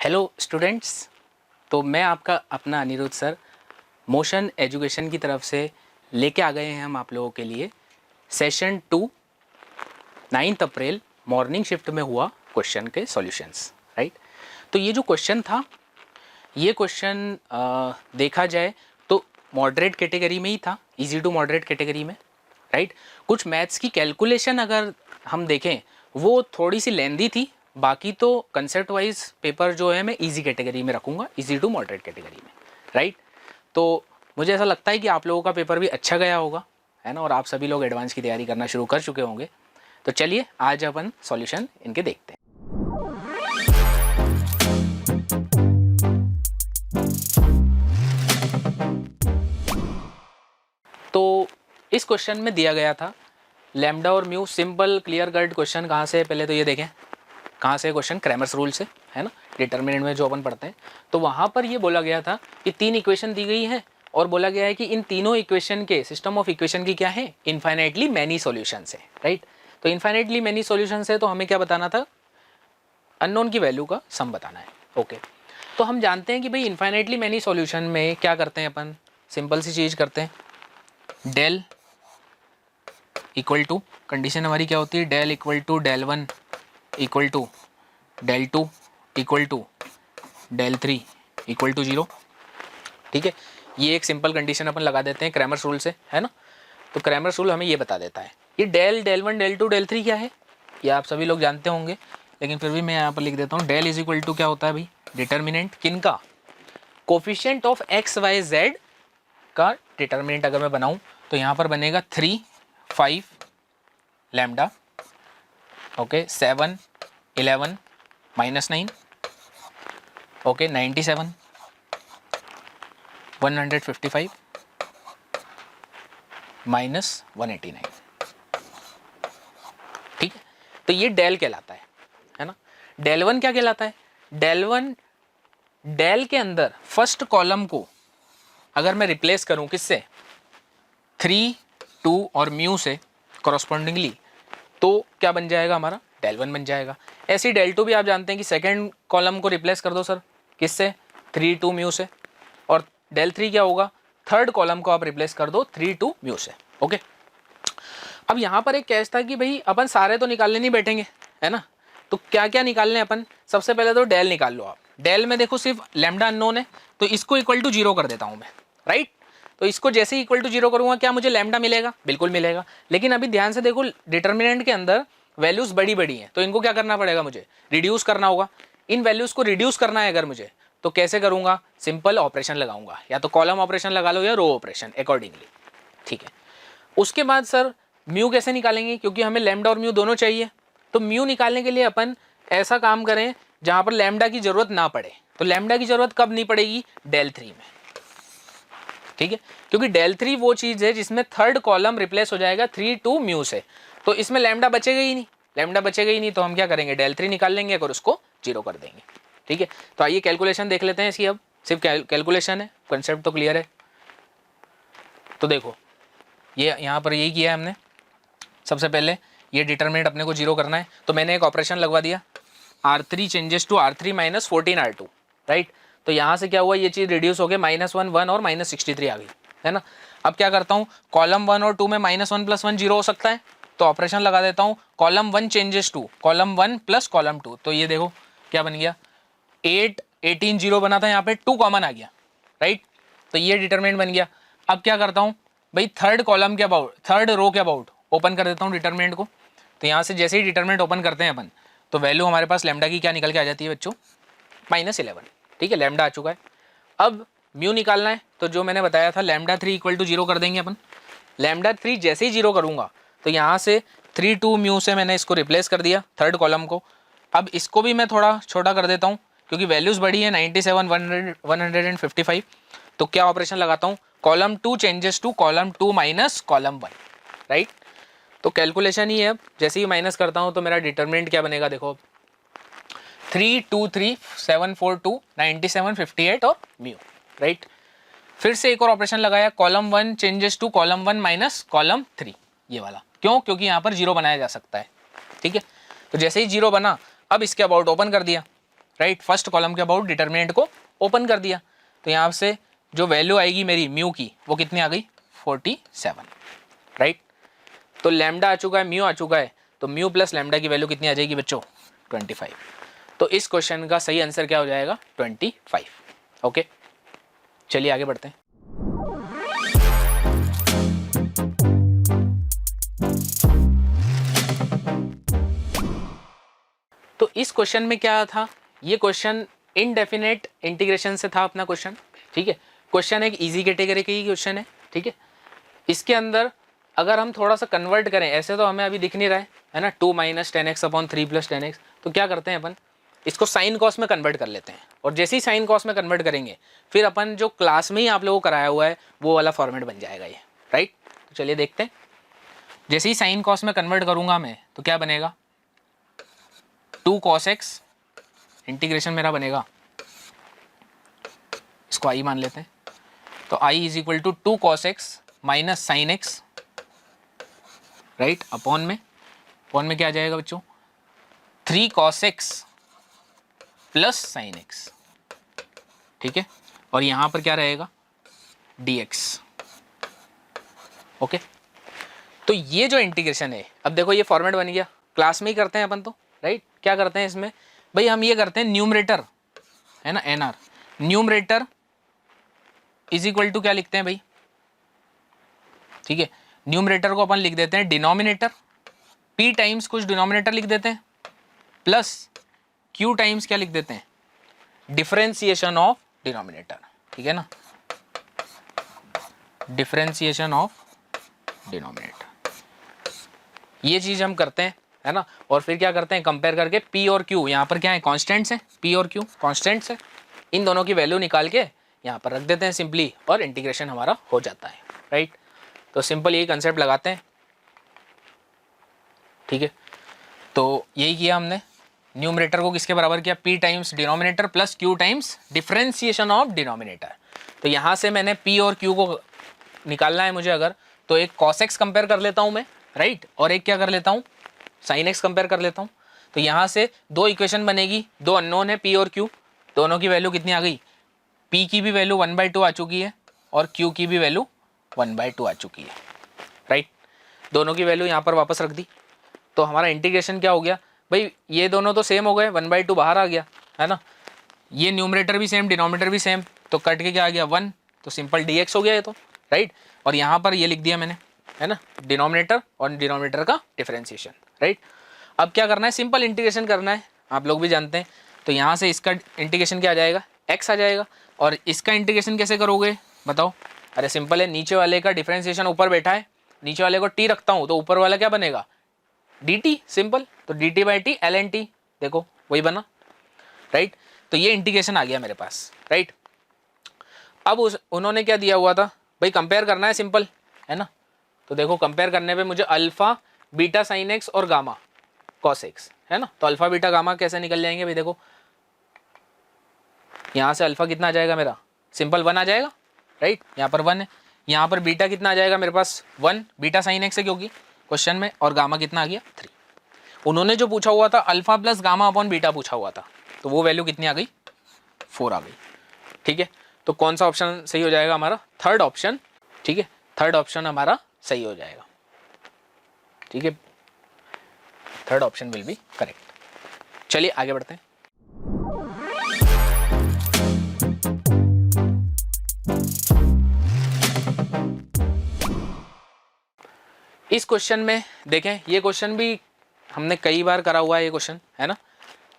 Hello students. तो मैं आपका अपना अनिरुद्ध सर मोशन एजुकेशन की तरफ से लेके आ गए हैं हम आप लोगों के लिए सेशन 2 9 अप्रैल मॉर्निंग शिफ्ट में हुआ क्वेश्चन के सॉल्यूशंस। राइट, तो ये जो क्वेश्चन था, ये क्वेश्चन देखा जाए तो मॉडरेट कैटेगरी में ही था, इजी टू मॉडरेट कैटेगरी में। राइट, कुछ मैथ्स की कैलकुलेशन अगर हम देखें वो थोड़ी सी लेंदी थी, बाकी तो कंसेप्ट वाइज पेपर जो है मैं इजी कैटेगरी में रखूँगा, इजी टू मॉडरेट कैटेगरी में। राइट, तो मुझे ऐसा लगता है कि आप लोगों का पेपर भी अच्छा गया होगा, है ना, और आप सभी लोग एडवांस की तैयारी करना शुरू कर चुके होंगे। तो चलिए आज अपन सॉल्यूशन इनके देखते हैं। तो इस क्वेश्चन में दिया गया था लैम्डा और mu, simple clear cut question. कहाँ से है पहले तो ये देखें, कहाँ से क्वेश्चन, क्रैमर्स रूल से, है ना, डिटरमिनेंट में जो अपन पढ़ते हैं। तो वहाँ पर ये बोला गया था कि 3 इक्वेशन दी गई है और बोला गया है कि इन तीनों इक्वेशन के सिस्टम ऑफ इक्वेशन की क्या है, इनफाइनाइटली मैनी सॉल्यूशंस है। राइट, तो इनफाइनाइटली मैनी सॉल्यूशंस है तो हमें क्या बताना था, अननोन की वैल्यू का सम बताना है। ओके, तो हम जानते हैं कि भाई इनफाइनाइटली मैनी सॉल्यूशन में क्या करते हैं अपन, सिंपल सी चीज़ करते हैं, डेल इक्वल टू, कंडीशन हमारी क्या होती है, del equal to del 1 equal to del 2 equal to del 3 equal to 0। ठीक है, ये एक सिंपल कंडीशन अपन लगा देते हैं क्रैमर्स रूल से, है ना। तो क्रैमर्स रूल हमें ये बता देता है, ये डेल, डेल 1, डेल 2, डेल 3 क्या है, ये आप सभी लोग जानते होंगे, लेकिन फिर भी मैं यहाँ पर लिख देता हूँ। डेल इज इक्वल टू क्या होता है भाई, डिटर्मिनेंट किनका, coefficient of X Y Z का डिटर्मिनेंट अगर मैं बनाऊँ तो यहाँ पर बनेगा 3, 5 लैम्डा, ओके, 7, 11 -9, ओके, 97, 155 -189। ठीक है, तो ये डेल कहलाता है ना। डेल 1 क्या कहलाता है, डेल 1, डेल के अंदर फर्स्ट कॉलम को अगर मैं रिप्लेस करूं किससे, 3, 2 और म्यू से कॉरस्पॉन्डिंगली, तो क्या बन जाएगा हमारा, डेल 1 बन जाएगा। ऐसे ही डेल 2 भी आप जानते हैं कि सेकेंड कॉलम को रिप्लेस कर दो सर किससे, 3, 2 म्यू से, और डेल 3 क्या होगा, थर्ड कॉलम को आप रिप्लेस कर दो 3, 2 म्यू से। ओके, अब यहाँ पर एक केस था कि भाई अपन सारे तो निकालने नहीं बैठेंगे, है ना, तो क्या क्या निकालने अपन, सबसे पहले तो डेल निकाल लो आप। डेल में देखो सिर्फ लैम्डा अननोन है, तो इसको इक्वल टू 0 कर देता हूँ मैं। राइट, तो इसको जैसे ही इक्वल टू 0 करूँगा क्या मुझे लैम्डा मिलेगा, बिल्कुल मिलेगा। लेकिन अभी ध्यान से देखो, डिटर्मिनेंट के अंदर वैल्यूज बड़ी बड़ी हैं, तो इनको क्या करना पड़ेगा, मुझे रिड्यूस करना होगा। इन वैल्यूज को रिड्यूस करना है अगर मुझे, तो कैसे करूँगा, सिंपल ऑपरेशन लगाऊंगा, या तो कॉलम ऑपरेशन लगा लो या रो ऑपरेशन अकॉर्डिंगली। ठीक है, उसके बाद सर म्यू कैसे निकालेंगे, क्योंकि हमें लैम्डा और म्यू दोनों चाहिए। तो म्यू निकालने के लिए अपन ऐसा काम करें जहाँ पर लैम्डा की जरूरत ना पड़े। तो लैम्डा की जरूरत कब नहीं पड़ेगी, डेल 3 में। ठीक है, क्योंकि डेल 3 वो चीज़ है जिसमें थर्ड कॉलम रिप्लेस हो जाएगा 3, 2 म्यू से, तो इसमें लैम्डा बचेगा ही नहीं, लैम्डा बचेगा ही नहीं, तो हम क्या करेंगे, डेल 3 निकाल लेंगे और उसको 0 कर देंगे। ठीक है, तो आइए कैलकुलेशन देख लेते हैं इसकी। अब सिर्फ कैलकुलेशन है, कंसेप्ट तो क्लियर है। तो देखो, ये यहाँ पर यही किया है हमने, सबसे पहले ये डिटरमिनेंट अपने को 0 करना है, तो मैंने एक ऑपरेशन लगवा दिया, R3 changes to R3 - 14 R2। Right, तो यहाँ से क्या हुआ, ये चीज़ रिड्यूस हो गया, -1, 1 और -63 आ गई, है ना। अब क्या करता हूँ, कॉलम 1 और 2 में -1 + 1 0 हो सकता है, तो ऑपरेशन लगा देता हूँ, column 1 changes to column 1 + column 2। तो ये देखो क्या बन गया, 8, 18 0 बना था, यहाँ पे 2 कॉमन आ गया। राइट, तो ये डिटरमिनेंट बन गया। अब क्या करता हूँ भाई, थर्ड कॉलम के अबाउट, थर्ड रो के अबाउट ओपन कर देता हूँ डिटरमिनेंट को। तो यहाँ से जैसे ही डिटरमिनेंट ओपन करते हैं अपन, तो वैल्यू हमारे पास लैम्डा की क्या निकल के आ जाती है बच्चों, -11। ठीक है, लैम्डा आ चुका है। अब म्यू निकालना है, तो जो मैंने बताया था लैम्डा 3 = 0 कर देंगे अपन। लैम्डा 3 जैसे ही 0 करूँगा तो यहाँ से 3, 2 म्यू से मैंने इसको रिप्लेस कर दिया थर्ड कॉलम को। अब इसको भी मैं थोड़ा छोटा कर देता हूँ क्योंकि वैल्यूज़ बड़ी है, 97, 100, 155। तो क्या ऑपरेशन लगाता हूँ, column 2 changes to column 2 - column 1। Right, तो कैलकुलेशन ही है। अब जैसे ही माइनस करता हूँ तो मेरा डिटरमिनेंट क्या बनेगा, देखो 3, 2, 3, 7, 4, 2, 97, 58 और म्यू। राइट, फिर से एक और ऑपरेशन लगाया, column 1 changes to column 1 - column 3, ये वाला। क्यों, क्योंकि यहाँ पर 0 बनाया जा सकता है। ठीक है, तो जैसे ही 0 बना, अब इसके अबाउट ओपन कर दिया, राइट। फर्स्ट कॉलम के अबाउट डिटर्मिनेंट को ओपन कर दिया, तो यहाँ से जो वैल्यू आएगी मेरी म्यू की वो कितनी आ गई 47, राइट। तो लैम्डा आ चुका है, म्यू आ चुका है, तो म्यू प्लस लैम्डा की वैल्यू कितनी आ जाएगी बच्चों 25। तो इस क्वेश्चन का सही आंसर क्या हो जाएगा 25। ओके, चलिए आगे बढ़ते हैं। तो इस क्वेश्चन में क्या था, ये क्वेश्चन इनडेफिनेट इंटीग्रेशन से था अपना क्वेश्चन, ठीक है। क्वेश्चन एक इजी कैटेगरी का ही क्वेश्चन है, ठीक है। इसके अंदर अगर हम थोड़ा सा कन्वर्ट करें, ऐसे तो हमें अभी दिख नहीं रहा है ना, 2 - 10x अपॉन 3 + 10x, तो क्या करते हैं अपन इसको साइन कॉस में कन्वर्ट कर लेते हैं, और जैसे ही साइन कॉस में कन्वर्ट करेंगे फिर अपन जो क्लास में ही आप लोगों को कराया हुआ है वो वाला फॉर्मेट बन जाएगा ये, राइट। तो चलिए देखते हैं, जैसे ही साइन कॉस में कन्वर्ट करूंगा मैं तो क्या बनेगा 2 cos x, इंटीग्रेशन मेरा बनेगा, इसको i मान लेते हैं, तो i = 2 cos x - sin x, right, upon में क्या आ जाएगा बच्चों 3 cos x plus sin x, ठीक है। और यहां पर क्या रहेगा dx, ओके। तो ये जो इंटीग्रेशन है, अब देखो ये फॉर्मेट बन गया, क्लास में ही करते हैं अपन तो, राइट। क्या करते हैं इसमें भाई, हम ये करते हैं न्यूमरेटर है ना nr, न्यूमरेटर = क्या लिखते हैं भाई, ठीक है। न्यूमरेटर को अपन लिख देते हैं डिनोमिनेटर, p टाइम्स कुछ डिनोमिनेटर लिख देते हैं, प्लस q टाइम्स क्या लिख देते हैं डिफरेंशिएशन ऑफ डिनोमिनेटर, ठीक है ना, डिफरेंशिएशन ऑफ डिनोमिनेटर। ये चीज हम करते हैं, है ना। और फिर क्या करते हैं कंपेयर करके p और q, यहाँ पर क्या है कॉन्स्टेंट्स हैं, p और q कॉन्स्टेंट्स है, इन दोनों की वैल्यू निकाल के यहाँ पर रख देते हैं सिंपली, और इंटीग्रेशन हमारा हो जाता है, राइट। तो सिंपल यही कंसेप्ट लगाते हैं, ठीक है। तो यही किया हमने, न्यूमरेटर को किसके बराबर किया p times denominator plus q times differentiation of denominator. तो यहाँ से मैंने p और q को निकालना है मुझे अगर, तो एक cos x कंपेयर कर लेता हूँ मैं, राइट, और एक क्या कर लेता हूँ sin x कंपेयर कर लेता हूँ। तो यहाँ से दो इक्वेशन बनेगी, दो अननोन है p और q, दोनों की वैल्यू कितनी आ गई, p की भी वैल्यू 1/2 आ चुकी है और q की भी वैल्यू 1/2 आ चुकी है, राइट। दोनों की वैल्यू यहाँ पर वापस रख दी, तो हमारा इंटीग्रेशन क्या हो गया भाई, ये दोनों तो सेम हो गए, 1/2 बाहर आ गया, है ना। ये न्यूमरेटर भी सेम, डिनोमिनेटर भी सेम, तो कट के क्या आ गया 1, तो सिंपल dx हो गया ये तो, राइट। और यहाँ पर ये लिख दिया मैंने, है ना, डिनोमिनेटर और डिनोमिनेटर का डिफरेंशिएशन, राइट। अब क्या करना है, सिंपल इंटीग्रेशन करना है, आप लोग भी जानते हैं। तो यहाँ से इसका इंटीग्रेशन क्या आ जाएगा x आ जाएगा, और इसका इंटीग्रेशन कैसे करोगे बताओ। अरे सिंपल है, नीचे वाले का डिफरेंशिएशन ऊपर बैठा है, नीचे वाले को t रखता हूँ तो ऊपर वाला क्या बनेगा dt, सिंपल। तो dt/t ln t, देखो वही बना, राइट। तो ये इंटीग्रेशन आ गया मेरे पास, राइट। अब उन्होंने क्या दिया हुआ था भाई, कंपेयर करना है सिंपल, है ना। तो देखो कंपेयर करने पे मुझे अल्फा बीटा साइन एक्स और गामा कॉस एक्स, है ना। तो अल्फा बीटा गामा कैसे निकल जाएंगे भाई, देखो यहाँ से अल्फा कितना आ जाएगा मेरा, सिंपल 1 आ जाएगा, राइट। यहाँ पर 1 है, यहाँ पर बीटा कितना आ जाएगा मेरे पास 1, बीटा साइन एक्स है क्योंकि क्वेश्चन में, और गामा कितना आ गया 3। उन्होंने जो पूछा हुआ था alpha plus gamma upon beta पूछा हुआ था, तो वो वैल्यू कितनी आ गई 4 आ गई, ठीक है। तो कौन सा ऑप्शन सही हो जाएगा हमारा, थर्ड ऑप्शन, ठीक है, थर्ड ऑप्शन हमारा सही हो जाएगा, ठीक है, third option will be correct. चलिए आगे बढ़ते हैं। इस क्वेश्चन में देखें, ये क्वेश्चन भी हमने कई बार करा हुआ है, ये क्वेश्चन, है ना,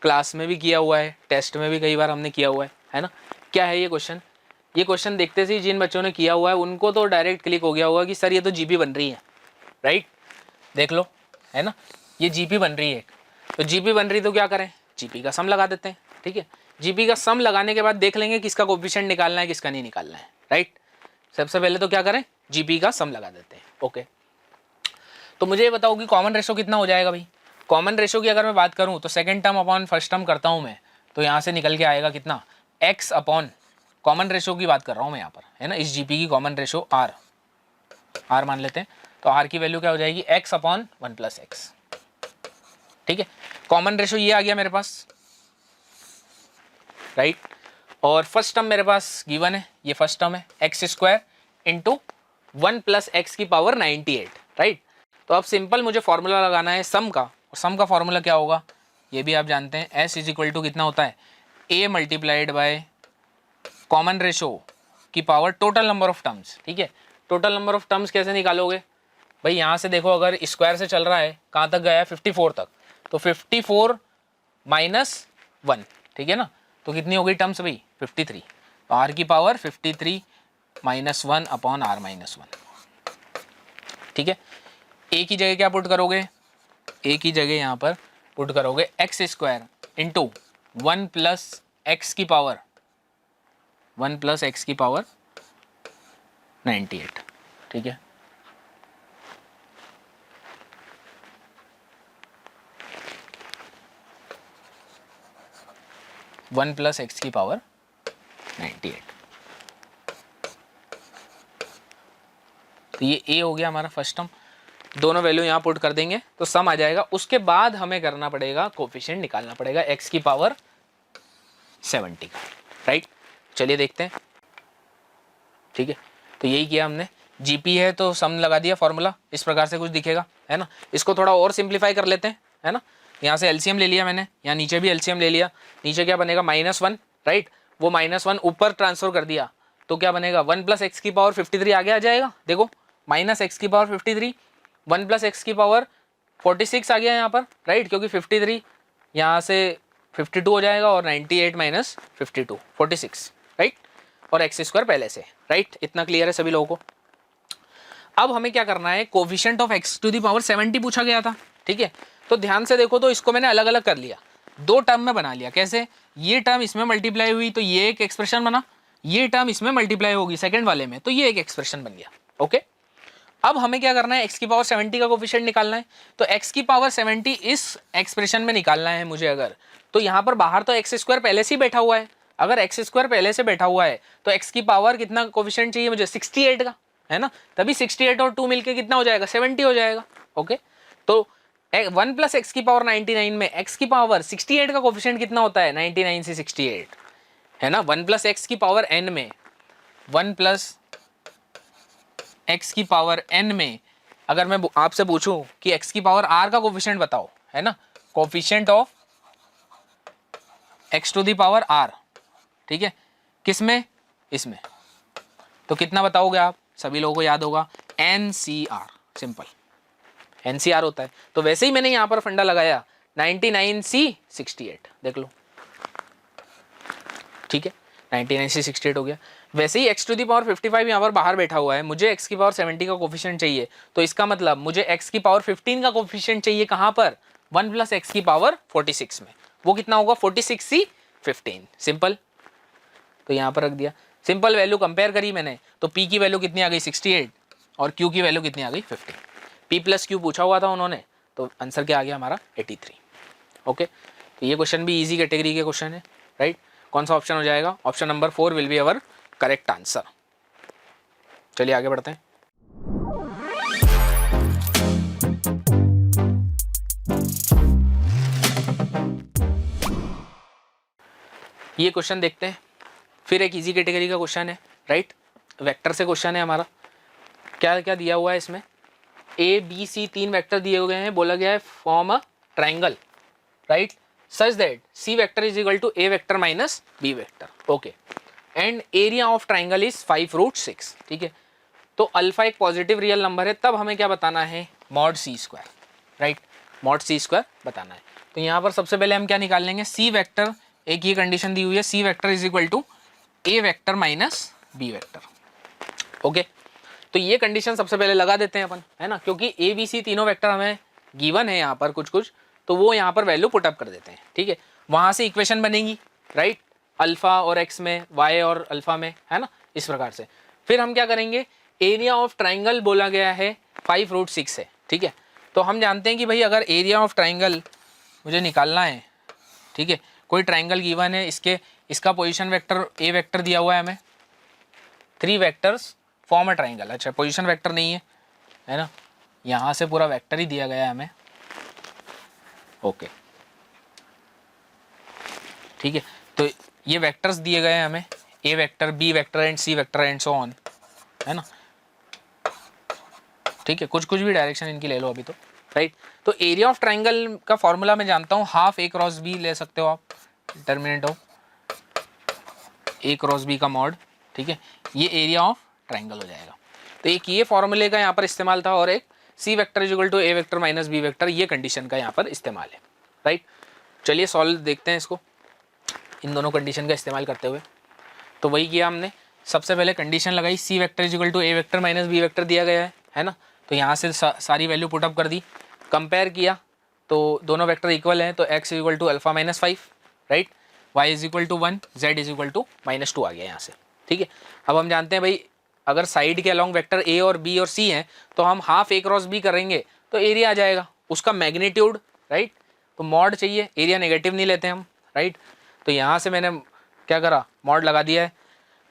क्लास में भी किया हुआ है, टेस्ट में भी कई बार हमने किया हुआ है ना। क्या है ये क्वेश्चन, ये क्वेश्चन देखते से जिन बच्चों ने किया हुआ है उनको तो डायरेक्ट क्लिक हो गया होगा कि सर ये तो जीपी बन रही है, राइट, देख लो, है ना, ये जीपी बन रही है। तो जीपी बन रही तो क्या करें, जीपी का सम लगा देते हैं, ठीक है। जीपी का सम लगाने के बाद देख लेंगे किसका कोएफिशिएंट निकालना है किसका नहीं निकालना है, राइट। सबसे पहले तो क्या करें, जीपी का सम लगा देते हैं, ओके। तो मुझे ये बताओ कि कॉमन रेशो कितना हो जाएगा भाई। कॉमन रेशो की अगर मैं बात करूं तो second term upon first term करता हूं मैं, तो यहाँ से निकल के आएगा कितना x अपॉन, कॉमन रेशो की बात कर रहा हूँ मैं यहाँ पर, है ना, इस जीपी की कॉमन रेशो r मान लेते हैं। तो r की वैल्यू क्या हो जाएगी x अपॉन 1 + x, ठीक है। कॉमन रेशो ये आ गया मेरे पास, राइट। और फर्स्ट टर्म मेरे पास गिवन है, ये फर्स्ट टर्म है x square into 1 plus x की पावर 98, राइट। तो अब सिंपल मुझे फॉर्मूला लगाना है सम का, और सम का फॉर्मूला क्या होगा ये भी आप जानते हैं, एस इज इक्वल टू कितना होता है ए मल्टीप्लाइड बाय कॉमन रेशो की power total number of terms, ठीक है। टोटल नंबर ऑफ टर्म्स कैसे निकालोगे भाई, यहाँ से देखो अगर स्क्वायर से चल रहा है कहाँ तक गया है 54 तक, तो 54 माइनस 1, ठीक है ना, तो कितनी हो गई टर्म्स भाई 53, तो आर की power 53 minus 1 upon R minus 1, ठीक है। ए की जगह क्या पुट करोगे, ए की जगह यहाँ पर पुट करोगे x square into 1 plus x की पावर 98, ठीक है। वन प्लस एक्स की पावर 98, तो ये ए हो गया हमारा फर्स्ट टर्म, दोनों वैल्यू यहाँ पुट कर देंगे तो सम आ जाएगा। उसके बाद हमें करना पड़ेगा कोफिशिएंट निकालना पड़ेगा एक्स की पावर 70 का, राइट। चलिए देखते हैं, ठीक है। तो यही किया हमने, जीपी है तो सम लगा दिया, फॉर्मूला इस प्रकार से कुछ दिखेगा, है ना। इसको थोड़ा और सिंप्लीफाई कर लेते हैं, है ना। यहाँ से एलसीएम ले लिया मैंने, यहाँ नीचे भी एलसीएम ले लिया, नीचे क्या बनेगा -1, राइट। वो -1 ऊपर ट्रांसफर कर दिया तो क्या बनेगा 1 प्लस एक्स की पावर 53 आगे आ जाएगा, देखो माइनस एक्स की पावर 53, 1 प्लस एक्स की पावर 46 आ गया यहाँ पर, राइट, क्योंकि 53 यहाँ से 52 हो जाएगा और 98 माइनस 52 46, राइट, और एक्स स्क्वायर पहले से, राइट। इतना क्लियर है सभी लोगों को। अब हमें क्या करना है, coefficient of X to the power 70 पूछा गया था, ठीक है। तो ध्यान से देखो तो इसको मैंने अलग अलग कर लिया, दो टर्म में बना लिया। कैसे, ये टर्म इसमें मल्टीप्लाई हुई तो ये एक एक्सप्रेशन बना, ये टर्म इसमें मल्टीप्लाई होगी सेकंड वाले में तो ये एक एक्सप्रेशन बन गया, ओके। अब हमें क्या करना है, एक्स की पावर 70 का कोफिशिएंट निकालना है, तो एक्स की पावर 70 इस एक्सप्रेशन में निकालना है मुझे अगर, तो यहाँ पर बाहर तो एक्स स्क्वायर पहले से ही बैठा हुआ है, अगर एक्स स्क्वायर पहले से बैठा हुआ है तो एक्स की पावर कितना कोफिशिएंट चाहिए मुझे 68 का, है ना, तभी 68 और 2 मिलके कितना हो जाएगा 70 हो जाएगा, ओके। तो 1 प्लस एक्स की पावर 99 में एक्स की पावर 68 का कोफिशिएंट कितना होता है 99 से 68, है ना। 1 प्लस एक्स की पावर n में 1 प्लस एक्स की पावर n में अगर मैं आपसे पूछूं कि एक्स की पावर r का कोफिशिएंट बताओ, है ना, coefficient of X to the power r, ठीक है, किसमें, इसमें, तो कितना बताओगे आप, सभी लोगों को याद होगा NCR, सिंपल NCR होता है। तो वैसे ही मैंने यहां पर फंडा लगाया 99C68, देख लो, ठीक है, 99C68 हो गया। वैसे ही एक्स टू दी पावर 55 यहाँ पर बाहर बैठा हुआ है, मुझे एक्स की पावर 70 का कोफिशिएंट चाहिए, तो इसका मतलब मुझे एक्स की पावर 15 का कोफिशिएंट चाहिए कहाँ पर, 1 प्लस एक्स की पावर 46 में, वो कितना होगा 46C15, सिंपल। तो यहाँ पर रख दिया, सिंपल वैल्यू कंपेयर करी मैंने, तो P की वैल्यू कितनी आ गई 68 और Q की वैल्यू कितनी आ गई 15, P प्लस Q पूछा हुआ था उन्होंने, तो आंसर क्या आ गया हमारा 83, ओके। तो ये क्वेश्चन भी इजी कैटेगरी के क्वेश्चन है, राइट। कौन सा ऑप्शन हो जाएगा, option number 4 will be our correct answer. चलिए आगे बढ़ते हैं। ये क्वेश्चन देखते हैं, फिर एक इजी कैटेगरी का क्वेश्चन है, राइट, वेक्टर से क्वेश्चन है हमारा। क्या क्या दिया हुआ है इसमें, ए बी सी 3 वेक्टर दिए हुए हैं, बोला गया है form a triangle, right, such that C vector is equal to A vector minus B vector, okay, and area of triangle is 5√6, ठीक है। तो अल्फा एक पॉजिटिव रियल नंबर है, तब हमें क्या बताना है, mod C square, right, mod C square बताना है। तो यहाँ पर सबसे पहले हम क्या निकाल लेंगे, सी वेक्टर, एक ये कंडीशन दी हुई है, C vector is equal to A vector minus B vector, okay. तो ये कंडीशन सबसे पहले लगा देते हैं अपन, है ना, क्योंकि ए बी सी तीनों वेक्टर हमें गिवन है यहाँ पर कुछ कुछ, तो वो यहाँ पर वैल्यू पुटअप कर देते हैं, ठीक है। वहाँ से इक्वेशन बनेगी, राइट, अल्फा और एक्स में, वाई और अल्फा में, है ना, इस प्रकार से। फिर हम क्या करेंगे, एरिया ऑफ ट्राइंगल बोला गया है 5√6 है, ठीक है। तो हम जानते हैं कि भाई अगर एरिया ऑफ ट्राइंगल मुझे निकालना है, ठीक है, कोई ट्राइंगल गिवन है, इसका पोजीशन वेक्टर ए वेक्टर दिया हुआ है हमें, 3 वेक्टर्स फॉर्म अ ट्राइंगल, अच्छा पोजीशन वेक्टर नहीं है ना, यहाँ से पूरा वेक्टर ही दिया गया है हमें, ओके, ठीक है। तो ये वेक्टर्स दिए गए हैं हमें, A vector, B vector and C vector and so on, है ना, ठीक है, कुछ भी डायरेक्शन इनकी ले लो अभी तो, राइट। तो एरिया ऑफ ट्राइंगल का फॉर्मूला मैं जानता हूँ, हाफ ए क्रॉस बी ले सकते हो आप, determinant of A cross B का मॉड, ठीक है, ये एरिया ऑफ ट्राइंगल हो जाएगा। तो एक ये फॉर्मूले का यहाँ पर इस्तेमाल था, और एक C vector is equal to A vector minus B vector, ये कंडीशन का यहाँ पर इस्तेमाल है, राइट। चलिए सॉल्व देखते हैं इसको इन दोनों कंडीशन का इस्तेमाल करते हुए। तो वही किया हमने, सबसे पहले कंडीशन लगाई, C vector is equal to A vector minus B vector दिया गया है ना, तो यहाँ से सारी वैल्यू पुटअप कर दी, कंपेयर किया तो दोनों वेक्टर इक्वल हैं, तो x is equal to alpha minus 5, right, y is equal to 1, z is equal to -2 आ गया यहाँ से, ठीक है। अब हम जानते हैं भाई अगर साइड के अलॉन्ग वेक्टर a और b और c हैं तो हम हाफ a क्रॉस b करेंगे तो एरिया आ जाएगा, उसका मैग्नीट्यूड, राइट, तो मॉड चाहिए, एरिया नेगेटिव नहीं लेते हम, राइट। तो यहाँ से मैंने क्या करा, मॉड लगा दिया है।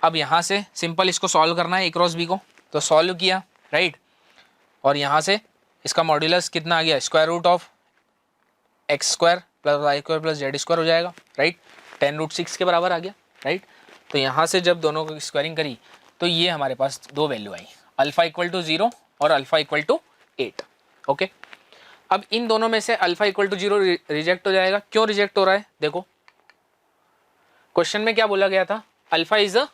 अब यहाँ से सिंपल इसको सॉल्व करना है a क्रॉस b को, तो सॉल्व किया, राइट, और यहाँ से इसका मॉड्यूलस कितना आ गया, square root of X square plus Y square plus Z square हो जाएगा, राइट, 10√6 के बराबर आ गया, राइट। तो यहाँ से जब दोनों को स्क्वायरिंग करी तो ये हमारे पास दो वैल्यू आई, अल्फा इक्वल टू 0 और अल्फा इक्वल टू 8, ओके। अब इन दोनों में से अल्फा इक्वल टू 0 रिजेक्ट हो जाएगा, क्यों रिजेक्ट हो रहा है, देखो क्वेश्चन में क्या बोला गया था, alpha is a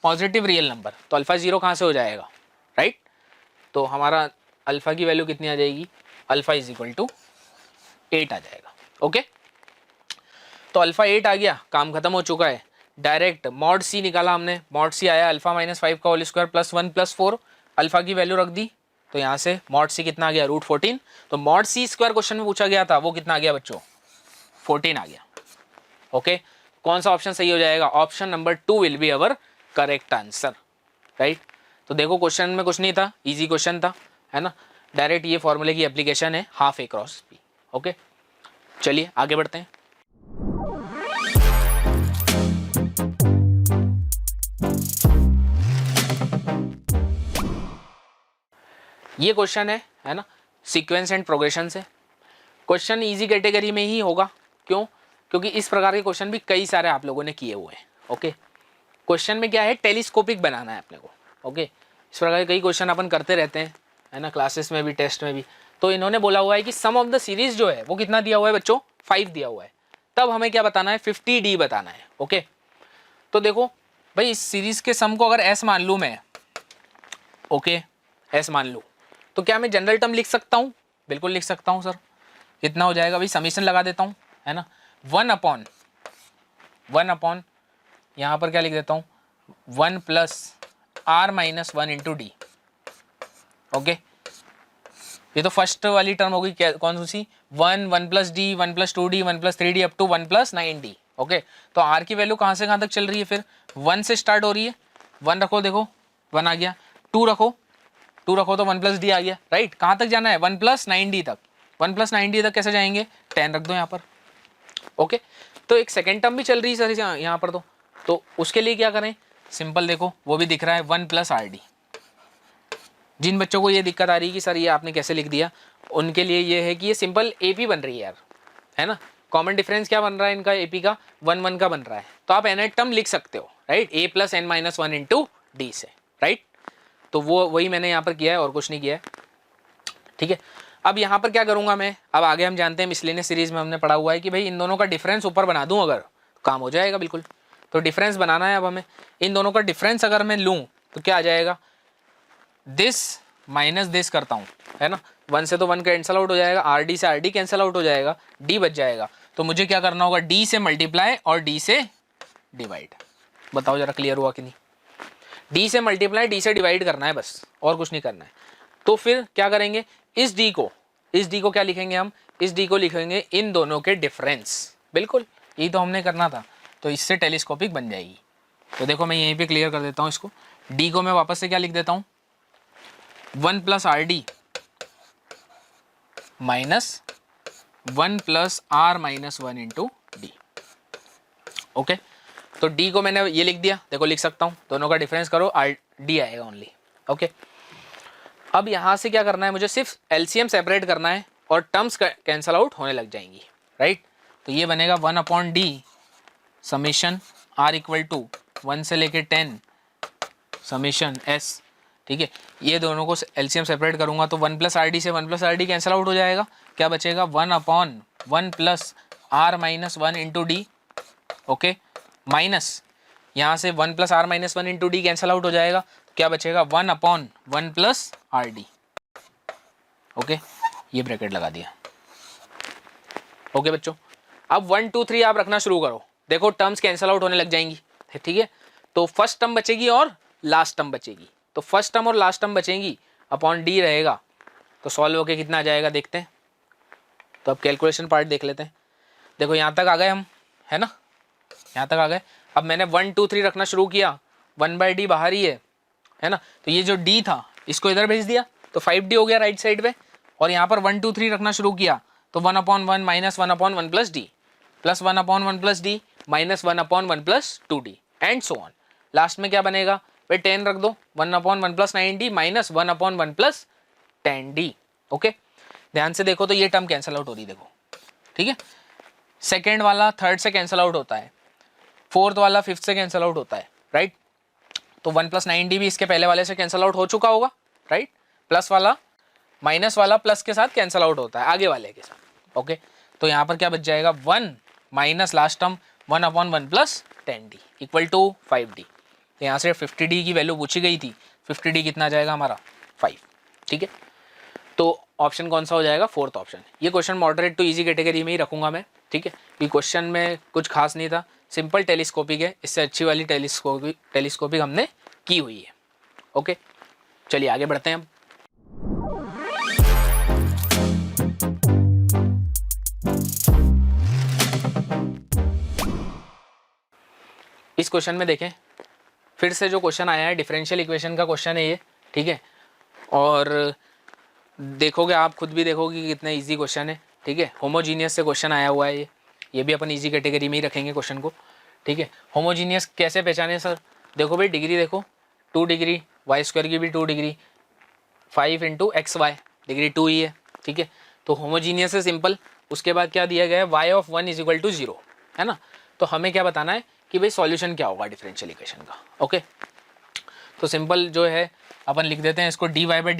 positive real number, तो अल्फा 0 कहाँ से हो जाएगा, राइट। तो हमारा अल्फा की वैल्यू कितनी आ जाएगी, अल्फा इज इक्वल टू 8 आ जाएगा, ओके। तो अल्फा 8 आ गया, काम खत्म हो चुका है। डायरेक्ट मॉड सी निकाला हमने, मॉड सी आया अल्फा माइनस 5 का whole square plus 1 plus 4, alpha की वैल्यू रख दी, तो यहाँ से मॉड सी कितना आ गया, √14। तो मॉड सी स्क्वायर क्वेश्चन में पूछा गया था, वो कितना आ गया बच्चों, 14 आ गया, ओके। कौन सा ऑप्शन सही हो जाएगा, option number 2 will be our correct answer, right. तो देखो क्वेश्चन में कुछ नहीं था, ईजी क्वेश्चन था, है ना, डायरेक्ट ये फॉर्मूले की एप्लीकेशन है, हाफ ए क्रॉस बी, ओके। चलिए आगे बढ़ते हैं। ये क्वेश्चन है ना, सीक्वेंस एंड प्रोग्रेशन से। क्वेश्चन इजी कैटेगरी में ही होगा, क्यों, क्योंकि इस प्रकार के क्वेश्चन भी कई सारे आप लोगों ने किए हुए हैं, ओके। क्वेश्चन में क्या है, टेलीस्कोपिक बनाना है अपने को, ओके। इस प्रकार के कई क्वेश्चन अपन करते रहते हैं, है ना, क्लासेस में भी, टेस्ट में भी। तो इन्होंने बोला हुआ है कि सम ऑफ द सीरीज जो है वो कितना दिया हुआ है बच्चों, 5 दिया हुआ है, तब हमें क्या बताना है, 50D बताना है, ओके। तो देखो भाई इस सीरीज के सम को अगर एस मान लूँ मैं, ओके, एस मान लूँ, तो क्या मैं जनरल टर्म लिख सकता हूँ, बिल्कुल लिख सकता हूँ सर। कितना हो जाएगा भाई, समीशन लगा देता हूँ, है ना, 1 अपॉन यहाँ पर क्या लिख देता हूँ, 1 plus r minus 1 into d, okay. ये तो फर्स्ट वाली टर्म होगी, क्या कौन सी, 1 plus d, 1 plus 2d, 1 plus 3d up to 1 plus 9d, okay. तो r की वैल्यू कहाँ से कहाँ तक चल रही है, फिर 1 से स्टार्ट हो रही है, 1 रखो, देखो 1 आ गया, 2 रखो तो 1 प्लस डी आ गया, राइट। कहाँ तक जाना है, 1 प्लस 9d तक, 1 प्लस 9d तक कैसे जाएंगे, 10 रख दो यहाँ पर, ओके। तो एक सेकेंड टर्म भी चल रही है सर यहाँ पर, तो उसके लिए क्या करें, सिंपल देखो वो भी दिख रहा है 1 प्लस rd। जिन बच्चों को ये दिक्कत आ रही है कि सर ये आपने कैसे लिख दिया, उनके लिए ये है कि ये सिंपल AP बन रही है यार, है ना। कॉमन डिफरेंस क्या बन रहा है इनका, AP का 1 1 का बन रहा है, तो आप nth टर्म लिख सकते हो, right, a plus n minus 1 into D से, राइट। तो वो वही मैंने यहाँ पर किया है और कुछ नहीं किया है, ठीक है। अब यहाँ पर क्या करूँगा मैं, अब आगे हम जानते हैं मिसलेनियस सीरीज में हमने पढ़ा हुआ है कि भाई इन दोनों का डिफरेंस ऊपर बना दूँ अगर, काम हो जाएगा बिल्कुल। तो डिफरेंस बनाना है अब हमें, इन दोनों का डिफरेंस अगर मैं लूँ तो क्या आ जाएगा, दिस माइनस दिस करता हूँ, है ना, 1 से तो 1 कैंसिल आउट हो जाएगा, rd से rd कैंसिल आउट हो जाएगा, d बच जाएगा। तो मुझे क्या करना होगा, d से मल्टीप्लाई और d से डिवाइड, बताओ जरा क्लियर हुआ कि नहीं। d से मल्टीप्लाई, d से डिवाइड करना है बस, और कुछ नहीं करना है। तो फिर क्या करेंगे, इस d को क्या लिखेंगे हम, इस d को लिखेंगे इन दोनों के डिफरेंस, बिल्कुल यही तो हमने करना था, तो इससे टेलीस्कोपिक बन जाएगी। तो देखो मैं यहीं पे क्लियर कर देता हूँ इसको, d को मैं वापस से क्या लिख देता हूँ, 1 plus rd minus 1 plus r minus 1 into d, okay. तो d को मैंने ये लिख दिया, देखो लिख सकता हूँ, दोनों का डिफरेंस करो, d आएगा ओनली, ओके। अब यहाँ से क्या करना है, मुझे सिर्फ LCM सेपरेट करना है और टर्म्स कैंसल आउट होने लग जाएंगी, राइट। तो ये बनेगा 1 upon d summation r equal to 1 से लेके 10 समीशन एस, ठीक है। ये दोनों को एलसीएम सेपरेट करूंगा तो 1 प्लस आर डी से 1 plus r d cancel out हो जाएगा, क्या बचेगा 1/1 plus r minus 1 into d, okay, minus यहाँ से 1 plus r minus 1 into d cancel out हो जाएगा, तो क्या बचेगा 1/1 प्लस आर डी, ओके, ये ब्रैकेट लगा दिया, ओके बच्चों। अब 1 2 3 आप रखना शुरू करो, देखो टर्म्स कैंसिल आउट होने लग जाएंगी, ठीक है। तो फर्स्ट टर्म बचेगी और लास्ट टर्म बचेगी, तो फर्स्ट टर्म और लास्ट टर्म बचेंगी अपॉन डी रहेगा, तो सॉल्व होके कितना आ जाएगा देखते हैं। तो अब कैलकुलेशन पार्ट देख लेते हैं। देखो यहाँ तक आ गए हम, है ना, यहाँ तक आ गए। अब मैंने 1 2 3 रखना शुरू किया, 1/d बाहर ही है ना, तो ये जो d था इसको इधर भेज दिया तो 5d हो गया राइट साइड पे, और यहाँ पर 1 2 3 रखना शुरू किया तो 1/1 minus 1/1 plus D plus 1/1 plus D minus 1/1 plus 2d and so on. Last में क्या बनेगा भाई 10 रख दो, 1/1 plus 9d minus 1/1 plus 10d, okay. ध्यान से देखो तो ये टर्म कैंसिल आउट हो रही देखो, ठीक है। सेकेंड वाला थर्ड से कैंसिल आउट होता है, फोर्थ वाला फिफ्थ से कैंसिल आउट होता है, राइट। तो 1 प्लस 9d भी इसके पहले वाले से कैंसिल आउट हो चुका होगा, राइट। प्लस वाला माइनस वाला प्लस के साथ कैंसिल आउट होता है आगे वाले के साथ, ओके। तो यहाँ पर क्या बच जाएगा 1 minus last term 1/1 plus 10d equal to 5d। तो यहाँ से 50d की वैल्यू पूछी गई थी, 50d कितना आ जाएगा हमारा 5, ठीक है। तो ऑप्शन कौन सा हो जाएगा, फोर्थ ऑप्शन। ये question moderate to easy category में ही रखूंगा मैं, ठीक है। ये क्वेश्चन में कुछ खास नहीं था, सिंपल टेलीस्कोपिक है, इससे अच्छी वाली टेलीस्कोपिक हमने की हुई है, ओके। चलिए आगे बढ़ते हैं हम। इस क्वेश्चन में देखें, फिर से जो क्वेश्चन आया है डिफरेंशियल इक्वेशन का क्वेश्चन है ये, ठीक है। और देखोगे आप खुद भी देखोगे कि कितना इजी क्वेश्चन है, ठीक है। होमोजीनियस से क्वेश्चन आया हुआ है ये भी अपन इजी कैटेगरी में ही रखेंगे क्वेश्चन को, ठीक है। होमोजीनियस कैसे पहचाने सर, देखो भाई डिग्री देखो 2 डिग्री, वाई स्क्वायर की भी 2 degree, 5 into x y, degree 2 ही है, ठीक है। तो होमोजीनियस है सिंपल। उसके बाद क्या दिया गया है, y of 1 is equal to 0, है ना। तो हमें क्या बताना है कि भाई सॉल्यूशन क्या होगा डिफरेंशियल इक्वेशन का, ओके। तो सिंपल जो है अपन लिख देते हैं इसको dy by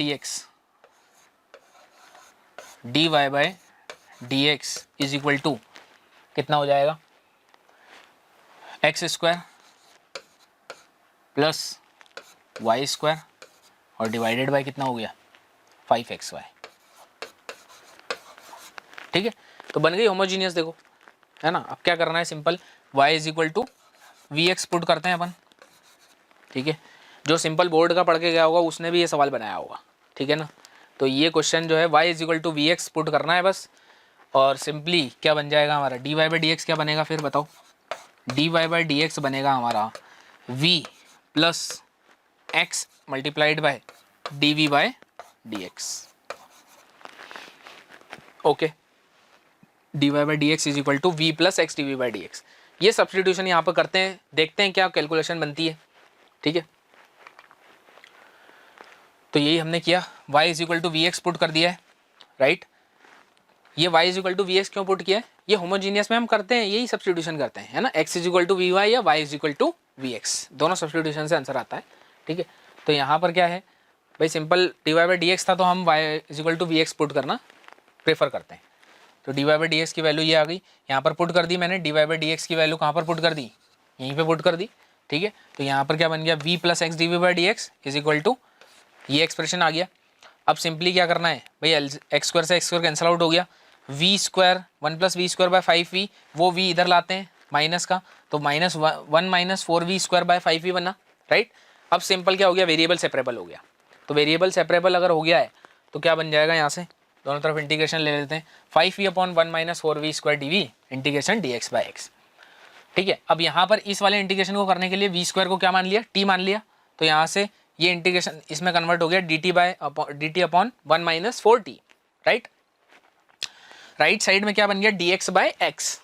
d x is equal to कितना हो जाएगा, x square plus Y square और डिवाइडेड बाय कितना हो गया 5xy, ठीक है। तो बन गई होमोजीनियस देखो, है ना। अब क्या करना है simple, y is equal to v x put करते हैं अपन, ठीक है। जो सिंपल बोर्ड का पढ़ के गया होगा उसने भी ये सवाल बनाया होगा, ठीक है ना। तो ये क्वेश्चन जो है y is equal to v x put करना है बस, और सिंपली क्या बन जाएगा हमारा dy बाई डी एक्स, क्या बनेगा फिर बताओ, dy बाई डी एक्स बनेगा हमारा v plus x multiplied by dv by d x, okay. dy by d x is equal to v plus x dv by d x. ये substitution यहाँ पर करते हैं, देखते हैं क्या कैलकुलेशन बनती है, ठीक है। तो यही हमने किया, y is equal to v x put कर दिया है, राइट। ये y is equal to v x क्यों पुट किया है, ये होमोजीनियस में हम करते हैं, यही सब्सटीट्यूशन करते हैं, है ना। x is equal to v y या y is equal to v x, दोनों सब्सटीट्यूशन से आंसर आता है, ठीक है। तो यहाँ पर क्या है भाई, simple dy by d x था तो हम y is equal to v x put करना प्रेफर करते हैं। तो dy बाई डी एक्स की वैल्यू ये आ गई, यहाँ पर पुट कर दी मैंने, dy बाई डी एक्स की वैल्यू कहाँ पर पुट कर दी, यहीं पर पुट कर दी, ठीक है। तो यहाँ पर क्या बन गया v plus x dv by d x is equal to, ये एक्सप्रेशन आ गया। अब सिंपली क्या करना है भाई, एक्स स्क्वायर से एक्स स्क्वायर कैंसिल आउट हो गया, v square 1 plus v square by 5v, वो v इधर लाते हैं माइनस का, तो minus 1 minus 4v square by 5v बना, राइट। अब सिंपल क्या हो गया, वेरिएबल सेपरेबल हो गया। तो वेरिएबल सेपरेबल अगर हो गया है तो क्या बन जाएगा, यहाँ से दोनों तरफ इंटीग्रेशन ले लेते हैं, 5v upon 1 minus 4v square D integration D x by x, ठीक है। अब यहाँ पर इस वाले इंटीग्रेशन को करने के लिए वी स्क्वायर को क्या मान लिया, टी मान लिया, तो यहाँ से ये इंटीग्रेशन इसमें कन्वर्ट हो गया D T upon 1 minus 4t, right. Right side में क्या बन गया, D x by x,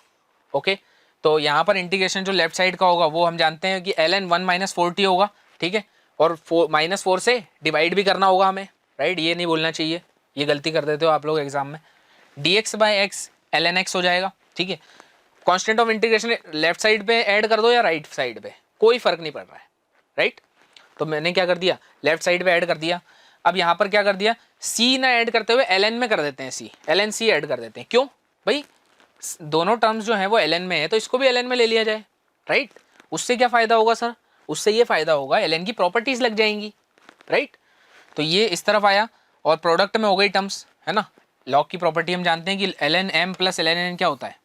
okay. तो यहाँ पर इंटीग्रेशन जो लेफ्ट साइड का होगा वो हम जानते हैं कि ln 1 माइनस 4t होगा, ठीक है। और -4 से डिवाइड भी करना होगा हमें, राइट। ये नहीं बोलना चाहिए, ये गलती कर देते हो आप लोग एग्जाम में। D x by x ln x हो जाएगा, ठीक है। Constant of integration left side पे ऐड कर दो या राइट साइड पे, कोई फर्क नहीं पड़ रहा है, राइट। तो मैंने क्या कर दिया, लेफ्ट साइड पे ऐड कर दिया। अब यहाँ पर क्या कर दिया, सी ना ऐड करते हुए एल एन में कर देते हैं, c l n c add कर देते हैं। क्यों भाई, दोनों टर्म्स जो है वो एल एन में है, तो इसको भी एल एन में ले लिया जाए, राइट। उससे क्या फायदा होगा सर, उससे ये फायदा होगा एल एन की प्रॉपर्टीज लग जाएंगी, राइट। तो ये इस तरफ आया और प्रोडक्ट में हो गई टर्म्स, है ना। लॉग की प्रॉपर्टी हम जानते हैं कि l n m plus l n n क्या होता है,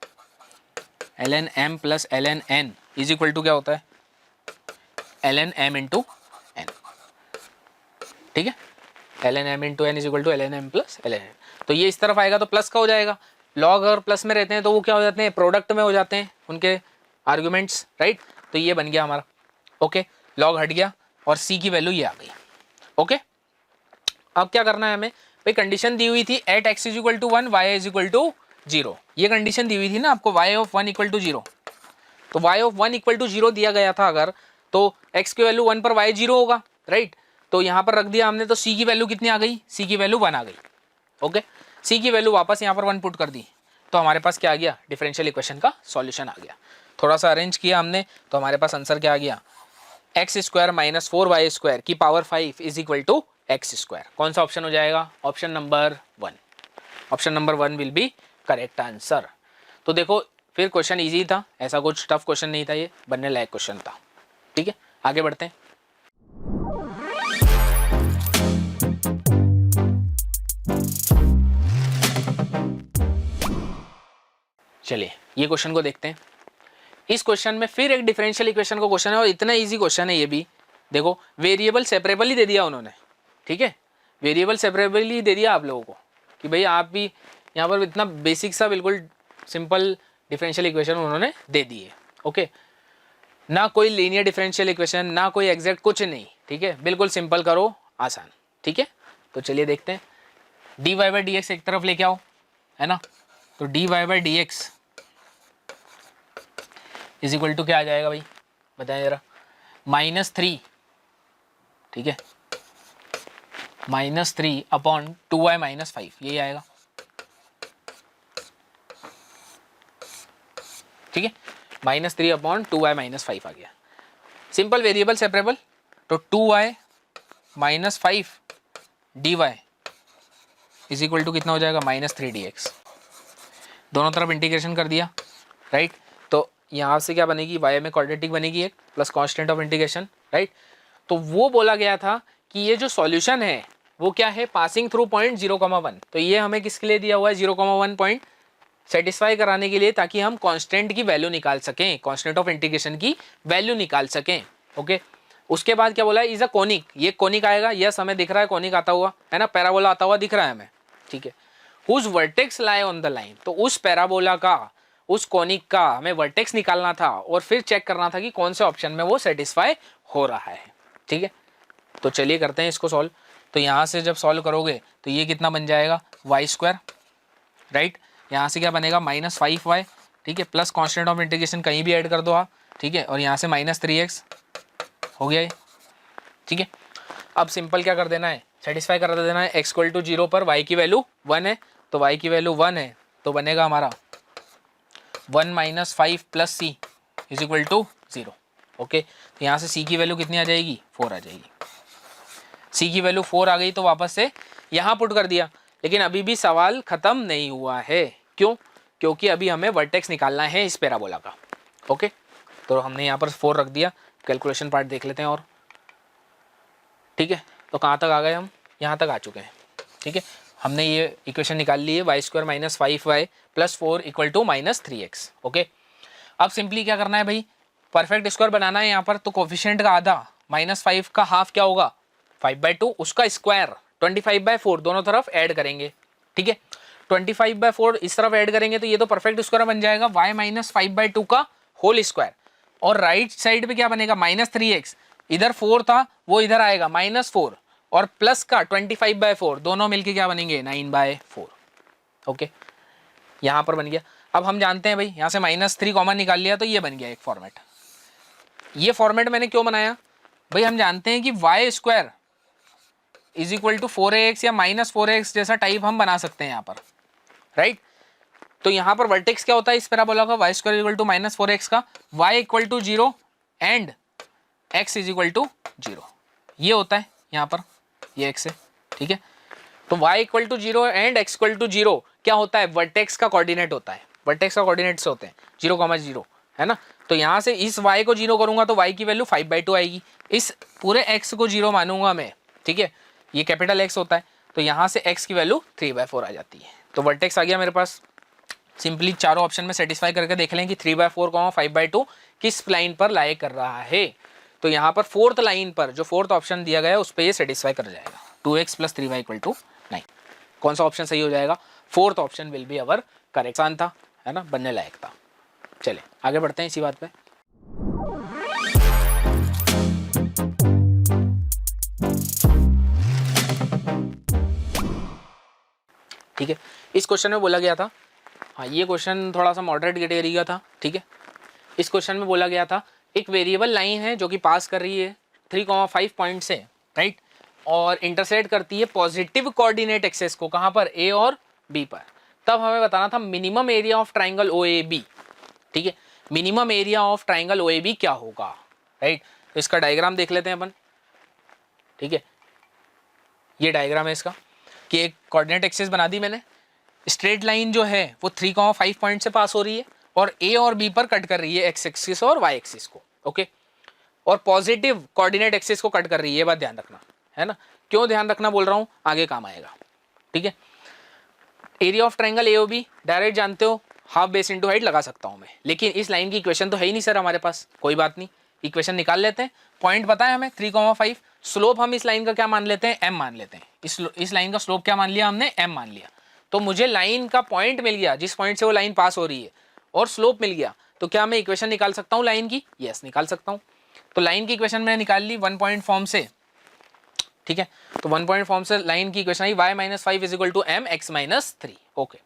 l n m plus l n n is equal to क्या होता है, l n m into n, ठीक है। L n m into n is equal to l n m plus l n n. तो ये इस तरफ आएगा तो प्लस का हो जाएगा, लॉग अगर प्लस में रहते हैं तो वो क्या हो जाते हैं, प्रोडक्ट में हो जाते हैं उनके आर्ग्यूमेंट्स, राइट। तो ये बन गया हमारा, ओके। लॉग हट गया और सी की वैल्यू ये आ गई, ओके। अब क्या करना है हमें भाई, कंडीशन दी हुई थी at x is equal to 1 y is equal to 0, ये कंडीशन दी हुई थी ना आपको, वाई ऑफ 1 इक्वल टू 0। तो वाई ऑफ 1 इक्वल टू 0 दिया गया था अगर, तो एक्स की वैल्यू 1 पर वाई 0 होगा, राइट। तो यहाँ पर रख दिया हमने, तो सी की वैल्यू कितनी आ गई, सी की वैल्यू 1 आ गई, ओके। सी की वैल्यू वापस यहाँ पर 1 पुट कर दी, तो हमारे पास क्या आ गया, डिफरेंशियल इक्वेशन का सॉल्यूशन आ गया। थोड़ा सा अरेंज किया हमने तो हमारे पास आंसर क्या आ गया, X square minus 4y square की power 5 is equal to X square. कौन सा ऑप्शन हो जाएगा, option number 1, option number 1 will be correct answer. तो देखो फिर क्वेश्चन इजी था, ऐसा कुछ टफ क्वेश्चन नहीं था, ये बनने लायक क्वेश्चन था, ठीक है। आगे बढ़ते हैं। चलिए ये क्वेश्चन को देखते हैं। इस क्वेश्चन में फिर एक डिफरेंशियल इक्वेशन का क्वेश्चन है और इतना इजी क्वेश्चन है ये भी। देखो वेरिएबल सेपरेबल ही दे दिया उन्होंने, ठीक है, वेरिएबल सेपरेबल ही दे दिया आप लोगों को कि भाई आप भी यहाँ पर इतना बेसिक सा बिल्कुल सिंपल डिफरेंशियल इक्वेशन उन्होंने दे दी है, ओके। ना कोई लीनियर डिफरेंशियल इक्वेशन, ना कोई एग्जैक्ट, कुछ नहीं, ठीक है, बिल्कुल सिंपल करो, आसान, ठीक है। तो चलिए देखते हैं, d y by d x एक तरफ लेके आओ, है ना। तो d y by d x is equal to क्या आ जाएगा भाई, बताएं जरा, -3, ठीक है, -3 अपॉन 2y माइनस 5, यही आएगा, ठीक है। -3 अपॉन 2y माइनस 5 आ गया, सिंपल वेरिएबल सेपरेबल। तो 2y minus 5 d y is equal to कितना हो जाएगा, -3dx। दोनों तरफ इंटीग्रेशन कर दिया, राइट। तो यहाँ से क्या बनेगी, y में क्वाड्रेटिक बनेगी एक, plus constant of integration, right. तो वो बोला गया था कि ये जो सॉल्यूशन है वो क्या है, पासिंग थ्रू पॉइंट 0,1। तो ये हमें किसके लिए दिया हुआ है, 0,1 पॉइंट सेटिस्फाई कराने के लिए, ताकि हम कांस्टेंट की वैल्यू निकाल सकें, कांस्टेंट ऑफ इंटीग्रेशन की वैल्यू निकाल सकें, ओके। उसके बाद क्या बोला है, इज अ कोनिक, ये कोनिक आएगा, यस हमें दिख रहा है कोनिक आता हुआ, है ना, पैराबोला आता हुआ दिख रहा है हमें, ठीक है। Whose vertex lie on the line, तो उस पैराबोला का, उस कोनिक का हमें वर्टेक्स निकालना था और फिर चेक करना था कि कौन से ऑप्शन में वो सेटिस्फाई हो रहा है, ठीक है। तो चलिए करते हैं इसको सॉल्व। तो यहाँ से जब सॉल्व करोगे तो ये कितना बन जाएगा, वाई स्क्वायर, राइट। यहाँ से क्या बनेगा, -5y, ठीक है, प्लस कांस्टेंट ऑफ इंटीग्रेशन कहीं भी ऐड कर दो आप, ठीक है, और यहाँ से -3x हो गया ये, ठीक है। अब सिंपल क्या कर देना है, सेटिस्फाई कर देना है, x इक्वल टू 0 पर y की वैल्यू 1 है, तो y की वैल्यू 1 है, तो बनेगा हमारा 1 minus 5 plus c is equal to 0, okay. तो यहाँ से c की वैल्यू कितनी आ जाएगी, 4 आ जाएगी। c की वैल्यू 4 आ गई तो वापस से यहाँ पुट कर दिया, लेकिन अभी भी सवाल खत्म नहीं हुआ है, क्यों, क्योंकि अभी हमें वर्टेक्स निकालना है इस पैराबोला का, ओके। तो हमने यहाँ पर 4 रख दिया, कैलकुलेशन पार्ट देख लेते हैं और, ठीक है। तो कहाँ तक आ गए हम, यहाँ तक आ चुके हैं, ठीक है। हमने ये इक्वेशन निकाल ली है, y square minus 5y plus 4 equal to -3x, okay. अब सिंपली क्या करना है भाई, परफेक्ट स्क्वायर बनाना है यहाँ पर, तो कोफिशिएंट का आधा -5 का हाफ क्या होगा, 5/2, उसका स्क्वायर 25/4 दोनों तरफ ऐड करेंगे, ठीक है। 25/4 इस तरफ ऐड करेंगे तो ये तो परफेक्ट स्क्वायर बन जाएगा, y माइनस 5/2 का होल स्क्वायर, और राइट साइड पे क्या बनेगा, -3x, इधर 4 था वो इधर आएगा -4, और प्लस का 25/4 दोनों मिलके क्या बनेंगे, 9/4, ओके। यहाँ पर बन गया। अब हम जानते हैं भाई, यहाँ से -3 कॉमन निकाल लिया तो ये बन गया एक फॉर्मेट। ये फॉर्मेट मैंने क्यों बनाया भाई, हम जानते हैं कि y square is equal to 4ax या -4ax जैसा टाइप हम बना सकते हैं यहाँ पर, राइट। तो यहाँ पर वर्टेक्स क्या होता है इस पैराबोला का, y square equal to minus 4x का, y equal to 0 and x is equal to 0, ये होता है यहाँ पर, ये x है, ठीक है। तो y equal to 0 and x equal to 0 क्या होता है, वर्टेक्स का कोऑर्डिनेट होता है, वर्टेक्स का कोऑर्डिनेट्स होते हैं 0,0, है ना। तो यहाँ से इस y को 0 करूंगा तो y की वैल्यू 5/2 आएगी, इस पूरे x को 0 मानूंगा मैं, ठीक है, ये कैपिटल X होता है, तो यहाँ से x की वैल्यू 3/4 आ जाती है। तो वर्टेक्स आ गया मेरे पास। सिंपली चारों ऑप्शन में सेटिस्फाई करके देख लें कि 3/4, 5/2 किस लाइन पर लाई कर रहा है। तो यहाँ पर फोर्थ लाइन पर जो फोर्थ ऑप्शन दिया गया है उस पर ये सेटिस्फाई कर जाएगा, 2x + 3y = 9। कौन सा ऑप्शन सही हो जाएगा, fourth option will be our correct. आसान था, है ना, बनने लायक था। चले आगे बढ़ते हैं इसी बात पे। ठीक है, इस क्वेश्चन में बोला गया था, हाँ ये क्वेश्चन थोड़ा सा मॉडरेट कैटेगरी का था, ठीक है। इस क्वेश्चन में बोला गया था एक वेरिएबल लाइन है जो कि पास कर रही है 3,5 पॉइंट से, राइट, और इंटरसेक्ट करती है पॉजिटिव कोऑर्डिनेट एक्सेस को, कहाँ पर, ए और बी पर। तब हमें बताना था minimum area of triangle O A B, ठीक है, minimum area of triangle O A B क्या होगा, राइट। तो इसका डायग्राम देख लेते हैं अपन, ठीक है, ये डायग्राम है इसका कि एक कोऑर्डिनेट एक्सेस बना दी मैंने, स्ट्रेट लाइन जो है वो 3,5 पॉइंट से पास हो रही है और ए और बी पर कट कर रही है एक्स एक्सिस और वाई एक्सिस को, ओके, और पॉजिटिव कोऑर्डिनेट एक्सिस को कट कर रही है, ये बात ध्यान रखना, है ना। क्यों ध्यान रखना बोल रहा हूँ, आगे काम आएगा, ठीक है। Area of triangle A O B direct जानते हो, हाफ बेस इंटू हाइट लगा सकता हूँ मैं, लेकिन इस लाइन की इक्वेशन तो है ही नहीं सर हमारे पास, कोई बात नहीं, इक्वेशन निकाल लेते हैं। पॉइंट पता है हमें 3,5, स्लोप हम इस लाइन का क्या मान लेते हैं, m मान लेते हैं, इस लाइन का स्लोप क्या मान लिया हमने, m मान लिया। तो मुझे लाइन का पॉइंट मिल गया जिस पॉइंट से वो लाइन पास हो रही है, और स्लोप मिल गया, तो क्या मैं इक्वेशन निकाल सकता हूँ लाइन की, यस निकाल सकता हूँ। तो लाइन की इक्वेशन मैंने निकाल ली 1 पॉइंट फॉर्म से, ठीक है। तो 1 पॉइंट फॉर्म से लाइन की इक्वेशन आई y - 5 = mx - 3, ओके।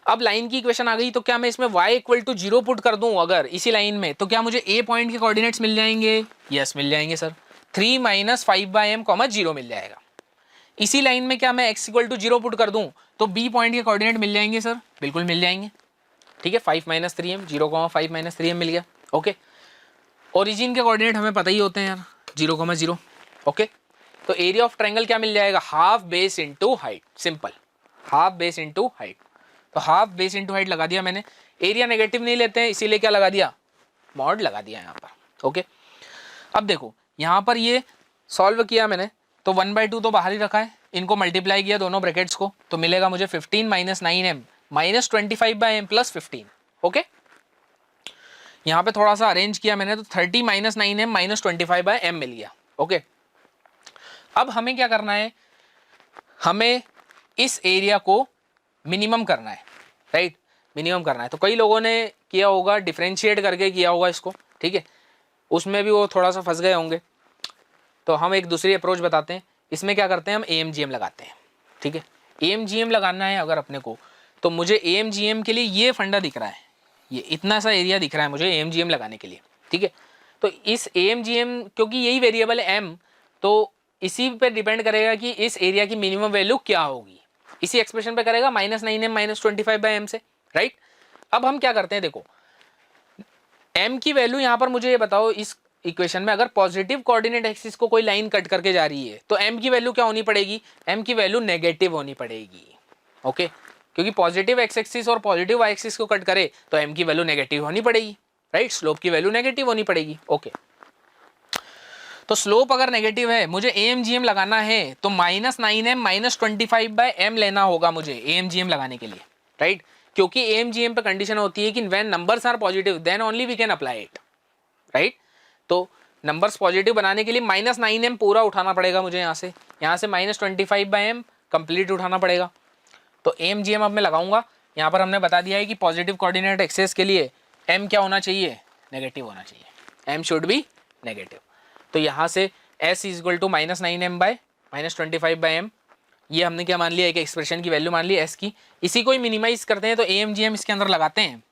अब लाइन की इक्वेशन आ गई, तो क्या मैं इसमें y = 0 पुट कर दूं अगर इसी लाइन में, तो क्या मुझे a पॉइंट के कोऑर्डिनेट्स मिल जाएंगे, यस मिल जाएंगे सर, 3 - 5/m, 0 मिल जाएगा। इसी लाइन में क्या मैं x = 0 पुट कर दूं तो b पॉइंट के कोऑर्डिनेट मिल जाएंगे सर, बिल्कुल मिल जाएंगे, ठीक है। 5 - 3m, 0,5 - 3m मिल गया, ओके। ओरिजिन के कोऑर्डिनेट हमें पता ही होते हैं यार, 0,0, ओके। तो एरिया ऑफ ट्रायंगल क्या मिल जाएगा, half base into height, simple, half base into height. तो हाफ बेस इंटू हाइट लगा दिया मैंने, एरिया नेगेटिव नहीं लेते हैं इसीलिए क्या लगा दिया, मॉड लगा दिया यहाँ पर, ओके। अब देखो यहाँ पर ये सॉल्व किया मैंने, तो 1/2 तो बाहर ही रखा है, इनको मल्टीप्लाई किया दोनों ब्रैकेट्स को, तो मिलेगा मुझे 15 - 9m - 25/m + 15, ओके। यहाँ पे थोड़ा सा अरेंज किया मैंने, तो 30 - 9m - 25/m मिल गया, ओके। अब हमें क्या करना है, हमें इस एरिया को मिनिमम करना है, राइट, मिनिमम करना है। तो कई लोगों ने किया होगा, डिफरेंशिएट करके किया होगा इसको, ठीक है, उसमें भी वो थोड़ा सा फंस गए होंगे। तो हम एक दूसरी अप्रोच बताते हैं, इसमें क्या करते हैं, हम AMGM लगाते हैं, ठीक है। AMGM लगाना है अगर अपने को, तो मुझे AMGM के लिए ये फंडा दिख रहा है, ये इतना सा एरिया दिख रहा है मुझे AMGM लगाने के लिए, ठीक है। तो इस AMGM क्योंकि यही वेरिएबल है m, तो इसी पे डिपेंड करेगा कि इस एरिया की मिनिमम वैल्यू क्या होगी, इसी एक्सप्रेशन पे करेगा, -9m - 25/m से, राइट। अब हम क्या करते हैं, देखो m की वैल्यू यहाँ पर मुझे ये बताओ, इस इक्वेशन में अगर पॉजिटिव कोऑर्डिनेट एक्सिस को कोई लाइन कट करके जा रही है तो m की वैल्यू क्या होनी पड़ेगी, m की वैल्यू नेगेटिव होनी पड़ेगी, ओके, क्योंकि पॉजिटिव एक्स एक्सिस और पॉजिटिव वाई एक्सिस को कट करे तो m की वैल्यू नेगेटिव होनी पड़ेगी, राइट, स्लोप की वैल्यू नेगेटिव होनी पड़ेगी, ओके। तो स्लोप अगर नेगेटिव है, मुझे AMGM लगाना है तो -9m - 25/m लेना होगा मुझे AMGM लगाने के लिए, राइट, क्योंकि AMGM पे कंडीशन होती है कि when numbers are positive then only we can apply it, right. तो नंबर्स पॉजिटिव बनाने के लिए -9m पूरा उठाना पड़ेगा मुझे, यहाँ से -25/m कंप्लीट उठाना पड़ेगा। तो AMGM अब मैं लगाऊंगा, यहाँ पर हमने बता दिया है कि पॉजिटिव कोऑर्डिनेट एक्सेस के लिए m क्या होना चाहिए, नेगेटिव होना चाहिए, m शुड बी नेगेटिव। तो यहाँ से s = -9m - 25/m, ये हमने क्या मान लिया, एक एक्सप्रेशन की वैल्यू मान ली s की, इसी को ही मिनिमाइज करते हैं तो AMGM इसके अंदर लगाते हैं।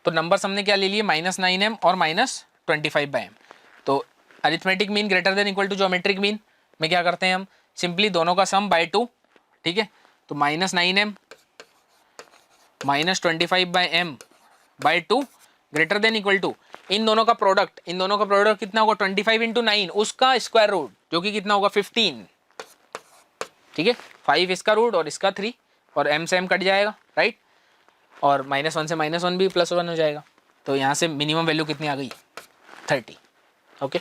तो नंबर्स हमने क्या ले लिए, -9m और -25/m। तो arithmetic mean greater than equal to geometric mean में क्या करते हैं हम, सिंपली दोनों का सम बाय 2, ठीक है। तो -9m -25/m/2 greater than equal to इन दोनों का प्रोडक्ट कितना होगा 25 इंटू 9 उसका स्क्वायर रूट जो कि कितना होगा 15, ठीक है। 5 इसका रूट और इसका 3 और m से m कट जाएगा, राइट। और -1 से -1 भी +1 हो जाएगा। तो यहाँ से मिनिमम वैल्यू कितनी आ गई 30, ओके।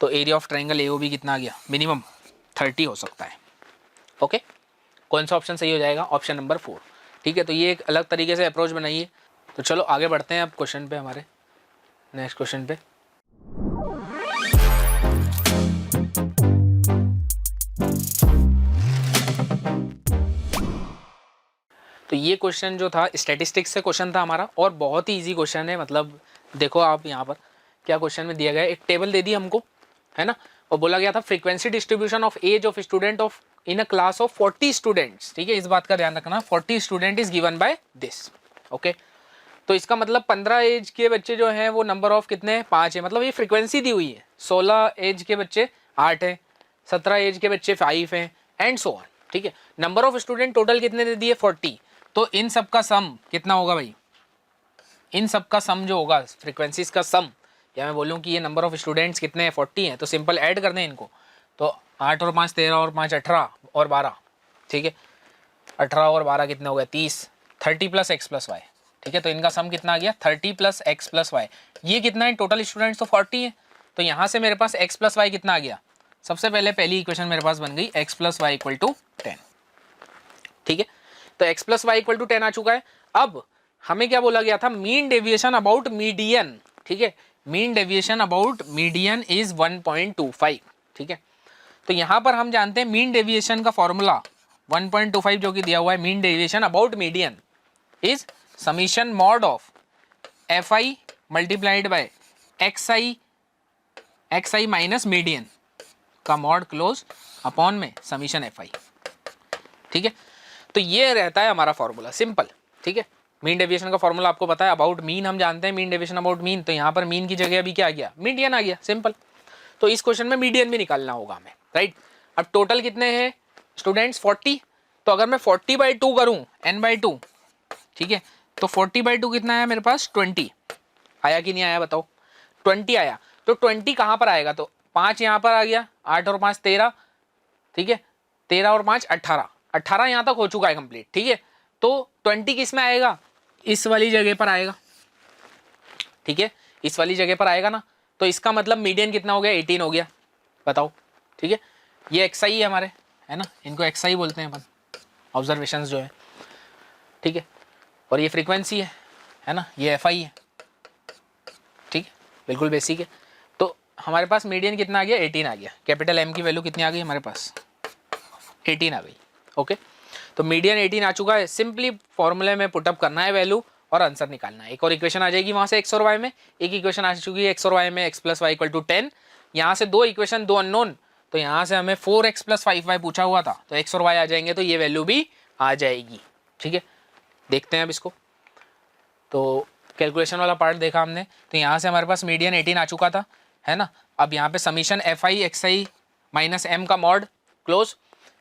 तो एरिया ऑफ ट्राइंगल AOB कितना आ गया, मिनिमम 30 हो सकता है, ओके। कौन सा ऑप्शन सही हो जाएगा, ऑप्शन नंबर 4, ठीक है। तो ये एक अलग तरीके से अप्रोच बनाइए। तो चलो आगे बढ़ते हैं अब क्वेश्चन पे, हमारे नेक्स्ट क्वेश्चन पे। तो ये क्वेश्चन जो था स्टैटिस्टिक्स से क्वेश्चन था हमारा और बहुत ही इजी क्वेश्चन है। मतलब देखो आप यहाँ पर क्या क्वेश्चन में दिया गया है, एक टेबल दे दी हमको, है ना, और बोला गया था frequency distribution of age of student of in a class of 40 students, ठीक है। इस बात का ध्यान रखना, 40 student is given by this, okay. तो इसका मतलब 15 एज के बच्चे जो हैं वो नंबर ऑफ कितने हैं, 5 है। मतलब ये फ्रीक्वेंसी दी हुई है। 16 एज के बच्चे 8 हैं, 17 एज के बच्चे 5 हैं एंड सो ऑन, ठीक है। नंबर ऑफ स्टूडेंट टोटल कितने दे दिए 40। तो इन सब का सम कितना होगा भाई, इन सब का सम जो होगा फ्रीक्वेंसीज का सम, या मैं बोलूँ कि ये नंबर ऑफ स्टूडेंट्स कितने हैं 40 हैं, तो सिंपल ऐड कर दें इनको। तो 8 और 5 13 और 5 18 और 12, ठीक है। 18 और 12 कितने हो गए 30, 30 + x + y, ठीक है। तो इनका सम कितना आ गया 30 + x + y। ये कितना है टोटल स्टूडेंट्स तो 40 है। तो यहाँ से मेरे पास x + y कितना आ गया, सबसे पहले पहली इक्वेशन मेरे पास बन गई x + y = 10, ठीक है। तो x + y = 10 आ चुका है। अब हमें क्या बोला गया था, मीन डेविएशन अबाउट मीडियन, ठीक है। Mean deviation about median is 1.25, ठीक है। तो यहाँ पर हम जानते हैं मीन डेविएशन का फॉर्मूला 1.25 जो कि दिया हुआ है, mean deviation about median is summation mod of fi multiplied by xi minus median का मॉड क्लोज अपॉन में समीशन fi, ठीक है। तो ये रहता है हमारा फॉर्मूला, सिंपल, ठीक है। मीन डेविएशन का फॉर्मूला आपको पता है, अबाउट मीन हम जानते हैं, मीन डेविएशन अबाउट मीन। तो यहाँ पर मीन की जगह अभी क्या आ गया, मीडियन आ गया, सिंपल। तो इस क्वेश्चन में मीडियन भी निकालना होगा हमें, राइट। अब टोटल कितने हैं स्टूडेंट्स 40। तो अगर मैं 40/2 करूँ n/2, ठीक है, तो 40/2 कितना आया मेरे पास 20 आया कि नहीं आया बताओ, 20 आया। तो 20 कहाँ पर आएगा, तो 5 यहाँ पर आ गया, 8 और 5 13, ठीक है, 13 और 5 18, 18 यहाँ तक हो चुका है कंप्लीट, ठीक है। तो 20 किस में आएगा, इस वाली जगह पर आएगा, ठीक है, इस वाली जगह पर आएगा ना। तो इसका मतलब मीडियन कितना हो गया 18 हो गया, बताओ, ठीक है। ये xi है हमारे, है ना, इनको xi बोलते हैं अपन, ऑब्जर्वेशंस जो है, ठीक है। और ये फ्रीक्वेंसी है ना, ये fi है, ठीक है, बिल्कुल बेसिक है। तो हमारे पास मीडियन कितना आ गया 18 आ गया। कैपिटल M की वैल्यू कितनी आ गई हमारे पास 18 आ गई, ओके। तो मीडियन 18 आ चुका है। सिंपली फॉर्मूले में पुटअप करना है वैल्यू और आंसर निकालना है। एक और इक्वेशन आ जाएगी वहाँ से x और y में, एक इक्वेशन आ चुकी है x और y में, x + y = 10। यहाँ से 2 इक्वेशन 2 अननोन, तो यहाँ से हमें 4x + 5y पूछा हुआ था, तो x और y आ जाएंगे, तो ये वैल्यू भी आ जाएगी, ठीक है। देखते हैं अब इसको। तो कैलकुलेशन वाला पार्ट देखा हमने, तो यहाँ से हमारे पास मीडियन 18 आ चुका था, है ना। अब यहाँ पे summation fi xi minus m का मॉड क्लोज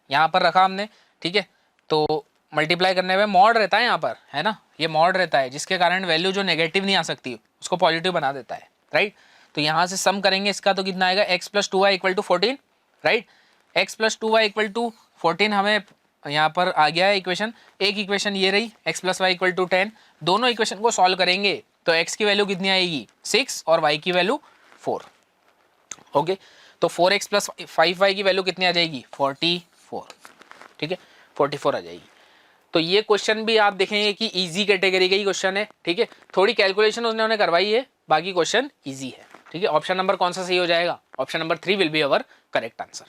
यहाँ पर रखा हमने, ठीक है। तो मल्टीप्लाई करने में मॉड रहता है यहाँ पर, है ना, ये मॉड रहता है, जिसके कारण वैल्यू जो नेगेटिव नहीं आ सकती उसको पॉजिटिव बना देता है, राइट। तो यहाँ से सम करेंगे इसका, तो कितना आएगा x + 2y = 14, right. x + 2y = 14 हमें यहाँ पर आ गया है इक्वेशन। एक इक्वेशन ये रही x + y = 10। दोनों इक्वेशन को सॉल्व करेंगे तो x की वैल्यू कितनी आएगी 6 और y की वैल्यू 4, ओके। तो 4x + 5y की वैल्यू कितनी आ जाएगी 44, ठीक है, 44 आ जाएगी। तो ये क्वेश्चन भी आप देखेंगे कि इजी कैटेगरी का ही क्वेश्चन है, ठीक है। थोड़ी कैलकुलेशन उन्होंने करवाई है, बाकी क्वेश्चन इजी है, ठीक है। ऑप्शन नंबर कौन सा सही हो जाएगा, option number 3 will be our correct answer.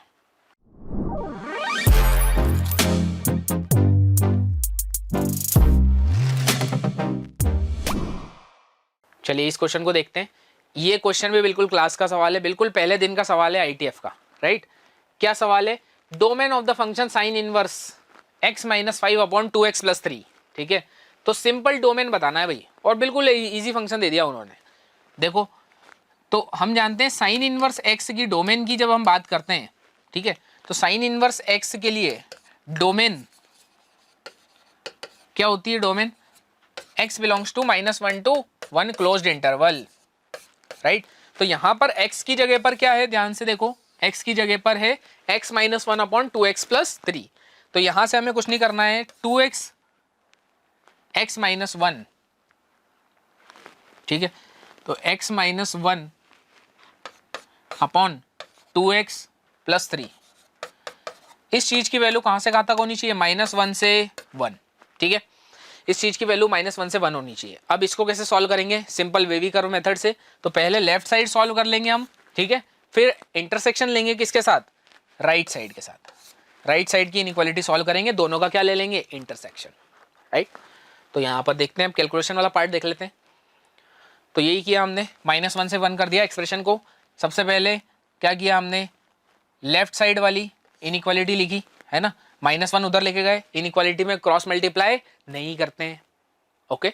चलिए इस क्वेश्चन को देखते हैं। ये क्वेश्चन भी बिल्कुल क्लास का सवाल है, बिल्कुल पहले दिन का सवाल है ITF का, राइट। क्या सवाल है, domain of the function sine inverse x - 5/2x + 3, ठीक है। तो सिंपल डोमेन बताना है भाई, और बिल्कुल इजी फंक्शन दे दिया उन्होंने। देखो, तो हम जानते हैं साइन इनवर्स x की डोमेन की जब हम बात करते हैं, ठीक है, तो साइन इनवर्स x के लिए डोमेन क्या होती है, domain x belongs to -1 to 1 closed interval, right. तो यहां पर x की जगह पर क्या है, ध्यान से देखो, x की जगह पर है x - 1 अपॉन 2x + 3। तो यहां से हमें कुछ नहीं करना है, 2x x - 1, ठीक है। तो x - 1 अपॉन 2x + 3, इस चीज की वैल्यू कहां से कहां तक होनी चाहिए, -1 से 1, ठीक है। इस चीज की वैल्यू -1 से 1 होनी चाहिए। अब इसको कैसे सॉल्व करेंगे, सिंपल वेवी कर्व मेथड से। तो पहले लेफ्ट साइड सॉल्व कर लेंगे हम, ठीक है, फिर इंटरसेक्शन लेंगे किसके साथ, राइट साइड के साथ। राइट साइड की इनइक्वालिटी सॉल्व करेंगे, दोनों का क्या ले लेंगे, इंटरसेक्शन, राइट। तो यहां पर देखते हैं, कैलकुलेशन वाला पार्ट देख लेते हैं। तो यही किया हमने, -1 से 1 कर दिया एक्सप्रेशन को। सबसे पहले क्या किया हमने, लेफ्ट साइड वाली इनइक्वालिटी लिखी, है ना, -1 उधर लेके गए, इनइक्वालिटी में क्रॉस मल्टीप्लाई नहीं करते हैं, ओके।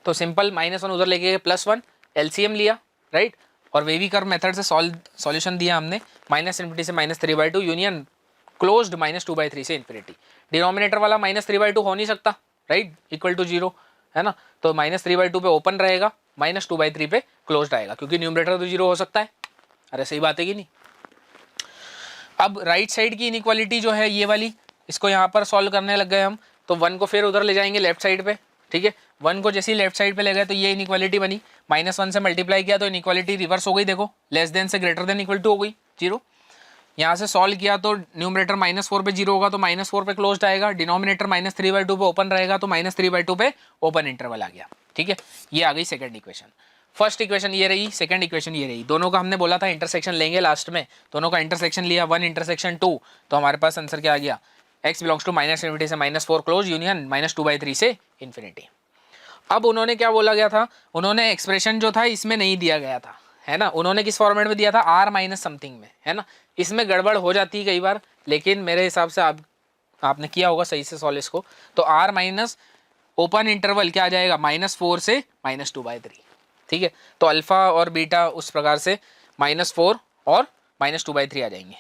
तो सिंपल -1 उधर लेके गए, +1 एलसीएम लिया, राइट। और वेवी कर्व मेथड से सॉल्यूशन दिया हमने, -∞ से -3/2 यूनियन क्लोज्ड -2/3 से इन्फिनिटी। डिनोमिनेटर वाला -3/2 हो नहीं सकता, राइट, इक्वल टू 0, है ना। तो -3/2 पे ओपन रहेगा, -2/3 पे क्लोज्ड आएगा, क्योंकि न्यूमरेटर तो 0 हो सकता है। अरे सही बात है कि नहीं। अब राइट साइड की इनइक्वालिटी जो है ये वाली, इसको यहाँ पर सॉल्व करने लग गए हम। तो 1 को फिर उधर ले जाएंगे लेफ्ट साइड पे, ठीक है। 1 को जैसे ही लेफ्ट साइड पे ले गए तो ये इनइक्वालिटी बनी, -1 से मल्टीप्लाई किया तो इनइक्वालिटी रिवर्स हो गई, देखो, लेस देन से ग्रेटर देन इक्वल टू हो गई 0। यहाँ से सॉल्व किया तो न्यूमरेटर -4 पे 0 होगा, तो -4 पे क्लोज्ड आएगा। डिनोमिनेटर -3/2 पे ओपन रहेगा, तो -3/2 पे ओपन इंटरवल आ गया, ठीक है। ये आ गई सेकंड इक्वेशन। फर्स्ट इक्वेशन ये रही, सेकंड इक्वेशन ये रही। दोनों का हमने बोला था इंटरसेक्शन लेंगे लास्ट में, दोनों का इंटरसेक्शन लिया, 1 इंटरसेक्शन 2, तो हमारे पास आंसर क्या आ गया, x बिलोंग्स टू -∞ से -4 क्लोज यूनियन -2/3 से इन्फिनिटी। अब उन्होंने क्या बोला गया था, उन्होंने एक्सप्रेशन जो था इसमें नहीं दिया गया था, है ना। उन्होंने किस फॉर्मेट में दिया था, r माइनस समथिंग में, है ना। इसमें गड़बड़ हो जाती है कई बार, लेकिन मेरे हिसाब से आपने किया होगा सही से सॉल्व इसको। तो r माइनस ओपन इंटरवल क्या आ जाएगा, -4 से -2/3, ठीक है। तो अल्फा और बीटा उस प्रकार से -4 और -2/3 आ जाएंगे।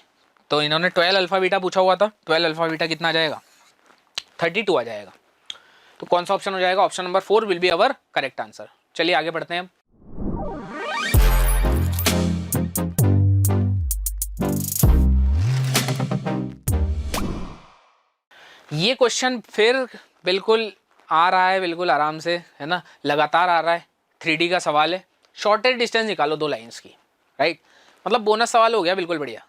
तो इन्होंने 12 अल्फा बीटा पूछा हुआ था, 12 अल्फा बीटा कितना आ जाएगा, 32 आ जाएगा। तो कौन सा ऑप्शन हो जाएगा, option number 4 will be our correct answer. चलिए आगे बढ़ते हैं हम। ये क्वेश्चन फिर बिल्कुल आ रहा है, बिल्कुल आराम से, है ना, लगातार आ रहा है। 3D का सवाल है, शॉर्टेस्ट डिस्टेंस निकालो 2 लाइंस की, राइट। मतलब बोनस सवाल हो गया, बिल्कुल बढ़िया,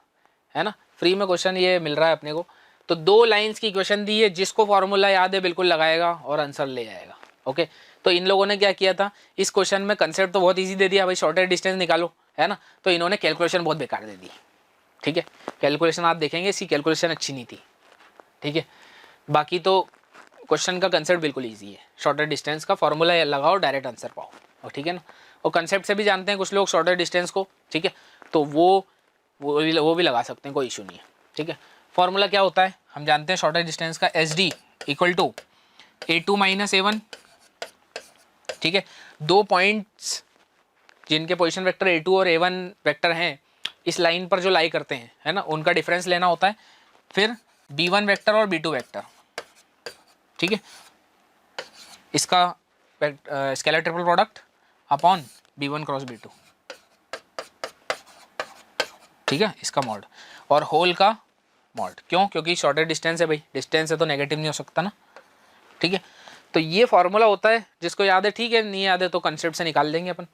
है ना। फ्री में क्वेश्चन ये मिल रहा है अपने को। तो 2 लाइंस की क्वेश्चन दी है, जिसको फॉर्मूला याद है बिल्कुल लगाएगा और आंसर ले जाएगा, ओके। तो इन लोगों ने क्या किया था, इस क्वेश्चन में कंसेप्ट तो बहुत ईजी दे दिया, भाई शॉर्टेस्ट डिस्टेंस निकालो, है ना। तो इन्होंने कैलकुलेशन बहुत बेकार दे दी, ठीक है। कैलकुलेशन आप देखेंगे, इसकी कैलकुलेशन अच्छी नहीं थी, ठीक है। बाकी तो क्वेश्चन का कंसेप्ट बिल्कुल इजी है, शॉर्टर डिस्टेंस का फॉर्मूला लगाओ, डायरेक्ट आंसर पाओ, और ठीक है ना। और कंसेप्ट से भी जानते हैं कुछ लोग शॉर्टर डिस्टेंस को, ठीक है। तो वो भी लगा सकते हैं, कोई इशू नहीं है, ठीक है। फॉर्मूला क्या होता है हम जानते हैं, शॉर्टर डिस्टेंस का SD equal to A2 - A1, ठीक है। 2 पॉइंट्स जिनके पोजिशन वेक्टर A2 और A1 वेक्टर हैं, इस लाइन पर जो लाई करते हैं, है ना, उनका डिफरेंस लेना होता है। फिर B1 वेक्टर और B2 वेक्टर, ठीक है, इसका scalar triple product upon B1 cross B2, ठीक है, इसका मॉड, और होल का मॉड। क्यों, क्योंकि शॉर्टेस्ट डिस्टेंस है भाई, डिस्टेंस है तो नेगेटिव नहीं हो सकता ना, ठीक है। तो ये फॉर्मूला होता है, जिसको याद है ठीक है, नहीं याद है तो कंसेप्ट से निकाल देंगे अपन,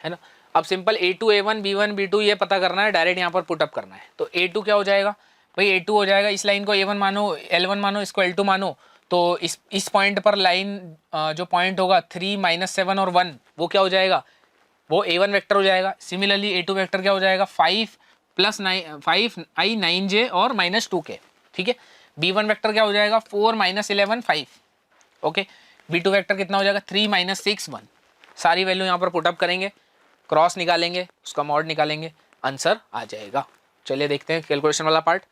है ना। अब simple A2 A1 B1 B2 ये पता करना है, डायरेक्ट यहाँ पर पुटअप करना है। तो A2 क्या हो जाएगा भाई, A2 हो जाएगा, इस लाइन को A1 मानो, L1 मानो, इसको L2 मानो। तो इस पॉइंट पर लाइन जो पॉइंट होगा 3 -7 और 1, वो क्या हो जाएगा, वो A1 वेक्टर हो जाएगा। सिमिलरली A2 वेक्टर क्या हो जाएगा, 5 + 9 5i 9j और -2k, ठीक है। B1 वेक्टर क्या हो जाएगा, 4 - 11 5, ओके। B2 वेक्टर कितना हो जाएगा, 3 - 6 1। सारी वैल्यू यहाँ पर पुटअप करेंगे, क्रॉस निकालेंगे, उसका मॉड निकालेंगे, आंसर आ जाएगा। चलिए देखते हैं कैलकुलेशन वाला पार्ट।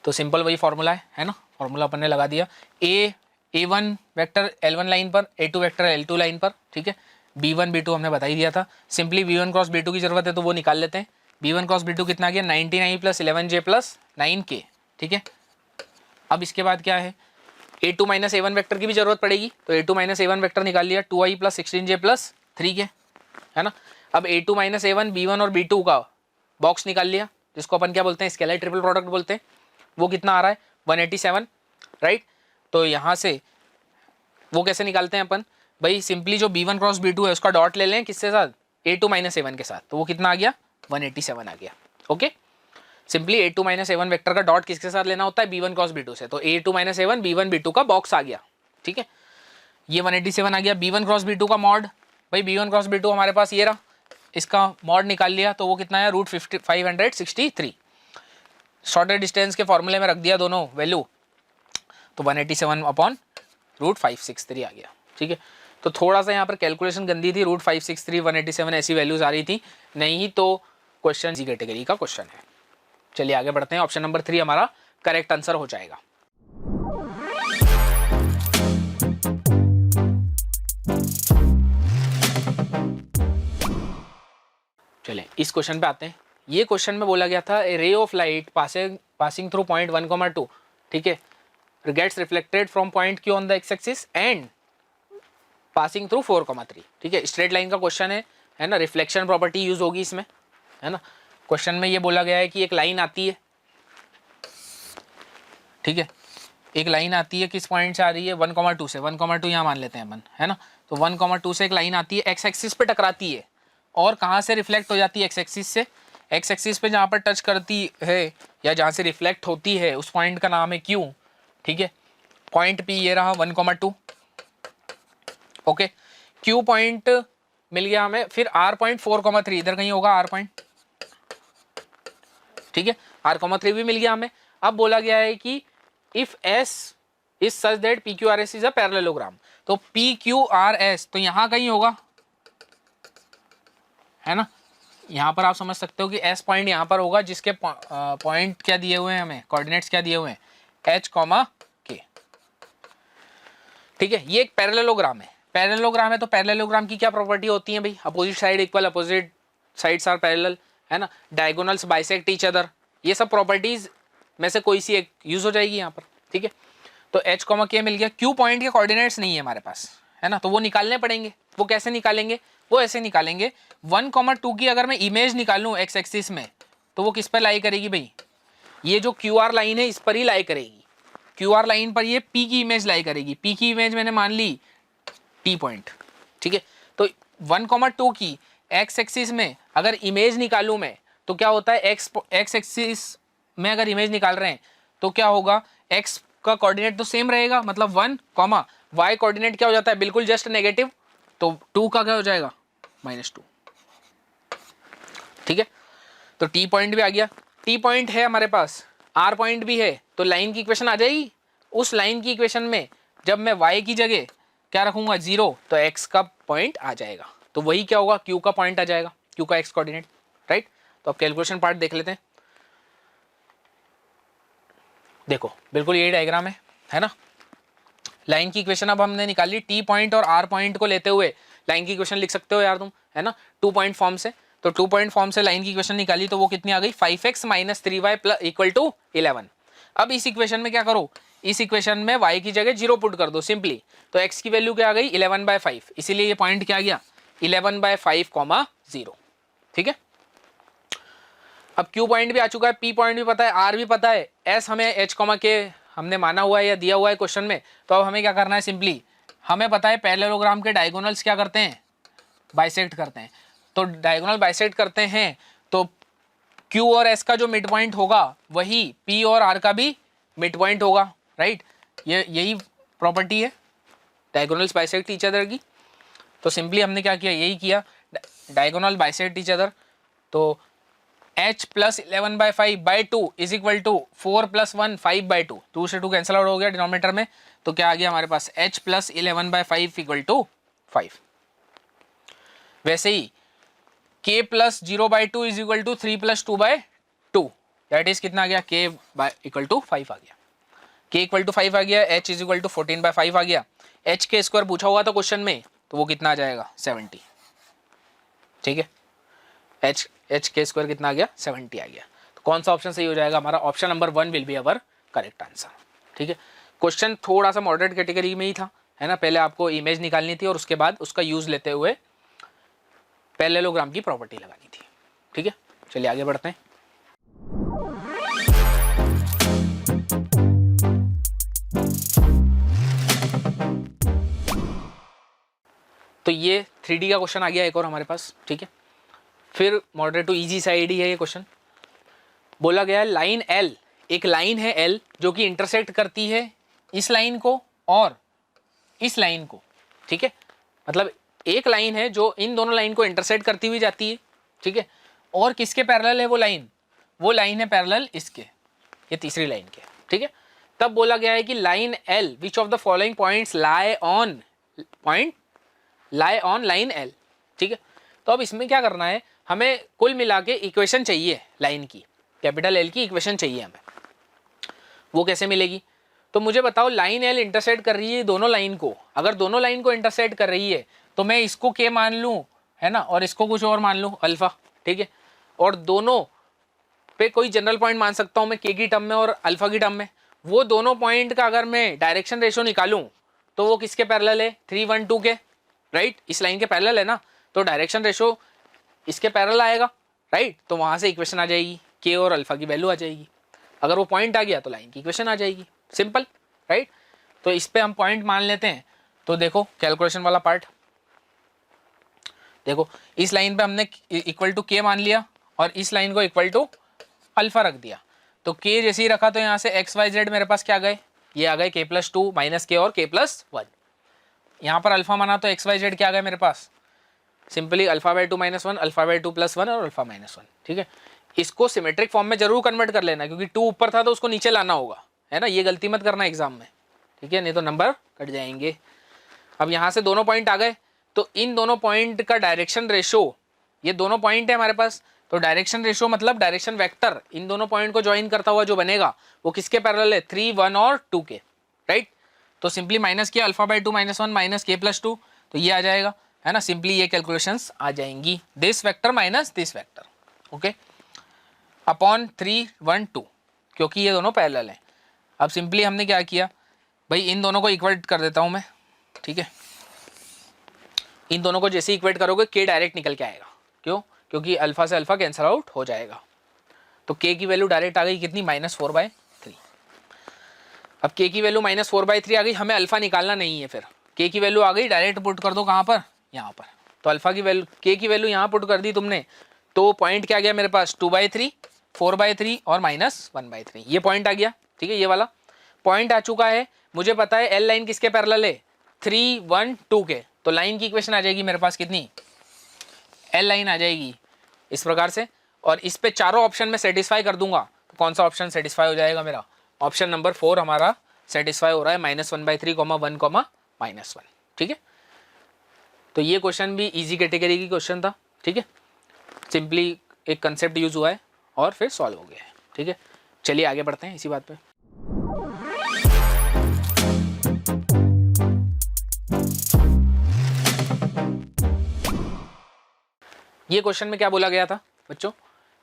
तो सिंपल वही फॉर्मूला है ना, फॉर्मूला अपन ने लगा दिया। A1 वेक्टर L1 लाइन पर, A2 वेक्टर L2 लाइन पर, ठीक है। B1 B2 हमने बता ही दिया था। सिंपली B1 क्रॉस B2 की जरूरत है तो वो निकाल लेते हैं। B1 क्रॉस B2 कितना गया, 99 + 11j + 9k, ठीक है। अब इसके बाद क्या है, A2 माइनस A1 वेक्टर की भी जरूरत पड़ेगी, तो A2 माइनस A1 वेक्टर निकाल लिया 2i plus 16j plus 3k, है ना। अब A2 माइनस A1 B1 और B2 का बॉक्स निकाल लिया, जिसको अपन क्या बोलते हैं, स्केलर ट्रिपल प्रोडक्ट बोलते हैं। वो कितना आ रहा है 187, राइट। तो यहाँ से वो कैसे निकालते हैं अपन भाई, सिंपली जो B1 क्रॉस B2 है उसका डॉट ले लें, किसके साथ, A2 माइनस A1 के साथ, तो वो कितना आ गया 187 आ गया। Okay, simply A2 minus A1 vector का डॉट किसके साथ लेना होता है, B1 क्रॉस B2 से, तो A2 minus A1 B1 B2 का बॉक्स आ गया, ठीक है। ये 187 आ गया। B1 क्रॉस B2 का मॉड, भाई B1 क्रॉस B2 हमारे पास ये रहा, इसका मॉड निकाल लिया, तो वो कितना है √563। शॉर्टेड डिस्टेंस के फॉर्मूले में रख दिया दोनों वैल्यू, तो 187 अपॉन √563 आ गया, ठीक है। तो थोड़ा सा यहाँ पर कैलकुलेशन गंदी थी, √563 187 ऐसी वैल्यूज आ रही थी, नहीं तो क्वेश्चन जी कैटेगरी का क्वेश्चन है। चलिए आगे बढ़ते हैं, ऑप्शन नंबर 3 हमारा करेक्ट आंसर हो जाएगा। चलिए इस क्वेश्चन पे आते हैं। ये क्वेश्चन में बोला गया था a ray of light passing through point 1,2, ठीक है, gets reflected from point Q on the X axis and passing through 4,3, ठीक है। स्ट्रेट लाइन का क्वेश्चन है ना, रिफ्लेक्शन प्रॉपर्टी यूज होगी इसमें, है ना। क्वेश्चन में ये बोला गया है कि एक लाइन आती है, ठीक है, एक लाइन आती है, किस पॉइंट से आ रही है 1,2 से, 1,2 यहाँ मान लेते हैं अपन, है ना। तो 1,2 से एक लाइन आती है, एक्स एक्सिस पे टकराती है और कहाँ से रिफ्लेक्ट हो जाती है, एक्स एक्सिस से। एक्स एक्सिस पे जहाँ पर टच करती है या जहाँ से रिफ्लेक्ट होती है उस पॉइंट का नाम है Q, ठीक है। पॉइंट P ये रहा 1,2, ओके। Q पॉइंट मिल गया हमें, फिर R पॉइंट 4,3 इधर कहीं होगा R पॉइंट, ठीक है, R,3 भी मिल गया हमें। अब बोला गया है कि if S is such that PQRS is a parallelogram, तो PQRS तो यहाँ कहीं होगा, है ना। यहाँ पर आप समझ सकते हो कि S पॉइंट यहाँ पर होगा, जिसके पॉइंट क्या दिए हुए हैं हमें, कोऑर्डिनेट्स क्या दिए हुए हैं, H, K, ठीक है। ये एक पैरेललोग्राम है, पैरेललोग्राम है, तो पैरेललोग्राम की क्या प्रॉपर्टी होती है भाई, opposite side equal, opposite sides are parallel, है ना, डायगोनल्स बाइसेक्ट ईच अदर, ये सब प्रॉपर्टीज में से कोई सी एक यूज हो जाएगी यहाँ पर, ठीक है। तो H, K मिल गया। Q पॉइंट के कोऑर्डिनेट्स नहीं है हमारे पास, है ना, तो वो निकालने पड़ेंगे। वो कैसे निकालेंगे, वो ऐसे निकालेंगे, 1,2 की अगर मैं इमेज निकालूं एक्स एक्सिस में, तो वो किस पर लाई करेगी भाई, ये जो QR लाइन है इस पर ही लाई करेगी। QR लाइन पर ये P की इमेज लाई करेगी। P की इमेज मैंने मान ली T पॉइंट, ठीक है। तो 1,2 की एक्स एक्सिस में अगर इमेज निकालूं मैं, तो क्या होता है, एक्स एक्सिस में अगर इमेज निकाल रहे हैं तो क्या होगा, एक्स का कोऑर्डिनेट तो सेम रहेगा, मतलब 1, वाई कोऑर्डिनेट क्या हो जाता है, बिल्कुल जस्ट नेगेटिव, तो 2 का क्या हो जाएगा -2, ठीक है। तो T पॉइंट भी आ गया, T पॉइंट है हमारे पास, R पॉइंट भी है, तो लाइन की इक्वेशन आ जाएगी। उस लाइन की इक्वेशन में जब मैं y की जगह क्या रखूंगा 0, तो x का पॉइंट आ जाएगा, तो वही क्या होगा, Q का पॉइंट आ जाएगा, Q का x कोऑर्डिनेट, राइट। तो अब कैलकुलेशन पार्ट देख लेते हैं। देखो बिल्कुल यही डायग्राम है ना। लाइन की इक्वेशन अब हमने निकाली, T पॉइंट और R पॉइंट को लेते हुए लाइन की इक्वेशन लिख सकते हो यार तुम, है ना, 2 पॉइंट फॉर्म से। तो 2 पॉइंट फॉर्म से लाइन की इक्वेशन निकाली, तो वो कितनी आ गई 5x - 3y = 11। अब इस इक्वेशन में क्या करो, इस इक्वेशन में y की जगह 0 पुट कर दो सिंपली, तो x की वैल्यू क्या आ गई 11/5, इसीलिए ये पॉइंट क्या आ गया 11/5, 0, ठीक है। अब Q पॉइंट भी आ चुका है, P पॉइंट भी पता है, R भी पता है, S हमें H, K हमने माना हुआ है या दिया हुआ है क्वेश्चन में। तो अब हमें क्या करना है, सिंपली हमें पता है पैरेललोग्राम के डायगोनल्स क्या करते हैं, बाइसेक्ट करते हैं। तो डायगोनल बाइसेक्ट करते हैं तो Q और S का जो मिड पॉइंट होगा वही P और R का भी मिड पॉइंट होगा, राइट। यही प्रॉपर्टी है डायगोनल्स बाइसेक्ट ईच अदर की। तो सिंपली हमने क्या किया, यही किया, डायगोनल बाइसेक्ट ईच अदर। तो h + 11/5/2 = 4 + 1 5/2, 2 से 2 कैंसिल आउट हो गया डिनोमिनेटर में, तो क्या आ गया हमारे पास h + 11/5 = 5। वैसे ही k + 0/2 = 3 + 2/2, दैट इज कितना आ गया, k = 5 आ गया, k = 5 आ गया, h = 14/5 आ गया। h² पूछा हुआ था क्वेश्चन में, तो वो कितना आ जाएगा 70, ठीक है। h² कितना आ गया 70 आ गया। तो कौन सा ऑप्शन सही हो जाएगा हमारा, option number 1 will be our correct answer, ठीक है। क्वेश्चन थोड़ा सा मॉडरेट कैटेगरी में ही था, है ना। पहले आपको इमेज निकालनी थी और उसके बाद उसका यूज लेते हुए पैरेललोग्राम की प्रॉपर्टी लगानी थी, ठीक है। चलिए आगे बढ़ते हैं। तो ये 3D का क्वेश्चन आ गया एक और हमारे पास, ठीक है। फिर मॉडरेट टू इजी साइड ही है ये क्वेश्चन। बोला गया है लाइन L, एक लाइन है L जो कि इंटरसेक्ट करती है इस लाइन को और इस लाइन को, ठीक है। मतलब एक लाइन है जो इन दोनों लाइन को इंटरसेक्ट करती हुई जाती है, ठीक है। और किसके पैरेलल है वो लाइन? वो लाइन है पैरेलल इसके, ये तीसरी लाइन के, ठीक है। तब बोला गया है कि line L which of the following points lie on line L, ठीक है। तो अब इसमें क्या करना है, हमें कुल मिला के इक्वेशन चाहिए लाइन की, कैपिटल L की इक्वेशन चाहिए हमें। वो कैसे मिलेगी? तो मुझे बताओ लाइन L इंटरसेक्ट कर रही है दोनों लाइन को। अगर दोनों लाइन को इंटरसेक्ट कर रही है तो मैं इसको K मान लूँ, है ना, और इसको कुछ और मान लूँ अल्फा, ठीक है। और दोनों पे कोई जनरल पॉइंट मान सकता हूँ मैं K की टर्म में और अल्फा की टर्म में। वो दोनों पॉइंट का अगर मैं डायरेक्शन रेशो निकालूं तो वो किसके पैरेलल है? 3, 1, 2 के, राइट। इस लाइन के पैरेलल है ना, तो डायरेक्शन रेशो इसके पैरेलल आएगा, राइट। तो वहां से इक्वेशन आ जाएगी, K और अल्फा की वैल्यू आ जाएगी। अगर वो पॉइंट आ गया तो लाइन की इक्वेशन आ जाएगी, सिंपल, राइट। तो इस पे हम पॉइंट मान लेते हैं। तो देखो कैलकुलेशन वाला पार्ट देखो, इस लाइन पे हमने इक्वल टू K मान लिया और इस लाइन को इक्वल टू अल्फा रख दिया। तो K जैसे ही रखा तो यहाँ से एक्स वाई जेड मेरे पास क्या गए? ये आ गए K+2 माइनस K और K+1। यहाँ पर अल्फा माना तो एक्स वाई जेड क्या आ गए मेरे पास? सिंपली अल्फा/2 -1, अल्फा/2 + 1 और अल्फा-1, ठीक है। इसको सिमेट्रिक फॉर्म में जरूर कन्वर्ट कर लेना, क्योंकि 2 ऊपर था तो उसको नीचे लाना होगा, है ना। ये गलती मत करना एग्जाम में, ठीक है, नहीं तो नंबर कट जाएंगे। अब यहाँ से दोनों पॉइंट आ गए तो इन दोनों पॉइंट का डायरेक्शन रेशो, ये दोनों पॉइंट है हमारे पास, तो डायरेक्शन रेशो मतलब डायरेक्शन वेक्टर इन दोनों पॉइंट को ज्वाइन करता हुआ जो बनेगा वो किसके पैरेलल है? 3, 1 और 2 के, राइट। तो सिंपली माइनस किया अल्फा/2 -1 माइनस K+2, तो ये आ जाएगा, है ना। सिंपली ये कैलकुलेशंस आ जाएंगी, this vector minus this vector, okay, upon 3, 1, 2, क्योंकि ये दोनों पैरेलल हैं। अब सिंपली हमने क्या किया भाई, इन दोनों को इक्वेट कर देता हूं मैं, ठीक है। इन दोनों को जैसे इक्वेट करोगे K डायरेक्ट निकल के आएगा, क्यों? क्योंकि अल्फा से अल्फा कैंसल आउट हो जाएगा। तो K की वैल्यू डायरेक्ट आ गई कितनी? -4/3। अब K की वैल्यू -4/3 आ गई, हमें अल्फा निकालना नहीं है। फिर K की वैल्यू आ गई, डायरेक्ट पुट कर दो कहाँ पर? यहाँ पर। तो अल्फा की वैल्यू, K की वैल्यू यहाँ पुट कर दी तुमने, तो पॉइंट क्या गया मेरे पास? 2/3, 4/3 और -1/3, ये पॉइंट आ गया, ठीक है। ये वाला पॉइंट आ चुका है। मुझे पता है L लाइन किसके पैरेलल है? 3, 1, 2 के। तो लाइन की इक्वेशन आ जाएगी मेरे पास कितनी? L लाइन आ जाएगी इस प्रकार से, और इस पे चारों ऑप्शन में सेटिस्फाई कर दूंगा तो कौन सा ऑप्शन सेटिस्फाई हो जाएगा मेरा? ऑप्शन नंबर 4 हमारा सेटिस्फाई हो रहा है, -1/3, 1, -1, ठीक है। तो ये क्वेश्चन भी इजी कैटेगरी की क्वेश्चन था, ठीक है। सिंपली एक कंसेप्ट यूज हुआ है और फिर सॉल्व हो गया है, ठीक है। चलिए आगे बढ़ते हैं इसी बात पे। ये क्वेश्चन में क्या बोला गया था बच्चों?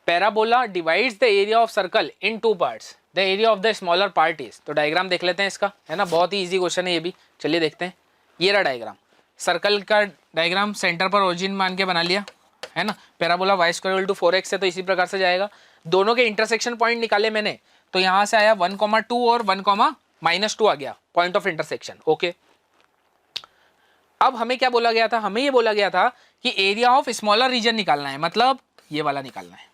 Parabola divides the area of circle in 2 parts, the area of the smaller part is. तो डायग्राम देख लेते हैं इसका, है ना। बहुत ही इजी क्वेश्चन है ये भी, चलिए देखते हैं। ये रहा डायग्राम, सर्कल का डायग्राम, सेंटर पर ओरिजिन मान के बना लिया, है ना। पैराबोला y² = 4x है, तो इसी प्रकार से जाएगा। दोनों के इंटरसेक्शन पॉइंट निकाले मैंने, तो यहाँ से आया 1,2 और 1,-2 आ गया पॉइंट ऑफ इंटरसेक्शन, ओके। अब हमें क्या बोला गया था? हमें ये बोला गया था कि एरिया ऑफ स्मॉलर रीजन निकालना है, मतलब ये वाला निकालना है,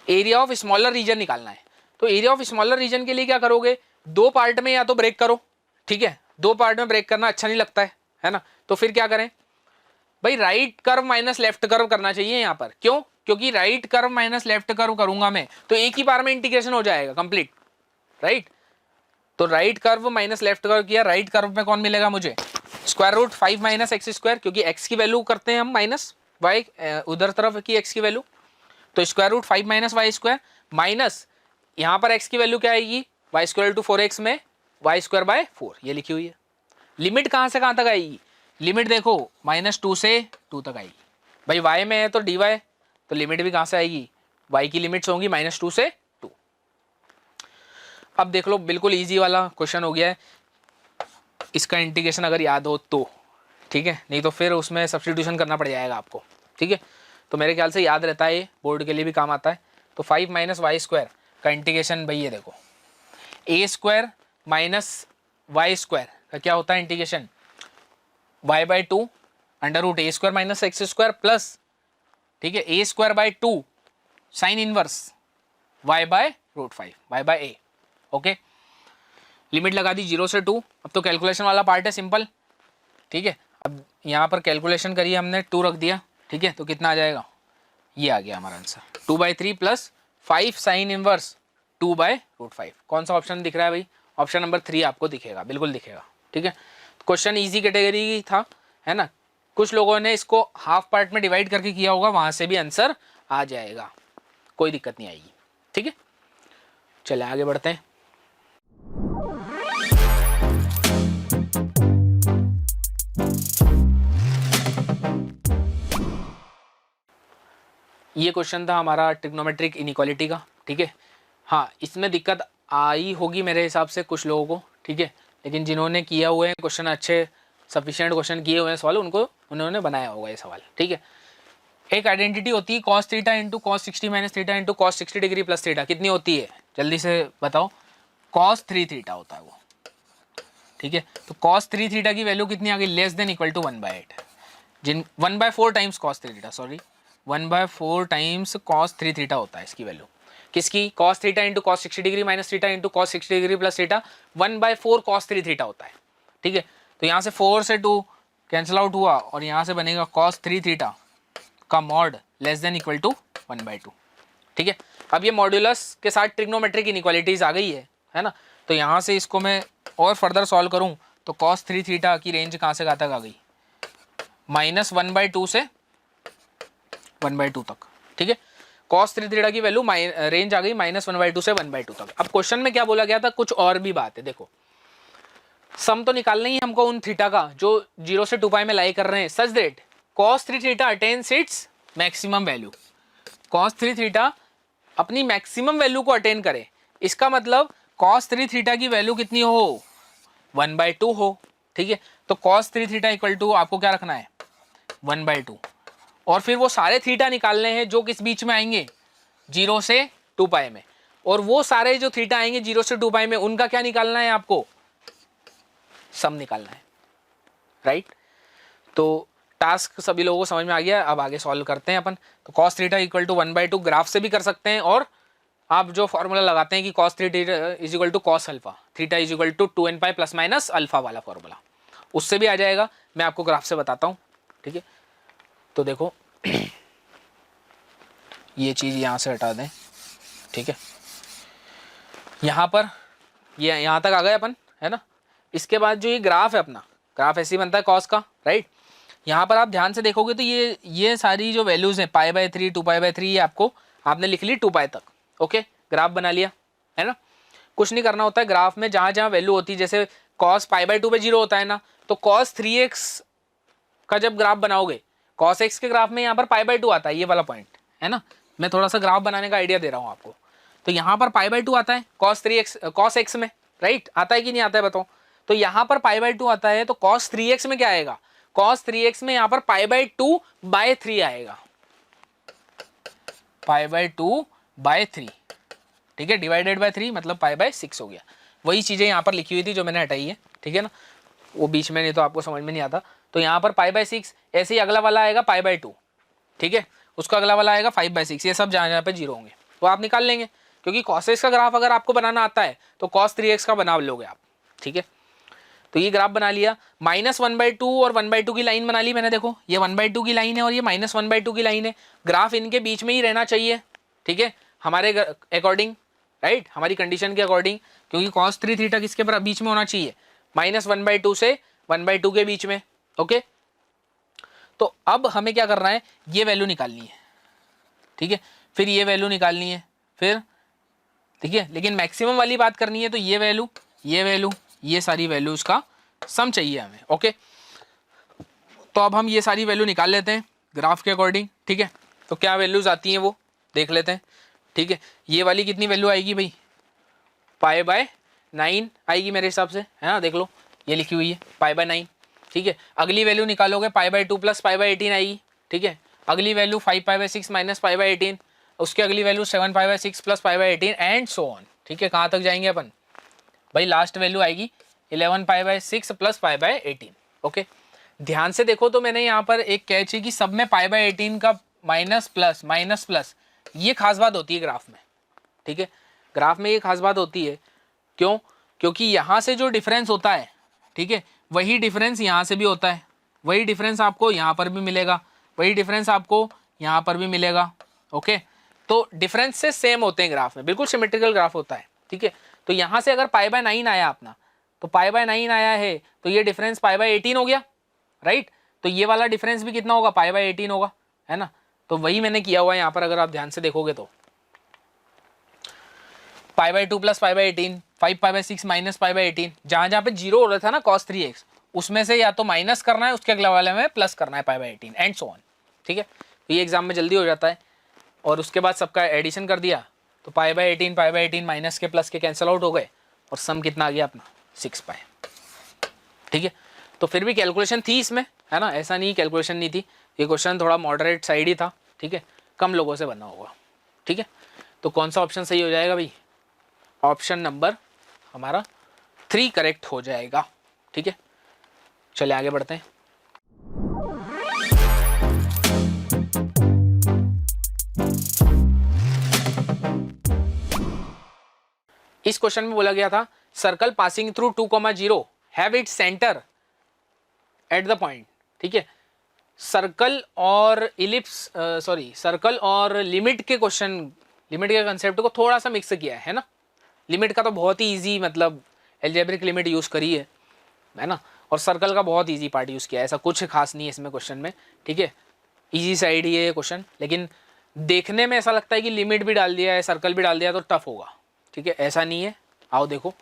एरिया ऑफ स्मॉलर रीजन निकालना है। तो एरिया ऑफ स्मॉलर रीजन के लिए क्या करोगे? 2 पार्ट में या तो ब्रेक करो, ठीक है। 2 पार्ट में ब्रेक करना अच्छा नहीं लगता है ना। तो फिर क्या करें भाई? Right curve minus left curve करना चाहिए यहाँ पर। क्यों? क्योंकि right curve minus left curve करूंगा मैं तो एक ही बार में इंटीग्रेशन हो जाएगा कंप्लीट, राइट। तो right curve minus left curve किया, राइट कर्व में कौन मिलेगा मुझे? √5 - x², क्योंकि x की वैल्यू करते हैं हम माइनस y, उधर तरफ की x की वैल्यू, तो √5 - y² माइनस यहाँ पर x की वैल्यू क्या आएगी? y² = 4x में y²/4 ये लिखी हुई है। लिमिट कहाँ से कहाँ तक आएगी? लिमिट देखो -2 से 2 तक आएगी। भाई y में है तो dy, तो लिमिट भी कहाँ से आएगी? y की लिमिट्स होंगी -2 से 2। अब देख लो बिल्कुल इजी वाला क्वेश्चन हो गया है, इसका इंटीग्रेशन अगर याद हो तो, ठीक है, नहीं तो फिर उसमें सब्स्टिट्यूशन करना पड़ जाएगा आपको, ठीक है। तो मेरे ख्याल से याद रहता है, ये बोर्ड के लिए भी काम आता है। तो 5 माइनस वाई स्क्वायर का इंटीग्रेशन भाई ये देखो, A square minus Y square का क्या होता है integration, Y by two under root A square minus X square plus, ठीक है, A square by two sine inverse Y by root 5 Y by A. Okay, limit लगा दी 0 से 2। अब तो कैलकुलेशन वाला पार्ट है सिंपल, ठीक है। अब यहाँ पर कैलकुलेशन करिए हमने, 2 रख दिया, ठीक है, तो कितना आ जाएगा, ये आ गया हमारा आंसर 2/3 प्लस 5 साइन इनवर्स 2/√5। कौन सा ऑप्शन दिख रहा है भाई, ऑप्शन नंबर 3 आपको दिखेगा, बिल्कुल दिखेगा, ठीक है। क्वेश्चन इजी कैटेगरी था, है ना। कुछ लोगों ने इसको हाफ पार्ट में डिवाइड करके किया होगा, वहां से भी आंसर आ जाएगा, कोई दिक्कत नहीं आएगी, ठीक है। चले आगे बढ़ते हैं। ये क्वेश्चन था हमारा ट्रिग्नोमेट्रिक इनइक्वालिटी का, ठीक है। हाँ, इसमें दिक्कत आई होगी मेरे हिसाब से कुछ लोगों को, ठीक है, लेकिन जिन्होंने किया हुए हैं क्वेश्चन, अच्छे सफिशिएंट क्वेश्चन किए हुए हैं सवाल, उन्होंने बनाया होगा ये सवाल, ठीक है। एक आइडेंटिटी होती है cos theta into cos 60 minus theta into cos 60 degree plus theta, कितनी होती है जल्दी से बताओ, cos 3 थीटा होता है वो, ठीक है। तो cos 3 थीटा की वैल्यू कितनी आ गई, लेस देन इक्वल टू 1/8, जिन 1/4 times cos 3 theta, sorry 1/4 times cos 3 theta होता है इसकी वैल्यू, किसकी, cos theta into cos 60 degree minus theta into cos 60 degree plus theta, 1/4 cos 3 theta होता है, ठीक है। तो यहाँ से 4 से 2 कैंसिल आउट हुआ और यहाँ से बनेगा cos 3 थीटा का mod less than equal to 1/2, ठीक है। अब ये मॉड्यूलस के साथ ट्रिग्नोमेट्रिक इनइक्वालिटीज आ गई है ना। तो यहाँ से इसको मैं और फर्दर सॉल्व करूँ तो cos 3 थीटा की रेंज कहाँ से कहाँ तक आ गई, -1/2 से 1/2 तक, ठीक है। cos 3 थीटा की वैल्यू रेंज आ गई -1/2 से 1/2 तक। अब क्वेश्चन में क्या बोला गया था, कुछ और भी बात है, देखो सम तो निकालना ही हमको उन थीटा का जो 0 से 2π में लाई कर रहे हैं, such that cos 3 theta attains its maximum value, cos 3 theta अपनी मैक्सिमम वैल्यू को अटेन करे। इसका मतलब cos 3 थीटा की वैल्यू कितनी हो, 1/2 हो, ठीक है। तो cos 3 थीटा इक्वल टू आपको क्या रखना है, 1/2, और फिर वो सारे थीटा निकालने हैं जो किस बीच में आएंगे, 0 से 2π में, और वो सारे जो थीटा आएंगे 0 से 2π में, उनका क्या निकालना है आपको, सम निकालना है, राइट। तो टास्क सभी लोगों को समझ में आ गया। अब आगे सॉल्व करते हैं अपन। तो cos theta equal to 1/2 graph से भी कर सकते हैं, और आप जो फॉर्मूला लगाते हैं कि cos theta is equal to cos alpha, theta is equal to 2nπ plus minus alpha वाला फॉर्मूला, उससे भी आ जाएगा। मैं आपको ग्राफ से बताता हूँ, ठीक है। तो देखो ये चीज़ यहाँ से हटा दें, ठीक है। यहाँ पर ये यहाँ तक आ गए अपन, है ना। इसके बाद जो ये ग्राफ है अपना, ग्राफ ऐसे ही बनता है cos का, राइट। यहाँ पर आप ध्यान से देखोगे तो ये सारी जो वैल्यूज़ हैं π/3 2π/3, ये आपने लिख ली 2π तक, ओके। ग्राफ बना लिया, है ना। कुछ नहीं करना होता है ग्राफ में, जहाँ जहाँ वैल्यू होती है, जैसे cos π/2 पे 0 होता है ना, तो cos 3x का जब ग्राफ बनाओगे, cos x के ग्राफ में यहाँ पर π/2 आता है, ये वाला पॉइंट, है ना। मैं थोड़ा सा ग्राफ बनाने का आइडिया दे रहा हूँ आपको। तो यहाँ पर π/2 आता है cos x में, राइट, आता है कि नहीं आता है बताओ। तो यहाँ पर π/2 आता है, तो cos 3x में क्या आएगा, cos 3x में यहाँ पर π/2/3 आएगा, π/2/3, ठीक है, डिवाइडेड बाय 3 मतलब π/6 हो गया। वही चीज़ें यहाँ पर लिखी हुई थी जो मैंने हटाई है, ठीक है ना, वो बीच में, नहीं तो आपको समझ में नहीं आता। तो यहाँ पर π/6, ऐसे ही अगला वाला आएगा π/2, ठीक है, उसका अगला वाला आएगा 5/6, ये सब जहाँ जहाँ पे 0 होंगे वो आप निकाल लेंगे, क्योंकि cos x का ग्राफ अगर आपको बनाना आता है तो cos 3x का बना लोगे आप, ठीक है। तो ये ग्राफ बना लिया, -1/2 और 1/2 की लाइन बना ली मैंने, देखो ये 1/2 की लाइन है और ये -1/2 की लाइन है, ग्राफ इनके बीच में ही रहना चाहिए, ठीक है, हमारे अकॉर्डिंग, राइट, हमारी कंडीशन के अकॉर्डिंग, क्योंकि cos 3 थीटा किसके बीच में होना चाहिए, -1/2 से 1/2 के बीच में, ओके। तो अब हमें क्या करना है, ये वैल्यू निकालनी है, ठीक है, फिर ये वैल्यू निकालनी है, फिर, ठीक है, लेकिन मैक्सिमम वाली बात करनी है, तो ये वैल्यू, ये सारी वैल्यूज का सम चाहिए हमें, ओके। तो अब हम ये सारी वैल्यू निकाल लेते हैं ग्राफ के अकॉर्डिंग, ठीक है। तो क्या वैल्यूज आती हैं वो देख लेते हैं, ठीक है। ये वाली कितनी वैल्यू आएगी भाई, पाई बाय 9 आएगी मेरे हिसाब से, है ना, देख लो ये लिखी हुई है पाई बाय 9, ठीक है। अगली वैल्यू निकालोगे pi by 2 plus pi by 18 आएगी, ठीक है। अगली value 5 pi by 6 minus pi by 18, उसकी अगली value 7 pi by 6 plus pi by 18 and so on, ठीक है। कहाँ तक जाएंगे अपन भाई, लास्ट वैल्यू आएगी 11 pi by 6 plus pi by 18, okay. ध्यान से देखो तो मैंने यहाँ पर एक कैच है कि सब में पाई बाय 18 का माइनस प्लस, ये खास बात होती है ग्राफ में, ठीक है। ग्राफ में ये खास बात होती है, क्यों? क्योंकि यहाँ से जो डिफरेंस होता है, ठीक है, वही डिफरेंस यहाँ से भी होता है, वही डिफरेंस आपको यहाँ पर भी मिलेगा, वही डिफरेंस आपको यहाँ पर भी मिलेगा, ओके। तो डिफरेंस से सेम होते हैं ग्राफ में, बिल्कुल सिमेट्रिकल ग्राफ होता है, ठीक है। तो यहाँ से अगर पाई बाय 9 आया अपना, तो पाई बाय 9 आया है तो ये डिफरेंस पाई बाय 18 हो गया, राइट। तो ये वाला डिफरेंस भी कितना होगा, पाई बाय 18 होगा, है ना। तो वही मैंने किया हुआ है यहाँ पर, अगर आप ध्यान से देखोगे तो pi by 2 plus pi by 18, 5 pi by 6 minus pi by 18, जहाँ जहाँ पे जीरो हो रहा था ना cos 3x, उसमें से या तो माइनस करना है, उसके अगले वाले में प्लस करना है pi by 18 and so on, ठीक है। तो ये एग्जाम में जल्दी हो जाता है। और उसके बाद सबका एडिशन कर दिया तो पाई बाय 18 माइनस के प्लस के कैंसिल आउट हो गए और सम कितना आ गया अपना 6 पाई, ठीक है। तो फिर भी कैलकुलेशन थी इसमें, है ना, ऐसा नहीं कैलकुलेशन नहीं थी, ये क्वेश्चन थोड़ा मॉडरेट साइड ही था, ठीक है, कम लोगों से बना होगा, ठीक है। तो कौन सा ऑप्शन सही हो जाएगा भाई, ऑप्शन नंबर हमारा 3 करेक्ट हो जाएगा, ठीक है। चले आगे बढ़ते हैं। इस क्वेश्चन में बोला गया था circle passing through 2,0 have it centre at the point, ठीक है। सर्कल और इलिप्स सर्कल और लिमिट के क्वेश्चन, लिमिट के कंसेप्ट को थोड़ा सा मिक्स किया है ना। लिमिट का तो बहुत ही इजी, मतलब एल्जेब्रिक लिमिट यूज़ करी है ना, और सर्कल का बहुत इजी पार्ट यूज़ किया है, ऐसा कुछ खास नहीं है इसमें क्वेश्चन में, ठीक है। इजी साइड ही है क्वेश्चन, लेकिन देखने में ऐसा लगता है कि लिमिट भी डाल दिया है, सर्कल भी डाल दिया तो टफ होगा, ठीक है, ऐसा नहीं है। आओ देखो,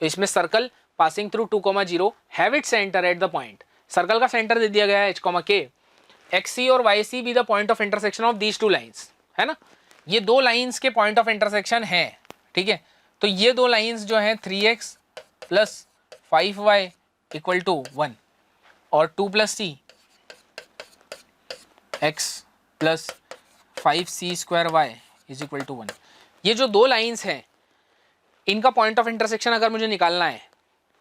तो इसमें circle passing through 2,0 have it centre at the point, circle का सेंटर दे दिया गया है h, XC और YC be the point of intersection of these 2 lines, है ना। ये 2 लाइन्स के पॉइंट ऑफ इंटरसेक्शन है, ठीक है। तो ये 2 लाइन्स जो है 3x plus 5y equal to 1 और 2 plus c x plus 5c square y is equal to 1, ये जो 2 लाइन्स हैं इनका पॉइंट ऑफ इंटरसेक्शन अगर मुझे निकालना है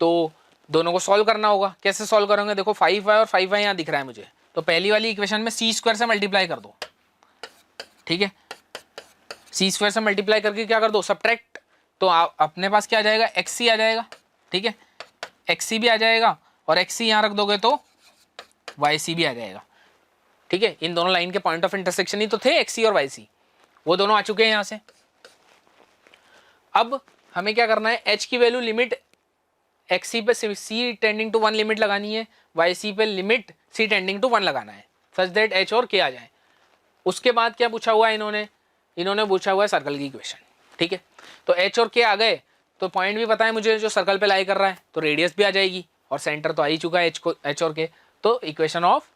तो दोनों को सॉल्व करना होगा। कैसे सॉल्व करोगे, देखो 5y और 5y यहाँ दिख रहा है मुझे, तो पहली वाली इक्वेशन में c स्क्वायर से मल्टीप्लाई कर दो, ठीक है। c स्क्वायर से मल्टीप्लाई करके क्या कर दो, सब्ट्रैक्ट, तो अपने पास क्या आ जाएगा, xc आ जाएगा, ठीक है, xc भी आ जाएगा और xc यहाँ रख दोगे तो yc भी आ जाएगा, ठीक है। इन दोनों लाइन के पॉइंट ऑफ इंटरसेक्शन ही तो थे xc और yc, वो दोनों आ चुके हैं यहाँ से। अब हमें क्या करना है, h की वैल्यू लिमिट xc पे c टेंडिंग टू 1 लिमिट लगानी है, yc पे लिमिट c टेंडिंग टू 1 लगाना है, सच दैट h और k आ जाए। उसके बाद क्या पूछा हुआ है इन्होंने पूछा हुआ है सर्कल की इक्वेशन, ठीक है। तो h और k आ गए तो पॉइंट भी पता है मुझे जो सर्कल पे लाई कर रहा है, तो रेडियस भी आ जाएगी और सेंटर तो आ ही चुका है h और k, तो इक्वेशन ऑफ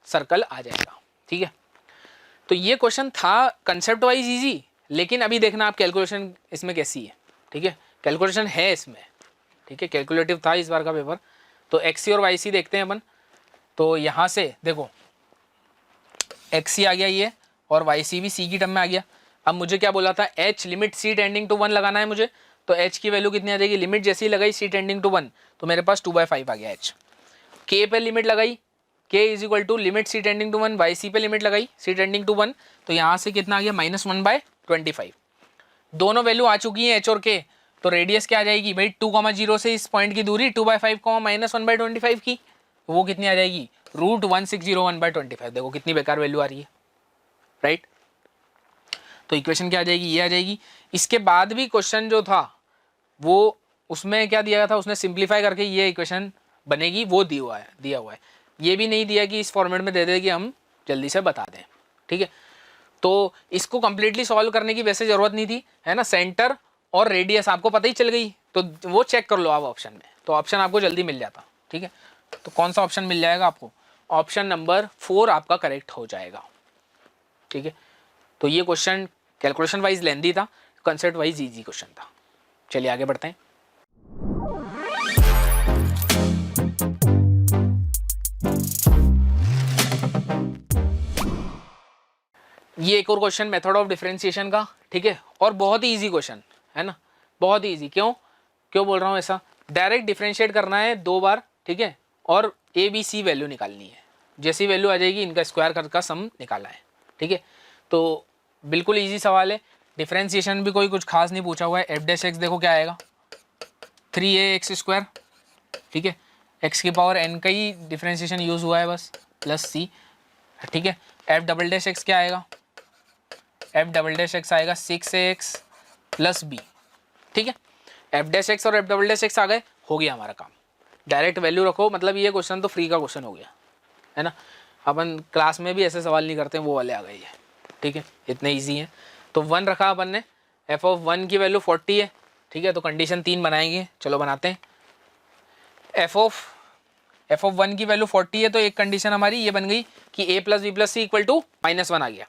सर्कल आ जाएगा, ठीक है। तो ये क्वेश्चन था कंसेप्ट वाइज इजी, लेकिन अभी देखना आप कैलकुलेशन इसमें कैसी है, ठीक है। कैलकुलेशन है इसमें, ठीक है, कैलकुलेटिव था इस बार का पेपर। तो XC और YC देखते हैं अपन, तो यहाँ से देखो XC आ गया ये और YC भी C की टर्म में आ गया। अब मुझे क्या बोला था, H limit C tending to 1 लगाना है मुझे, तो H की वैल्यू कितनी आ जाएगी, लिमिट जैसी लगाई C टेंडिंग टू 1 तो मेरे पास 2/5 आ गया H। K पे लिमिट लगाई, K is equal to limit C tending to 1, YC पे लिमिट लगाई C टेंडिंग टू 1, तो यहाँ से कितना आ गया -1/25। दोनों वैल्यू आ चुकी है H और K, तो रेडियस क्या आ जाएगी भाई, 2,0 से इस पॉइंट की दूरी 2/5 -1/25 की, वो कितनी आ जाएगी, √1601/25। देखो कितनी बेकार वैल्यू आ रही है, राइट। तो इक्वेशन क्या आ जाएगी, ये आ जाएगी। इसके बाद भी क्वेश्चन जो था वो उसमें क्या दिया था, उसने सिंप्लीफाई करके ये इक्वेशन बनेगी वो दिया हुआ है। ये भी नहीं दिया कि इस फॉर्मेट में दे दे कि हम जल्दी से बता दें, ठीक है। तो इसको कंप्लीटली सॉल्व करने की वैसे ज़रूरत नहीं थी, है ना। सेंटर और रेडियस आपको पता ही चल गई, तो वो चेक कर लो आप ऑप्शन में, तो ऑप्शन आपको जल्दी मिल जाता, ठीक है। तो कौन सा ऑप्शन मिल जाएगा आपको, ऑप्शन नंबर 4 आपका करेक्ट हो जाएगा, ठीक है। तो ये क्वेश्चन कैलकुलेशन वाइज लेंदी था, कंसेप्ट वाइज ईजी क्वेश्चन था, चलिए आगे बढ़ते हैं। ये एक और क्वेश्चन मेथड ऑफ डिफरेंशिएशन का, ठीक है, और बहुत ही इजी क्वेश्चन है ना, बहुत ही इजी। क्यों क्यों बोल रहा हूँ ऐसा? डायरेक्ट डिफरेंशिएट करना है 2 बार, ठीक है, और ए बी सी वैल्यू निकालनी है। जैसी वैल्यू आ जाएगी इनका स्क्वायर का सम निकालना है, ठीक है। तो बिल्कुल इजी सवाल है। डिफरेंशिएशन भी कोई कुछ खास नहीं पूछा हुआ है। एफ डैश एक्स देखो क्या आएगा, 3ax², ठीक है, एक्स की पावर n का ही डिफरेंशिएशन यूज हुआ है बस, प्लस सी, ठीक है। एफ डबल डैश एक्स क्या आएगा, एफ डबल डैश एक्स आएगा 6ax प्लस बी, ठीक है। एफ डैश एक्स और एफ डबल डैश एक्स आ गए, हो गया हमारा काम। डायरेक्ट वैल्यू रखो, मतलब ये क्वेश्चन तो फ्री का क्वेश्चन हो गया है ना। अपन क्लास में भी ऐसे सवाल नहीं करते, वो वाले आ गए ये, ठीक है, इतने ईजी हैं। तो 1 रखा अपन ने, एफ ऑफ 1 की वैल्यू 40 है, ठीक है। तो कंडीशन 3 बनाएंगे, चलो बनाते हैं। एफ ऑफ 1 की वैल्यू 40 है, तो एक कंडीशन हमारी ये बन गई कि a plus b plus c equal to -1 आ गया।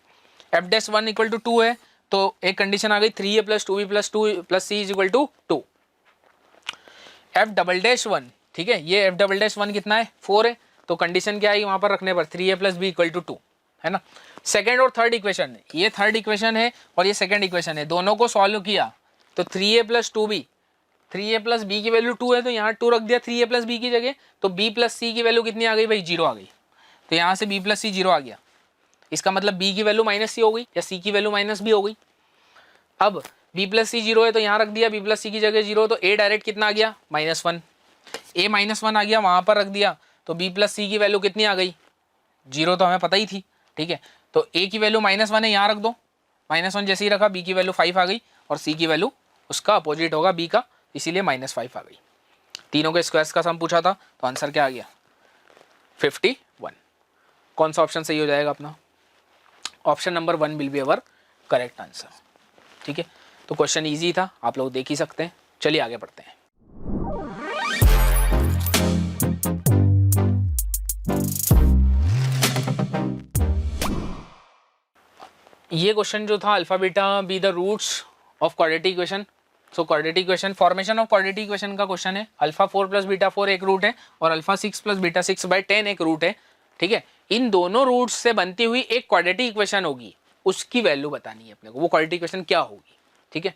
एफ डैश 1 इक्वल टू 2 है, तो एक कंडीशन आ गई 3a plus 2b plus 2 plus c is equal to 2। F double dash 1, ठीक है, ये एफ डबल डैश 1 कितना है, 4 है, तो कंडीशन क्या आई वहाँ पर रखने पर 3a plus B equal to 2, है ना। सेकेंड और थर्ड इक्वेशन, ये थर्ड इक्वेशन है और ये सेकेंड इक्वेशन है, दोनों को सॉल्व किया तो 3a plus 2b, 3a plus b की वैल्यू 2 है, तो यहाँ 2 रख दिया 3a प्लस बी की जगह, तो b प्लस सी की वैल्यू कितनी आ गई भाई, 0 आ गई। तो यहाँ से b प्लस सी 0 आ गया, इसका मतलब b की वैल्यू माइनस सी हो गई या c की वैल्यू माइनस बी हो गई। अब b प्लस सी 0 है, तो यहाँ रख दिया b प्लस सी की जगह 0, तो a डायरेक्ट कितना आ गया, -1, a -1 आ गया, वहाँ पर रख दिया, तो b प्लस सी की वैल्यू कितनी आ गई, 0, तो हमें पता ही थी, ठीक है। तो a की वैल्यू -1 है, यहाँ रख दो, -1 जैसे ही रखा, b की वैल्यू 5 आ गई, और c की वैल्यू उसका अपोजिट होगा b का, इसीलिए -5 आ गई। तीनों के स्क्वायर्स का सम पूछा था, तो आंसर क्या आ गया, 51। कौन सा ऑप्शन सही हो जाएगा अपना, option number 1 will be our correct answer, ठीक है। तो क्वेश्चन इजी था, आप लोग देख ही सकते हैं। चलिए आगे बढ़ते हैं। ये क्वेश्चन जो था, alpha beta be the roots of quadratic equation. So quadratic equation, formation of quadratic equation का क्वेश्चन है। अल्फा 4 प्लस बीटा 4 एक रूट है, और अल्फा 6 प्लस बीटा 6/10 एक रूट है, ठीक है। इन दोनों रूट्स से बनती हुई एक क्वाड्रेटिक इक्वेशन होगी, उसकी वैल्यू बतानी है अपने को, वो क्वाड्रेटिक इक्वेशन क्या होगी, ठीक है।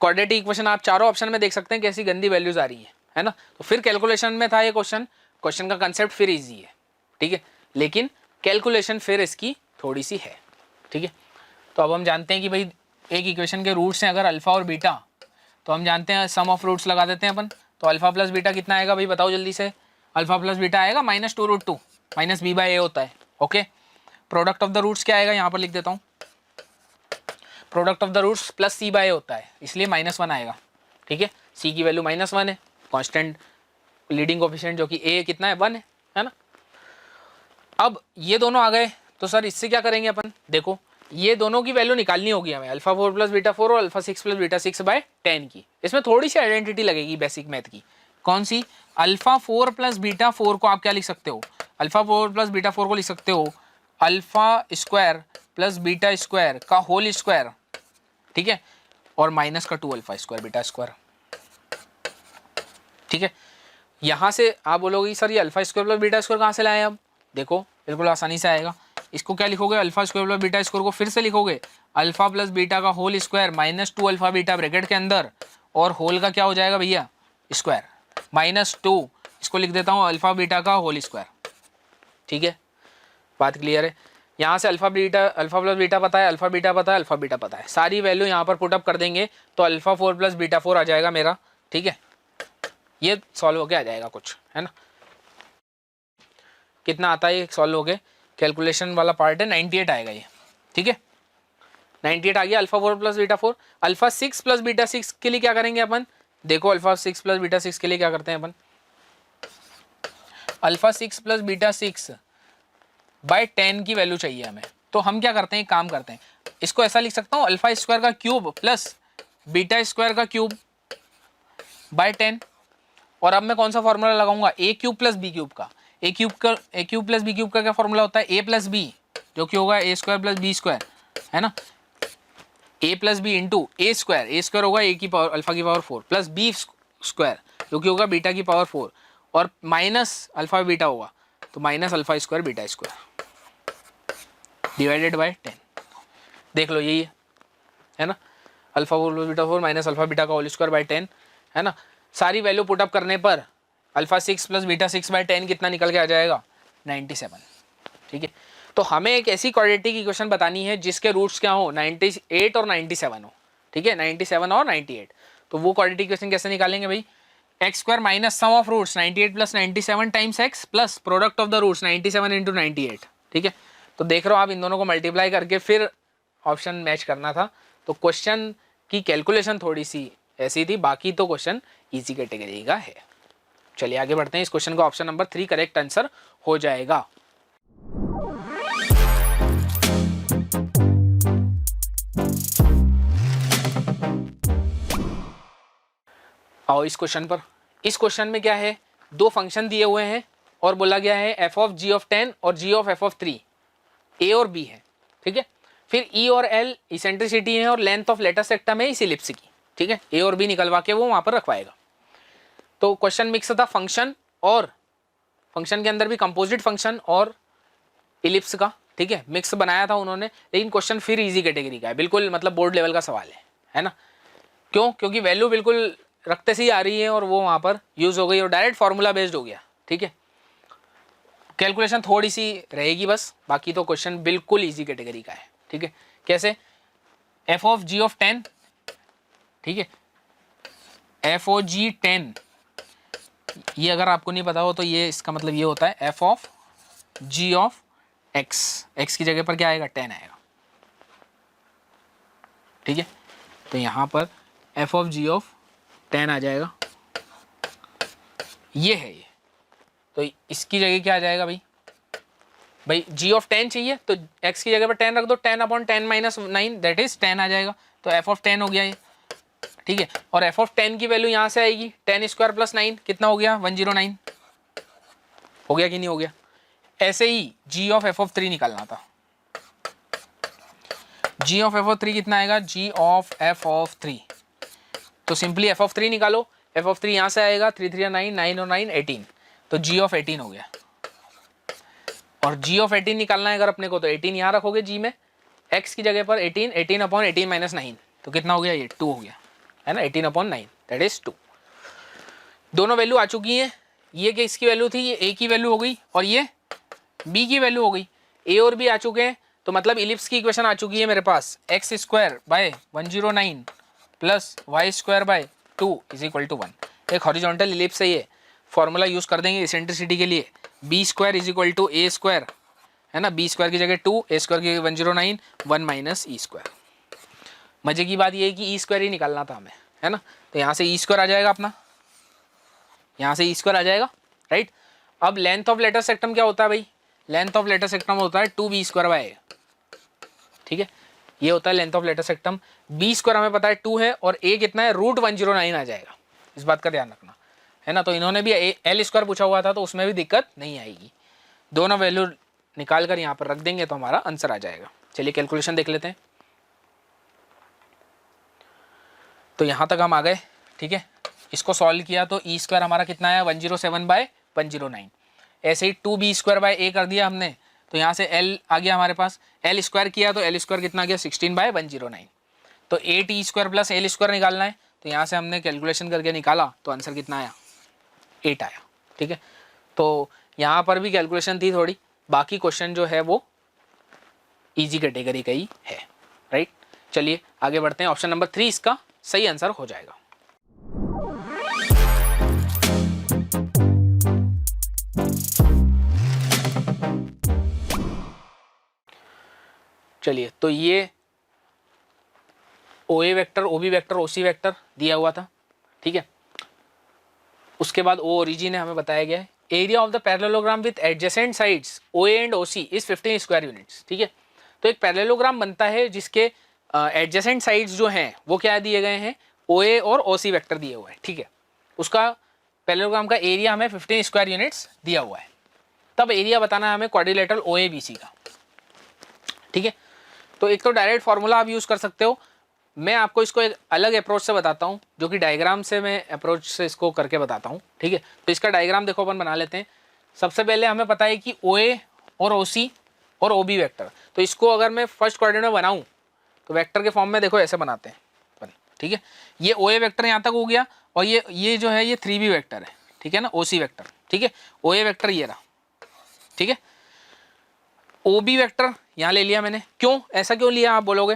क्वाड्रेटिक इक्वेशन आप चारों ऑप्शन में देख सकते हैं कैसी गंदी वैल्यूज आ रही है ना। तो फिर कैलकुलेशन में था ये क्वेश्चन, क्वेश्चन का कंसेप्ट फिर इजी है, ठीक है, लेकिन कैलकुलेशन फिर इसकी थोड़ी सी है, ठीक है। तो अब हम जानते हैं कि भाई एक इक्वेशन के रूट्स हैं अगर अल्फा और बीटा, तो हम जानते हैं सम ऑफ रूट्स लगा देते हैं अपन। तो अल्फा प्लस बीटा कितना आएगा भाई, बताओ जल्दी से। अल्फा प्लस बीटा आएगा -2√2 -b/a होता है, okay. Product of the roots क्या आएगा, यहाँ पर लिख देता हूँ, product of the roots plus c/a होता है, इसलिए -1 आएगा, ठीक है। c की वैल्यू -1 है, कांस्टेंट लीडिंग कोफिशिएंट जो कि a कितना है, 1 है ना। अब ये दोनों आ गए, तो सर इससे क्या करेंगे अपन, देखो ये दोनों की वैल्यू निकालनी होगी हमें, अल्फा 4 प्लस बीटा 4 और अल्फा 6 प्लस बीटा 6/10 की। इसमें थोड़ी सी आइडेंटिटी लगेगी बेसिक मैथ की, कौन सी, अल्फा 4 प्लस बीटा 4 को आप क्या लिख सकते हो, अल्फा 4 प्लस बीटा 4 को लिख सकते हो alpha square plus beta square का होल स्क्वायर, ठीक है, और -2 अल्फा स्क्वायर बीटा स्क्वायर, ठीक है। यहाँ से आप बोलोगे सर ये alpha square plus beta square कहाँ से लाए, अब देखो बिल्कुल आसानी से आएगा। इसको क्या लिखोगे, alpha square plus beta square को फिर से लिखोगे अल्फा प्लस बीटा का whole square -2 alpha beta bracket के अंदर, और होल का क्या हो जाएगा भैया, स्क्वायर, -2, इसको लिख देता हूँ अल्फा बीटा का होल स्क्वायर, ठीक है। बात क्लियर है। यहाँ से अल्फा प्लस बीटा पता है, अल्फा बीटा पता है, अल्फा बीटा पता है, सारी वैल्यू यहाँ पर पुटअप कर देंगे, तो अल्फा 4 प्लस बीटा 4 आ जाएगा मेरा, ठीक है। ये सॉल्व होके आ जाएगा कुछ, है ना। कितना आता है ये सॉल्व होके, कैलकुलेशन वाला पार्ट है, 98 आएगा ये, ठीक है। 98 आ गया, alpha 4 plus beta 4। Alpha 6 plus beta 6 के लिए क्या करेंगे अपन, देखो अल्फा 6 प्लस बीटा 6 के लिए क्या करते हैं अपन, अल्फा 6 प्लस बीटा 6/10 की वैल्यू चाहिए हमें। तो हम क्या करते हैं, एक काम करते हैं, इसको ऐसा लिख सकता हूँ अल्फा स्क्वायर का क्यूब प्लस बीटा स्क्वायर का क्यूब /10। और अब मैं कौन सा फॉर्मूला लगाऊंगा, ए क्यूब प्लस बी क्यूब का। ए क्यूब प्लस बी क्यूब का क्या फॉर्मूला होता है, ए प्लस बी, जो कि होगा ए स्क्वायर प्लस बी स्क्वायर, है ना। ए प्लस बी इंटू ए स्क्वायर होगा ए की पावर अल्फा की पावर 4 प्लस बी स्क्वायर जो कि होगा बीटा की पावर 4 और माइनस अल्फा बीटा होगा तो minus alpha square beta square divided by 10। देख लो यही है ना, alpha 4 plus beta 4 minus alpha beta का होल स्क्वायर बाय 10 है ना। सारी वैल्यू पुटअप करने पर अल्फा 6 प्लस बीटा 6 बाय 10 कितना निकल के आ जाएगा 97। ठीक है, तो हमें एक ऐसी क्वाड्रेटिक इक्वेशन बतानी है जिसके रूट्स क्या हो 98 और 97 हो। ठीक है, 97 और 98। तो वो क्वाड्रेटिक इक्वेशन कैसे निकालेंगे भाई, x square minus sum of roots 98 plus 97 times x plus product of the roots 97 into 98। ठीक है, तो देख रहे हो आप इन दोनों को मल्टीप्लाई करके फिर ऑप्शन मैच करना था। तो क्वेश्चन की कैलकुलेशन थोड़ी सी ऐसी थी, बाकी तो क्वेश्चन इजी कैटेगरी का है। चलिए आगे बढ़ते हैं, इस क्वेश्चन का ऑप्शन नंबर 3 करेक्ट आंसर हो जाएगा। आओ इस क्वेश्चन पर। इस क्वेश्चन में क्या है, दो फंक्शन दिए हुए हैं और बोला गया है एफ ऑफ जी ऑफ 10 और जी ऑफ एफ ऑफ 3 ए और बी है। ठीक है, फिर ई और एल इसेंट्रिसिटी है और लेंथ ऑफ लेटर सेक्टम है इस इलिप्स की। ठीक है, ए और बी निकलवा के वो वहां पर रखवाएगा। तो क्वेश्चन मिक्स था फंक्शन और फंक्शन के अंदर भी कंपोजिट फंक्शन और इलिप्स का। ठीक है, मिक्स बनाया था उन्होंने, लेकिन क्वेश्चन फिर इजी कैटेगरी का है, बिल्कुल मतलब बोर्ड लेवल का सवाल है ना। क्यों, क्योंकि वैल्यू बिल्कुल रखते से ही आ रही है और वो वहां पर यूज हो गई और डायरेक्ट फॉर्मूला बेस्ड हो गया। ठीक है, कैलकुलेशन थोड़ी सी रहेगी बस, बाकी तो क्वेश्चन बिल्कुल इजी कैटेगरी का है। ठीक है, कैसे, एफ ऑफ जी ऑफ 10, ठीक है, एफ ओ जी 10, ये अगर आपको नहीं पता हो तो ये इसका मतलब ये होता है f of g of x, x की जगह पर क्या आएगा 10 आएगा। ठीक है, तो यहां पर एफ ऑफ जी ऑफ 10 आ जाएगा, ये है ये। तो इसकी जगह क्या आ जाएगा भाई, जी ऑफ 10 चाहिए तो x की जगह पर 10 रख दो, 10 अपॉन 10 माइनस 9 दैट इज 10 आ जाएगा। तो एफ ऑफ 10 हो गया ये। ठीक है, और एफ ऑफ 10 की वैल्यू यहां से आएगी 10 स्क्वायर प्लस 9 कितना हो गया 109, हो गया कि नहीं हो गया। ऐसे ही जी ऑफ एफ ऑफ 3 निकालना था, जी ऑफ एफ ऑफ 3 कितना आएगा, जी ऑफ एफ ऑफ 3, तो सिंपली एफ ऑफ 3 निकालो, एफ ऑफ 3 यहां से आएगा 3 3 9 9 और 9 18, तो जी ऑफ 18 हो गया। और जी ऑफ 18 निकालना है अगर अपने को तो 18 यहाँ रखोगे जी में, x की जगह पर 18, 18 अपॉन 18 माइनस 9 तो कितना हो गया ये 2 हो गया है ना, 18 अपॉन 9 दैट इज 2। दोनों वैल्यू आ चुकी हैं, ये कि इसकी वैल्यू थी, ये a की वैल्यू हो गई और ये b की वैल्यू हो गई। a और b आ चुके हैं, तो मतलब इलिप्स की इक्वेशन आ चुकी है मेरे पास, X square by 109 plus Y square by 2 is equal to 1। एक हॉरिजॉन्टल इलिप्स है ये, फॉर्मूला यूज कर देंगे इसेंट्रिसिटी के लिए, b square is equal to a square है ना, बी स्क्वायर की जगह 2, ए स्क्वायर की 109, 1 माइनस ई स्क्वायर। मजे की बात ये है कि ई स्क्वायर ही निकालना था हमें है ना, तो यहाँ से ई स्क्वायर आ जाएगा अपना, यहाँ से ई स्क्वायर आ जाएगा राइट। अब लेंथ ऑफ लेटर सेक्टम क्या होता है भाई, लेंथ ऑफ लेटर सेक्टम होता है 2b स्क्वायर बाय ए। ठीक है, ये होता है length of latus rectum, b square हमें पता है 2 है और ए कितना है √109 आ जाएगा, इस बात का ध्यान रखना है ना। तो इन्होंने भी एल स्क्वायर पूछा हुआ था तो उसमें भी दिक्कत नहीं आएगी, दोनों वैल्यू निकाल कर यहाँ पर रख देंगे तो हमारा आंसर आ जाएगा। चलिए कैलकुलेशन देख लेते हैं। तो यहाँ तक हम आ गए। ठीक है, इसको सॉल्व किया तो ई स्क्वायर हमारा कितना आया 107 बाय 109। ऐसे ही 2b स्क्वायर बाय ए कर दिया हमने, तो यहाँ से l आ गया हमारे पास, l स्क्वायर किया तो l स्क्वायर कितना आ गया 16 बाय 109। तो 8 स्क्वायर प्लस l स्क्वायर निकालना है, तो यहाँ से हमने कैलकुलेशन करके निकाला तो आंसर कितना आया 8 आया। ठीक है, तो यहाँ पर भी कैलकुलेशन थी थोड़ी, बाकी क्वेश्चन जो है वो इजी कैटेगरी का ही है राइट। चलिए आगे बढ़ते हैं, ऑप्शन नंबर 3 इसका सही आंसर हो जाएगा। चलिए, तो ये ओ ए वेक्टर, ओ बी वेक्टर, ओ सी वेक्टर दिया हुआ था। ठीक है, उसके बाद ओ ओरिजिन है हमें बताया गया है, area of the parallelogram with adjacent sides O A and O C is 15 square units. ठीक है, तो एक पैरेललोग्राम बनता है जिसके एडजेसेंट साइड्स जो हैं वो क्या दिए गए हैं, ओ ए और ओ सी वेक्टर दिए हुए हैं। ठीक है, उसका पैरेललोग्राम का एरिया हमें 15 स्क्वायर यूनिट्स दिया हुआ है। तब एरिया बताना है हमें quadrilateral O A B C का। ठीक है, तो एक तो डायरेक्ट फार्मूला आप यूज कर सकते हो, मैं आपको इसको एक अलग अप्रोच से बताता हूँ, जो कि डायग्राम से मैं अप्रोच से इसको करके बताता हूँ, ठीक है। तो इसका डायग्राम देखो अपन बना लेते हैं। सबसे पहले हमें पता है कि ओ ए और ओ सी और ओ बी वैक्टर, तो इसको अगर मैं फर्स्ट क्वाड्रेंट में बनाऊँ तो वेक्टर के फॉर्म में देखो ऐसे बनाते हैं अपन, ठीक है। ये ओ ए वैक्टर यहाँ तक हो गया, और ये जो है ये 3b वैक्टर है, ठीक है ना, ओ सी वैक्टर, ठीक है। ओ ए वैक्टर ये रहा, ठीक है। ओ बी वैक्टर यहाँ ले लिया मैंने, क्यों ऐसा क्यों लिया आप बोलोगे,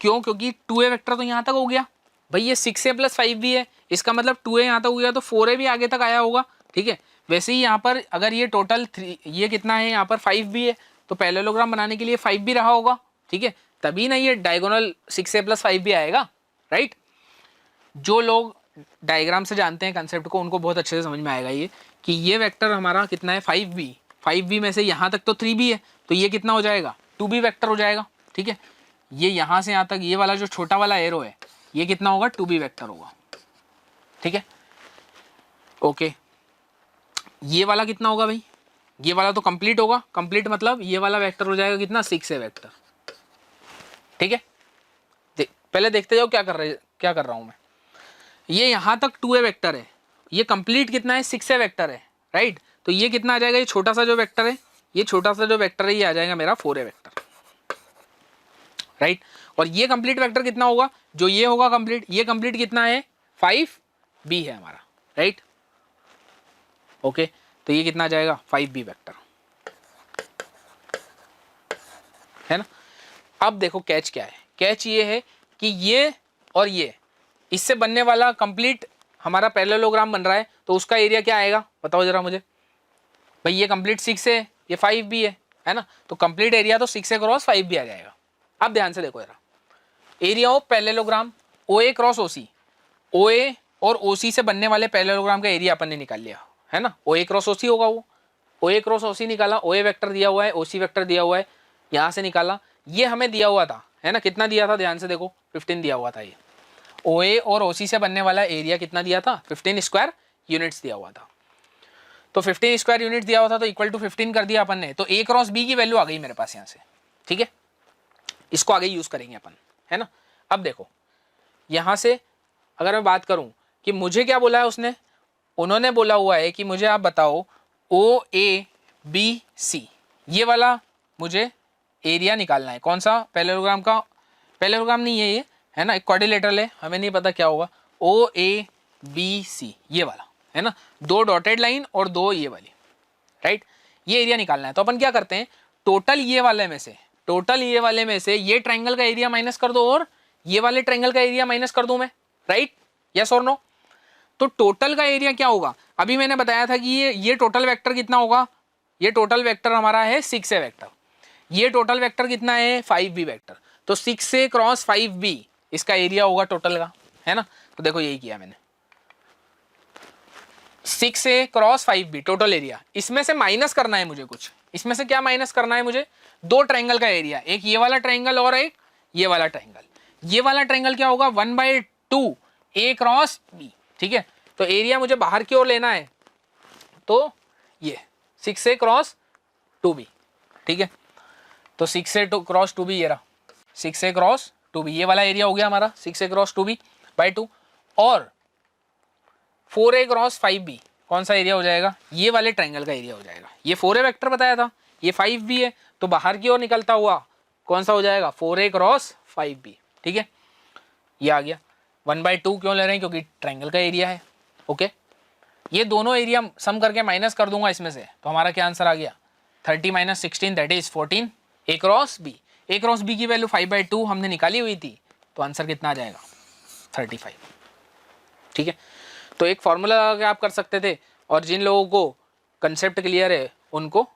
क्यों, क्योंकि 2a वेक्टर तो यहाँ तक हो गया भाई, ये 6a + 5b है, इसका मतलब 2a यहाँ तक हो गया तो 4a भी आगे तक आया होगा, ठीक है। वैसे ही यहाँ पर अगर ये टोटल 3, ये कितना है यहाँ पर 5b है, तो पैरेललोग्राम बनाने के लिए 5b रहा होगा, ठीक है, तभी ना ये डायगोनल 6a + 5b आएगा, राइट। जो लोग डायग्राम से जानते हैं कंसेप्ट को, उनको बहुत अच्छे से समझ में आएगा ये कि ये वेक्टर हमारा कितना है 5b में से यहाँ तक तो 3b है, तो ये कितना हो जाएगा 2b वेक्टर हो जाएगा, ठीक है। ये यहाँ से यहाँ तक ये वाला जो छोटा वाला एरो है ये कितना होगा 2b वेक्टर होगा, ठीक है, ओके। ये वाला कितना होगा भाई, ये वाला तो कंप्लीट होगा, कंप्लीट मतलब ये वाला वेक्टर हो जाएगा कितना 6a वेक्टर, ठीक है। पहले देखते जाओ क्या कर रहा हूँ मैं। ये यहाँ तक 2a वेक्टर है, ये कंप्लीट कितना है 6a वेक्टर है, राइट। तो ये कितना आ जाएगा, ये छोटा सा जो वेक्टर है, ये छोटा सा जो वेक्टर है ये आ जाएगा मेरा 4a वेक्टर, राइट। और ये कंप्लीट वेक्टर कितना होगा, जो ये होगा कंप्लीट, ये कंप्लीट कितना है 5b है हमारा, राइट, ओके। तो ये कितना आ जाएगा 5b वेक्टर, है ना। अब देखो कैच क्या है, कैच ये है कि ये और ये इससे बनने वाला कंप्लीट हमारा पैरेललोग्राम बन रहा है, तो उसका एरिया क्या आएगा बताओ जरा मुझे भाई। ये कंप्लीट 6 है, ये 5b है ना, तो कंप्लीट एरिया तो 6a क्रॉस 5b आ जाएगा। अब ध्यान से देखो जरा, area of parallelogram OA cross OC, OA और OC से बनने वाले पैरेललोग्राम का एरिया अपन ने निकाल लिया, है ना। OA क्रॉस OC होगा, वो OA क्रॉस OC निकाला, OA वेक्टर दिया हुआ है, OC वेक्टर दिया हुआ है, यहाँ से निकाला, ये हमें दिया हुआ था, है ना, कितना दिया था ध्यान से देखो 15 दिया हुआ था। ये OA और OC से बनने वाला एरिया कितना दिया था 15 स्क्वायर यूनिट्स दिया हुआ था, तो 15 स्क्वायर यूनिट दिया हुआ था, तो इक्वल टू 15 कर दिया अपन ने, तो A क्रॉस B की वैल्यू आ गई मेरे पास यहाँ से, ठीक है। इसको आगे यूज करेंगे अपन, है ना। अब देखो यहाँ से अगर मैं बात करूं कि मुझे क्या बोला है उसने, उन्होंने बोला हुआ है कि मुझे आप बताओ OABC ये वाला मुझे एरिया निकालना है, कौन सा पैरेललोग्राम का, पैरेललोग्राम नहीं है ये, है ना, एक क्वाड्रिलेटरल है, हमें नहीं पता क्या होगा, OABC ये वाला, है ना, 2 डॉटेड लाइन और 2 ये वाली, राइट। ये एरिया निकालना है, तो अपन क्या करते हैं, टोटल ये वाले में से ये ट्रायंगल का एरिया माइनस कर दो और ये वाले ट्रायंगल का एरिया माइनस कर दूं मैं, राइट, यस और नो। तो टोटल का एरिया क्या होगा, अभी मैंने बताया था कि ये टोटल वेक्टर कितना होगा, ये टोटल वेक्टर हमारा है 6a वेक्टर, ये टोटल वेक्टर कितना है 5b वेक्टर, तो 6a क्रॉस 5b इसका एरिया होगा टोटल का, है ना। तो देखो यही किया मैंने, 6a cross 5b total area, इसमें से माइनस करना है मुझे कुछ, इसमें से क्या माइनस करना है मुझे, 2 ट्रायंगल का एरिया, एक ये वाला ट्रायंगल और एक ये वाला ट्रायंगल। ये वाला ट्रायंगल क्या होगा 1/2 A क्रॉस B, ठीक है। तो एरिया मुझे बाहर की ओर लेना है, तो ये 6a क्रॉस 2b, ठीक है। तो 6a क्रॉस 2b ये रहा, 6a क्रॉस 2b ये वाला एरिया हो गया हमारा 6a क्रॉस 2b/2, और 4a क्रॉस 5b कौन सा एरिया हो जाएगा, ये वाले ट्रायंगल का एरिया हो जाएगा। ये 4a वेक्टर बताया था, ये 5b है, तो बाहर की ओर निकलता हुआ कौन सा हो जाएगा 4a क्रॉस 5b, ठीक है। ये आ गया 1/2 क्यों ले रहे हैं, क्योंकि ट्रायंगल का एरिया है, ओके। ये दोनों एरिया सम करके माइनस कर दूंगा इसमें से, तो हमारा क्या आंसर आ गया 30 - 16 that is 14 A cross B। A cross B की वैल्यू 5/2 हमने निकाली हुई थी, तो आंसर कितना आ जाएगा 35, ठीक है। तो एक फॉर्मूला लगा के आप कर सकते थे, और जिन लोगों को कंसेप्ट क्लियर है उनको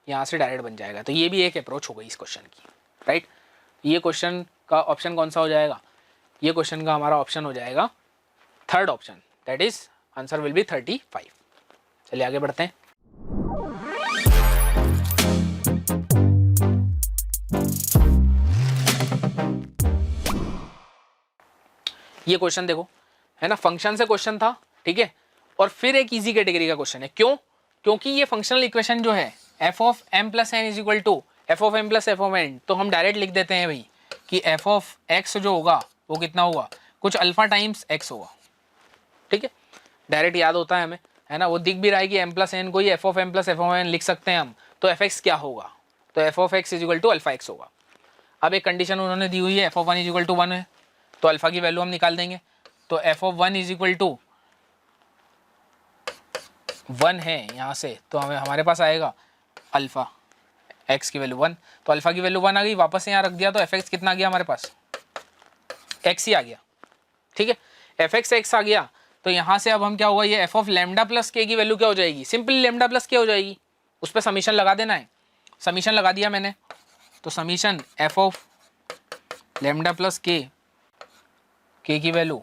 यहाँ से डायरेक्ट बन जाएगा। तो ये भी एक अप्रोच हो गई इस क्वेश्चन की, राइट। ये क्वेश्चन का ऑप्शन कौन सा हो जाएगा, ये क्वेश्चन का हमारा ऑप्शन हो जाएगा 3rd option, that is answer will be 35। चलिए आगे बढ़ते हैं। ये क्वेश्चन देखो, है ना, फंक्शन से क्वेश्चन था, ठीक है, और फिर एक इजी कैटेगरी का क्वेश्चन है, क्यों, क्योंकि ये फंक्शनल इक्वेशन जो है f of m + n = f of m + f of n, तो हम डायरेक्ट लिख देते हैं भाई कि एफ ऑफ एक्स जो होगा वो कितना होगा, कुछ अल्फा टाइम्स एक्स होगा। ठीक है, डायरेक्ट याद होता है हमें, है ना, वो दिख भी रहा है कि एम प्लस एन को ही F of M plus F of N लिख सकते हैं हम, तो एफ एक्स क्या होगा, तो f of x is equal to alpha x होगा। अब एक कंडीशन उन्होंने दी हुई है, f of one is equal to one है, तो अल्फा की वैल्यू हम निकाल देंगे, तो f of one is equal to one है यहाँ से, तो हमें हमारे पास आएगा अल्फा एक्स की वैल्यू वन, तो अल्फा की वैल्यू वन आ गई, वापस यहाँ रख दिया तो एफ एक्स कितना आ गया हमारे पास, एक्स ही आ गया। ठीक है, एफ एक्स एक्स आ गया, तो यहाँ से अब हम क्या होगा, ये एफ ऑफ लेमडा प्लस के की वैल्यू क्या हो जाएगी, सिंपली लेमडा प्लस के हो जाएगी, उस पर समीशन लगा देना है, समीशन लगा दिया मैंने, तो summation F of lambda plus के की वैल्यू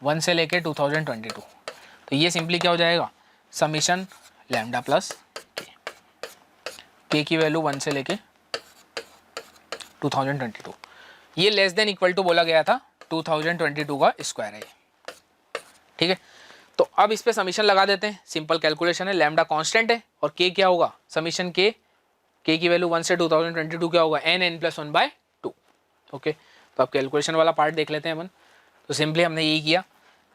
1 से लेके 2022, तो ये सिंपली क्या हो जाएगा, समीशन लेमडा प्लस के की वैल्यू 1 से लेके 2022, ये लेस देन इक्वल टू बोला गया था 2022 का स्क्वायर है। ठीक है, तो अब इस पे समीशन लगा देते हैं, सिंपल कैलकुलेशन है, लैम्डा कांस्टेंट है और के क्या होगा, समीशन के की वैल्यू 1 से 2022 क्या होगा, एन प्लस 1/2। ओके, तो अब कैलकुलेशन वाला पार्ट देख लेते हैं अपन, तो सिंपली हमने यही किया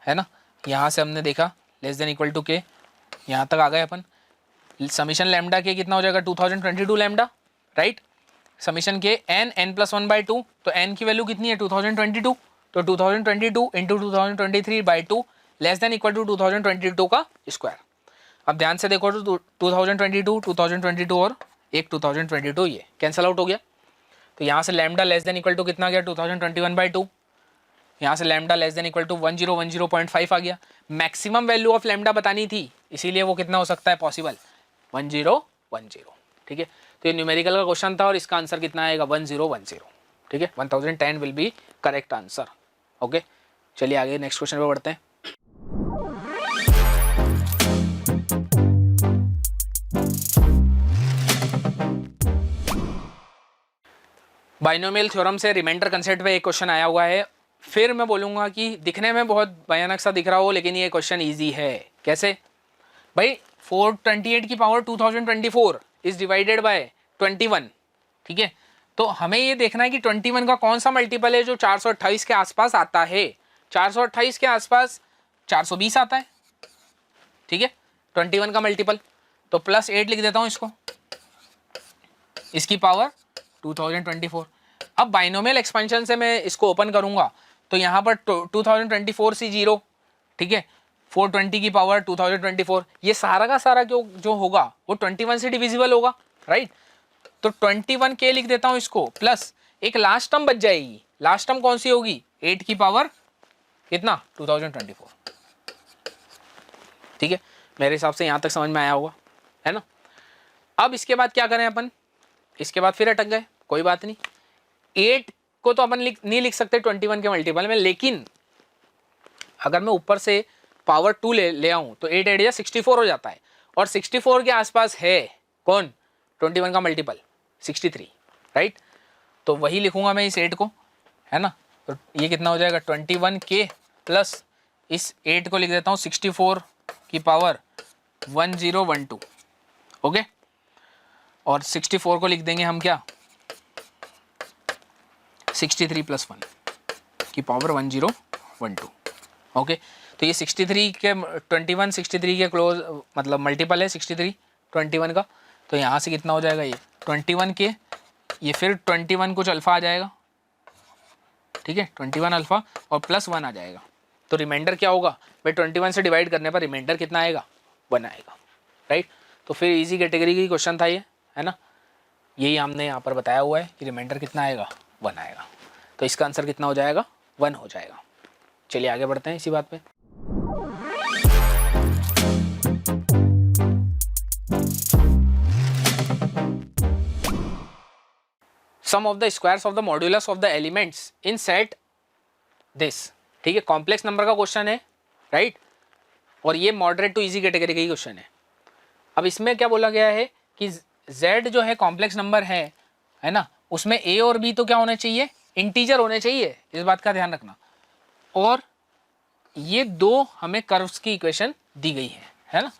है ना, यहाँ से हमने देखा लेस देन इक्वल टू के, यहाँ तक आ गए अपन, समीशन लैम्डा के कितना हो जाएगा 2022 लैम्डा, राइट, समीशन के एन प्लस 1/2, तो एन की वैल्यू कितनी है 2022, तो 2022 into 2023/2 less than equal to 2022 का स्क्वायर। अब ध्यान से देखो तो 2022 और एक 2022 ये कैंसल आउट हो गया, तो यहाँ से lambda less than equal to कितना गया 2021/2, यहाँ से lambda less than equal to 1010.5 आ गया, मैक्सिमम वैल्यू ऑफ लैम्डा बतानी थी, इसीलिए वो कितना हो सकता है पॉसिबल 1010। ठीक है, तो ये न्यूमेरिकल का क्वेश्चन था और इसका आंसर कितना आएगा 1010। ठीक है, 1010 will be correct answer. Okay, चलिए आगे नेक्स्ट क्वेश्चन पे बढ़ते हैं। बाइनोमियल थ्योरम से रिमाइंडर कंसेप्ट पे एक क्वेश्चन आया हुआ है, फिर मैं बोलूँगा कि दिखने में बहुत भयानक सा दिख रहा हो, लेकिन ये क्वेश्चन ईजी है। कैसे भाई, 428 की पावर 2024 इज डिवाइडेड बाय 21। ठीक है, तो हमें ये देखना है कि 21 का कौन सा मल्टीपल है जो 428 के आसपास आता है। 428 के आसपास 420 आता है। ठीक है, 21 का मल्टीपल, तो +8 लिख देता हूँ इसको, इसकी पावर 2024। अब बाइनोमियल एक्सपेंशन से मैं इसको ओपन करूंगा तो यहाँ पर 2024 से 0, ठीक है, 420 की पावर 2024, ये सारा का सारा जो होगा वो 21 से डिविजिबल होगा, राइट। तो 21 के लिख देता हूँ इसको, प्लस एक लास्ट टर्म बच जाएगी। लास्ट टर्म कौन सी होगी, 8 की पावर कितना 2024। ठीक है, मेरे हिसाब से यहाँ तक समझ में आया होगा, है ना। अब इसके बाद क्या करें अपन, इसके बाद फिर अटक गए, कोई बात नहीं। 8 को तो अपन नहीं लिख सकते 21 के मल्टीपल में, लेकिन अगर मैं ऊपर से पावर 2 ले आऊं तो 8 8 या 64 हो जाता है, और 64 के आसपास है कौन, 21 का मल्टीपल 63, राइट। तो वही लिखूंगा मैं इस 8 को, है ना। तो ये कितना हो जाएगा 21 के प्लस इस 8 को लिख देता हूँ 64 की पावर 1012, ओके। और 64 को लिख देंगे हम क्या, 63 + 1 की पावर 1012, ओके। तो ये 63 के 21 63 के क्लोज मतलब मल्टीपल है 63 21 का, तो यहाँ से कितना हो जाएगा ये 21 के, ये फिर 21 कुछ अल्फा आ जाएगा, ठीक है, 21 अल्फा और +1 आ जाएगा। तो रिमाइंडर क्या होगा भाई, 21 से डिवाइड करने पर रिमाइंडर कितना आएगा, 1 आएगा, राइट। तो फिर इजी कैटेगरी की क्वेश्चन था ये, है ना। यही हमने यहाँ पर बताया हुआ है कि रिमाइंडर कितना आएगा, 1 आएगा। तो इसका आंसर कितना हो जाएगा, 1 हो जाएगा। चलिए आगे बढ़ते हैं इसी बात पे। Sum of the squares of the modulus of the elements in set this, ठीक है, कॉम्प्लेक्स नंबर का क्वेश्चन है, राइट। और ये मॉडरेट टू इजी कैटेगरी का ही क्वेश्चन है। अब इसमें क्या बोला गया है कि z जो है कॉम्प्लेक्स नंबर है ना, उसमें a और b तो क्या होने चाहिए, इंटीजर होने चाहिए, इस बात का ध्यान रखना। और ये दो हमें कर्व्स की इक्वेशन दी गई है ना।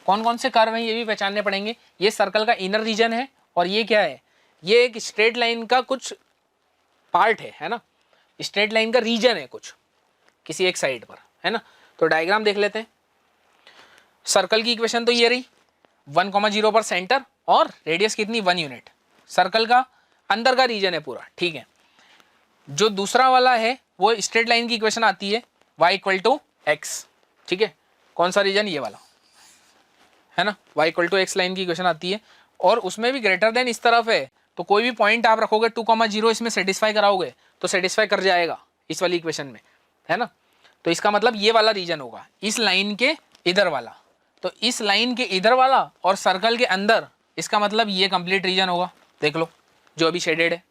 कौन कौन से कर्व हैं ये भी पहचानने पड़ेंगे। ये सर्कल का इनर रीजन है और ये क्या है, ये एक स्ट्रेट लाइन का कुछ पार्ट है ना, स्ट्रेट लाइन का रीजन है कुछ किसी एक साइड पर, है ना। तो डायग्राम देख लेते हैं। सर्कल की इक्वेशन तो ये रही, 1,0 पर सेंटर और रेडियस कितनी 1 यूनिट, सर्कल का अंदर का रीजन है पूरा, ठीक है। जो दूसरा वाला है वो स्ट्रेट लाइन की इक्वेशन आती है y = x, ठीक है। कौन सा रीजन, ये वाला, है ना, y = x लाइन की इक्वेशन आती है और उसमें भी ग्रेटर देन इस तरफ है, तो कोई भी पॉइंट आप रखोगे 2,0 इसमें सेटिस्फाई कराओगे तो सेटिस्फाई कर जाएगा इस वाली इक्वेशन में, है ना। तो इसका मतलब ये वाला रीजन होगा इस लाइन के इधर वाला, तो इस लाइन के इधर वाला और सर्कल के अंदर, इसका मतलब ये कंप्लीट रीजन होगा, देख लो जो अभी शेडेड है,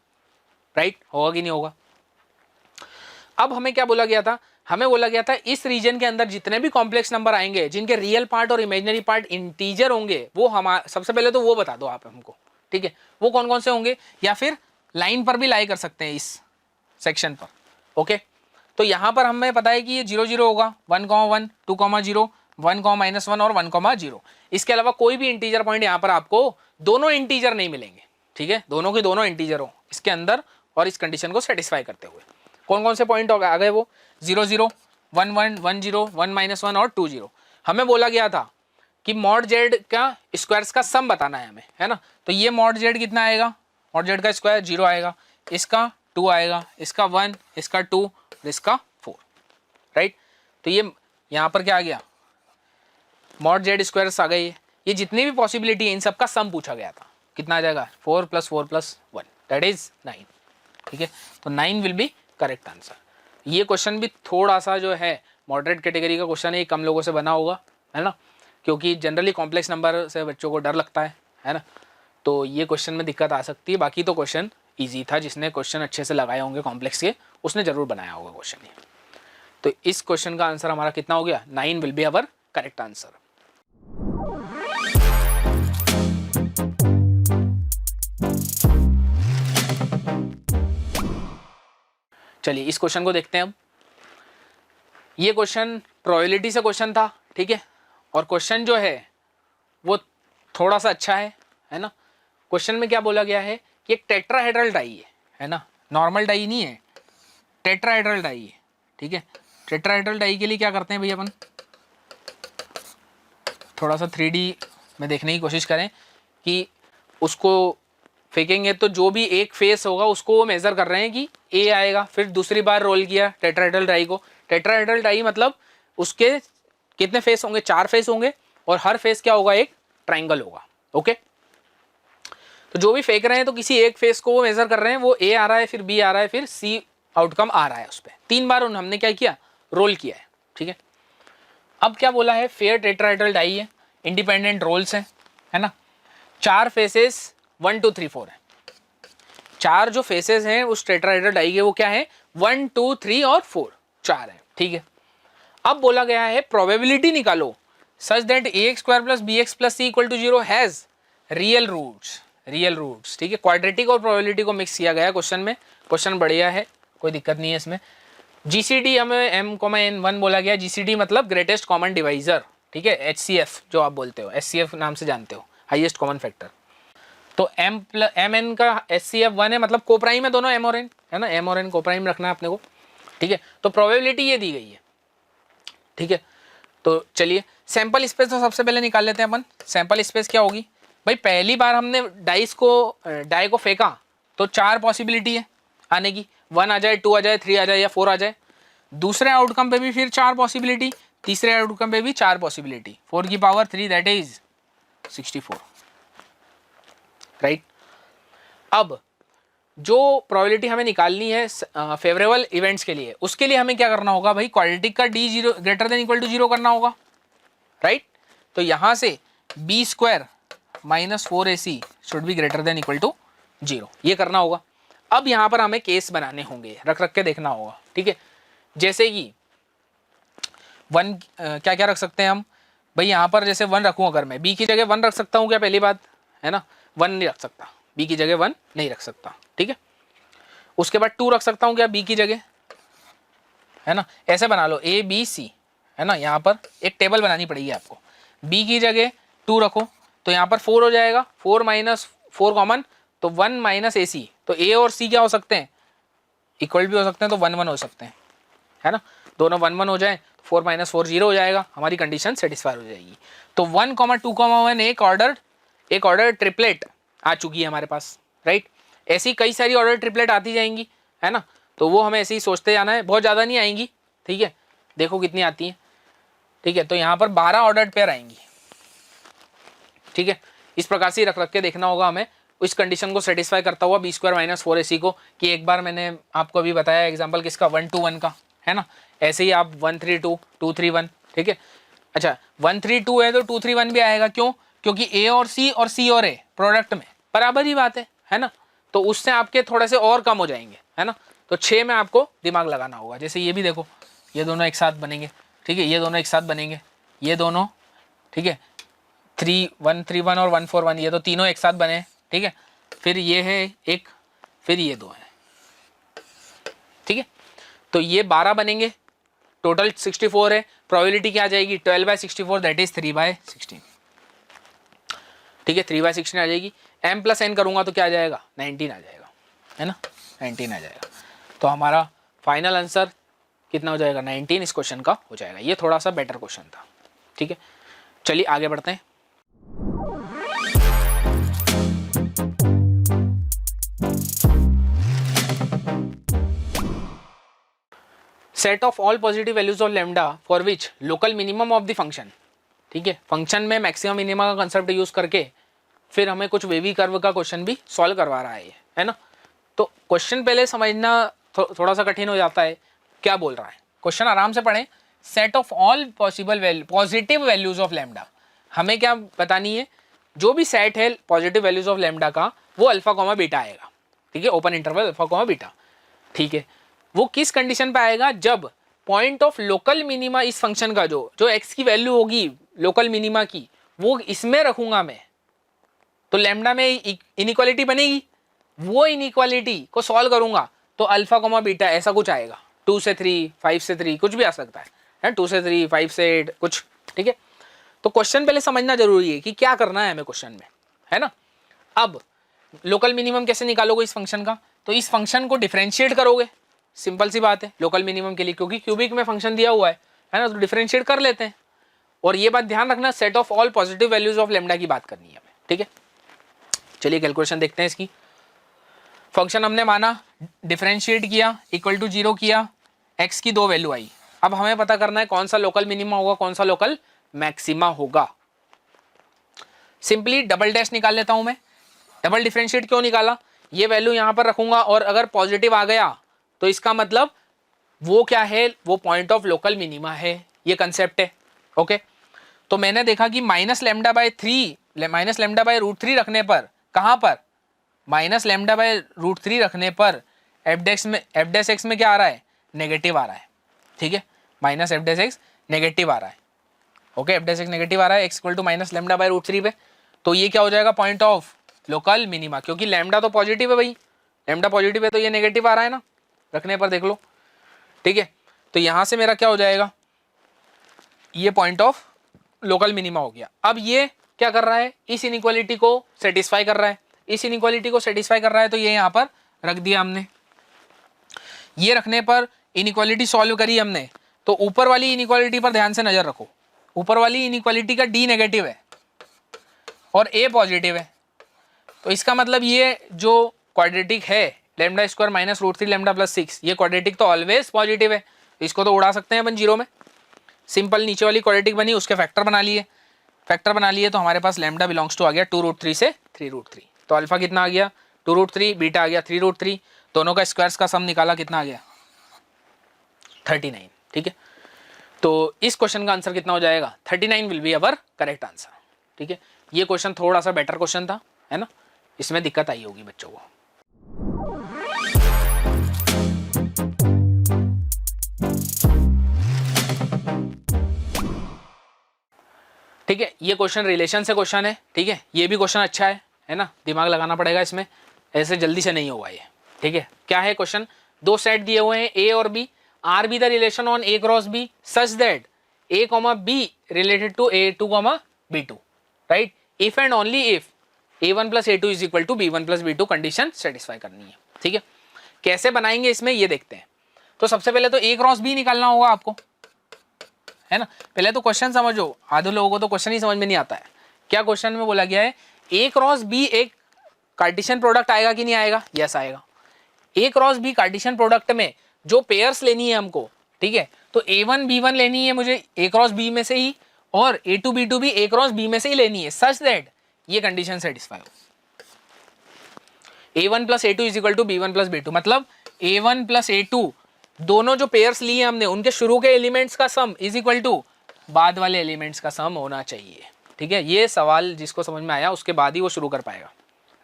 राइट, होगा कि नहीं होगा। अब हमें क्या बोला गया था, हमें बोला गया था इस रीजन के अंदर जितने भी कॉम्प्लेक्स नंबर आएंगे जिनके रियल पार्ट और इमेजिनरी पार्ट इंटीजर होंगे, वो हम सबसे पहले तो वो बता दो आप हमको, ठीक है। वो कौन कौन से होंगे, या फिर लाइन पर भी लाई कर सकते हैं इस सेक्शन पर, ओके। तो यहाँ पर हमें पता है कि ये 0 0 होगा, 1,1, 2,0, 1,-1 और 1,0। इसके अलावा कोई भी इंटीजर पॉइंट यहाँ पर आपको दोनों इंटीजर नहीं मिलेंगे, ठीक है, दोनों के दोनों इंटीजर हो इसके अंदर और इस कंडीशन को सेटिस्फाई करते हुए। कौन कौन से पॉइंट आ गए वो, 0 0, 1 1, 1 0, 1 - 1 और 2 0। हमें बोला गया था कि मॉड जेड का स्क्वायर्स का सम बताना है हमें, है ना। तो ये मॉड जेड कितना आएगा, मॉड जेड का स्क्वायर 0 आएगा, इसका 2 आएगा, इसका 1, इसका 2 और इसका 4, राइट। तो ये यहाँ पर क्या आ गया, मॉड जेड स्क्वायर्स आ गए। ये जितनी भी पॉसिबिलिटी है इन सब का सम पूछा गया था, कितना आ जाएगा, 4 + 4 + 1 दैट इज 9, ठीक है। तो 9 विल बी करेक्ट आंसर। ये क्वेश्चन भी थोड़ा सा जो है मॉडरेट कैटेगरी का क्वेश्चन है, ये कम लोगों से बना होगा, है ना, क्योंकि जनरली कॉम्प्लेक्स नंबर से बच्चों को डर लगता है ना। तो ये क्वेश्चन में दिक्कत आ सकती है, बाकी तो क्वेश्चन ईजी था, जिसने क्वेश्चन अच्छे से लगाए होंगे कॉम्प्लेक्स के उसने जरूर बनाया होगा क्वेश्चन ये। तो इस क्वेश्चन का आंसर हमारा कितना हो गया, 9 will be our correct answer. चलिए इस क्वेश्चन को देखते हैं अब। ये क्वेश्चन प्रोबेबिलिटी से क्वेश्चन था, ठीक है, और क्वेश्चन जो है वो थोड़ा सा अच्छा है ना। क्वेश्चन में क्या बोला गया है कि एक टेट्राहेड्रल डाई है ना, नॉर्मल डाई नहीं है, टेट्राहेड्रल डाई है, ठीक है। टेट्राहेड्रल डाई के लिए क्या करते हैं भैया, अपन थोड़ा सा 3D में देखने की कोशिश करें कि उसको फेंकेंगे तो जो भी एक फेस होगा उसको वो मेजर कर रहे हैं कि ए आएगा, फिर दूसरी बार रोल किया टेट्राहेड्रल डाई को। टेट्राहेड्रल डाई मतलब उसके कितने फेस होंगे, 4 फेस होंगे और हर फेस क्या होगा, एक ट्राइंगल होगा, ओके। तो जो भी फेंक रहे हैं तो किसी एक फेस को वो मेजर कर रहे हैं, वो ए आ रहा है, फिर बी आ रहा है, फिर सी आउटकम आ रहा है उस पर 3 बार हमने क्या किया, रोल किया है, ठीक है। अब क्या बोला है, फेयर टेट्राहेड्रल डाई है, इंडिपेंडेंट रोल्स है ना, 4 फेसेस 1 2 3 4 है। 4 जो फेसेस हैं उस टेट्राहेड्रल डाई के वो क्या है, 1 2 3 और 4, 4 है, ठीक है। अब बोला गया है प्रोबेबिलिटी निकालो such that ax² + bx + c = 0 has real roots, ठीक है। क्वाड्रेटिक और प्रोबेबिलिटी को मिक्स किया गया क्वेश्चन में, क्वेश्चन बढ़िया है, कोई दिक्कत नहीं है इसमें। जीसीडी हमें m,n1 बोला गया, जीसीडी मतलब ग्रेटेस्ट कॉमन डिवाइजर, ठीक है, एचसीएफ जो आप बोलते हो, एचसीएफ नाम से जानते हो, हाईएस्ट कॉमन फैक्टर। तो mn का HCF 1 है, मतलब कोप्राइम है दोनों m और n, है ना, m और n कोप्राइम रखना है अपने को, ठीक है। तो प्रोबेबिलिटी ये दी गई है, ठीक है। तो चलिए सैंपल स्पेस तो सबसे पहले निकाल लेते हैं अपन। सैंपल स्पेस क्या होगी भाई, पहली बार हमने डाई को फेंका तो 4 पॉसिबिलिटी है आने की, 1 आ जाए, 2 आ जाए, 3 आ जाए या 4 आ जाए। दूसरे आउटकम पे भी फिर 4 पॉसिबिलिटी, तीसरे आउटकम पे भी 4 पॉसिबिलिटी, 4 की पावर 3 दैट इज 64, राइट। अब जो प्रोबेबिलिटी हमें निकालनी है फेवरेबल इवेंट्स के लिए, उसके लिए हमें क्या करना होगा भाई, क्वाड्रेटिक का d > 0 करना होगा, राइट। तो यहाँ से b² - 4ac शुड बी > 0, ये करना होगा। अब यहाँ पर हमें केस बनाने होंगे, रख के देखना होगा, ठीक है। जैसे कि 1 क्या क्या रख सकते हैं हम भाई, यहाँ पर जैसे 1 रखूँ, अगर मैं b की जगह 1 रख सकता हूँ क्या, पहली बात है ना, 1 नहीं रख सकता, b की जगह 1 नहीं रख सकता, ठीक है। उसके बाद 2 रख सकता हूँ क्या b की जगह, है ना। ऐसे बना लो a b c, है ना, यहाँ पर एक टेबल बनानी पड़ेगी आपको। b की जगह 2 रखो तो यहाँ पर 4 हो जाएगा, 4 - 4 कॉमन, तो 1 - ac, तो a और c क्या हो सकते हैं, इक्वल भी हो सकते हैं तो 1 1 हो सकते हैं, है ना। दोनों 1 1 हो जाए 4 - 4 0 हो जाएगा, हमारी कंडीशन सेटिस्फाई हो जाएगी। तो 1, 2, 1 एक ऑर्डर ट्रिपलेट आ चुकी है हमारे पास, राइट। ऐसी कई सारी ऑर्डर ट्रिपलेट आती जाएंगी, है ना। तो वो हमें ऐसे ही सोचते जाना है, बहुत ज़्यादा नहीं आएंगी, ठीक है। देखो कितनी आती हैं, ठीक है। तो यहाँ पर 12 ऑर्डर पेयर आएंगी, ठीक है। इस प्रकार से रख के देखना होगा हमें इस कंडीशन को सेटिस्फाई करता हुआ b² - 4ac को, कि एक बार मैंने आपको अभी बताया एग्जांपल किसका 1 2 1 का, है ना। ऐसे ही आप 1 3 2 2 3 1, ठीक है। अच्छा 1 3 2 है तो 2 3 1 भी आएगा, क्यों? क्योंकि a और c और a प्रोडक्ट में बराबर ही बात है ना। तो उससे आपके थोड़े से और कम हो जाएंगे, है ना। तो 6 में आपको दिमाग लगाना होगा। जैसे ये भी देखो, ये दोनों एक साथ बनेंगे, ठीक है। ये दोनों एक साथ बनेंगे, ये दोनों, ठीक है। 3 1 3 1 और 1 4 1 ये तो तीनों एक साथ बने, ठीक है। फिर ये है एक, फिर ये 2 है, ठीक है। तो ये 12 बनेंगे, टोटल 64 है। प्रोबेबिलिटी क्या आ जाएगी 12/64 दैट इज 3/16, ठीक है। 3/16 आ जाएगी। m + n करूंगा तो क्या आ जाएगा 19 आ जाएगा, है ना। 19 आ जाएगा। तो हमारा फाइनल आंसर कितना हो जाएगा 19 इस क्वेश्चन का हो जाएगा। ये थोड़ा सा बेटर क्वेश्चन था, ठीक है। चलिए आगे बढ़ते हैं। Set of all positive values of lambda for which local minimum of the function, ठीक है। फंक्शन में मैक्सिमम मिनिमम का कंसेप्ट यूज करके फिर हमें कुछ वेवी कर्व का क्वेश्चन भी सॉल्व करवा रहा है ना। तो क्वेश्चन पहले समझना थोड़ा सा कठिन हो जाता है, क्या बोल रहा है क्वेश्चन, आराम से पढ़ें। Set of all possible positive values of lambda, हमें क्या बतानी है, जो भी सेट है पॉजिटिव वैल्यूज ऑफ लैम्डा का वो अल्फा कॉमा बीटा आएगा, ठीक है। Open interval alpha comma beta, ठीक है। वो किस कंडीशन पे आएगा, जब पॉइंट ऑफ लोकल मिनिमा इस फंक्शन का जो एक्स की वैल्यू होगी लोकल मिनिमा की वो इसमें रखूंगा मैं, तो लैम्डा में इनइक्वालिटी बनेगी। वो इनइक्वालिटी को सॉल्व करूंगा तो अल्फा कॉमा बीटा ऐसा कुछ आएगा, 2 से 3 5 से 3 कुछ भी आ सकता है 2 से 3 5 से 8 कुछ, ठीक है। तो क्वेश्चन पहले समझना जरूरी है कि क्या करना है हमें क्वेश्चन में, है ना। अब लोकल मिनिमम कैसे निकालोगे इस फंक्शन का, तो इस फंक्शन को डिफरेंशिएट करोगे, सिंपल सी बात है लोकल मिनिमम के लिए, क्योंकि क्यूबिक में फंक्शन दिया हुआ है ना, तो डिफरेंशिएट कर लेते हैं। और ये बात ध्यान रखना, set of all positive values of lambda की बात करनी है हमें, ठीक है। चलिए कैलकुलेशन देखते हैं इसकी। फंक्शन हमने माना, डिफरेंशिएट किया, इक्वल टू 0 किया, एक्स की 2 वैल्यू आई। अब हमें पता करना है कौन सा लोकल मिनिमा होगा, कौन सा लोकल मैक्सिमा होगा। सिंपली डबल डैश निकाल लेता हूं मैं। डबल डिफरेंशिएट क्यों निकाला, ये वैल्यू यहां पर रखूंगा और अगर पॉजिटिव आ गया तो इसका मतलब वो क्या है, वो पॉइंट ऑफ लोकल मिनिमा है, ये कंसेप्ट है, ओके। तो मैंने देखा कि -λ/√3 रखने पर, कहां पर -λ/√3 रखने पर f' में क्या आ रहा है, नेगेटिव आ रहा है, ठीक है। -f' नेगेटिव आ रहा है, ओके। f' नेगेटिव आ रहा है x = -λ/√3 पे, तो ये क्या हो जाएगा पॉइंट ऑफ लोकल मिनिमा, क्योंकि लैम्डा तो पॉजिटिव है भाई, लैम्डा पॉजिटिव है तो ये नेगेटिव आ रहा है ना, रखने पर देख लो, ठीक है। तो यहां से मेरा क्या हो जाएगा, ये पॉइंट ऑफ लोकल मिनिमा हो गया। अब ये क्या कर रहा है, इस इनइक्वालिटी को सेटिस्फाई कर रहा है, इस इनइक्वालिटी को सेटिस्फाई कर रहा है, तो ये यहां पर रख दिया हमने। ये रखने पर इनइक्वालिटी सॉल्व करी हमने, तो ऊपर वाली इनइक्वालिटी पर ध्यान से नजर रखो। ऊपर वाली इनइक्वालिटी का d नेगेटिव है और a पॉजिटिव है, तो इसका मतलब ये जो क्वाड्रेटिक है λ² - √3 λ + 6, ये क्वाड्रेटिक तो ऑलवेज पॉजिटिव है, इसको तो उड़ा सकते हैं अपन 0 में। सिंपल नीचे वाली क्वाड्रेटिक बनी, उसके फैक्टर बना लिए, तो हमारे पास लैम्डा बिलोंग्स टू आ गया 2√3 से 3√3। तो अल्फा कितना आ गया 2√3, बीटा आ गया 3√3, दोनों का स्क्वायर्स का सम निकाला, कितना आ गया 39, ठीक है। तो इस क्वेश्चन का आंसर कितना हो जाएगा 39 will be our correct answer, ठीक है। ये क्वेश्चन थोड़ा सा बेटर क्वेश्चन था, है ना, इसमें दिक्कत आई होगी बच्चों को। ठीक है, ये क्वेश्चन रिलेशन से क्वेश्चन है, ठीक है। ये भी क्वेश्चन अच्छा है ना, दिमाग लगाना पड़ेगा इसमें, ऐसे जल्दी से नहीं होगा ये, ठीक है। क्या है क्वेश्चन, दो सेट दिए हुए हैं A और B, are be the relation on A cross B such that A, B related to A2, B2, right. If and only if A1 + A2 = B1 + B2 condition satisfy करनी है, ठीक है। कैसे बनाएंगे इसमें ये देखते हैं। तो सबसे पहले तो ए क्रॉस बी निकालना होगा आपको, है ना। पहले तो क्वेश्चन समझो, आधे लोगों को तो क्वेश्चन ही समझ में नहीं आता है। क्या क्वेश्चन में बोला गया है, ए क्रॉस बी एक कार्टेशियन प्रोडक्ट आएगा कि नहीं आएगा? यस आएगा। ए क्रॉस बी कार्टेशियन प्रोडक्ट में जो पेयर्स लेनी है हमको, ठीक है, तो A1 B1 लेनी है मुझे ए क्रॉस बी में से ही, और A2 B2 भी ए क्रॉस बी में से ही लेनी है, सच दैट ये कंडीशन सेटिस्फाई हो। A1 plus A2 is equal to B1 plus B2, मतलब A1 प्लस A2 दोनों जो पेयर्स लिए हमने उनके शुरू के एलिमेंट्स का सम इज इक्वल टू बाद वाले एलिमेंट्स का सम होना चाहिए, ठीक है। ये सवाल जिसको समझ में आया उसके बाद ही वो शुरू कर पाएगा,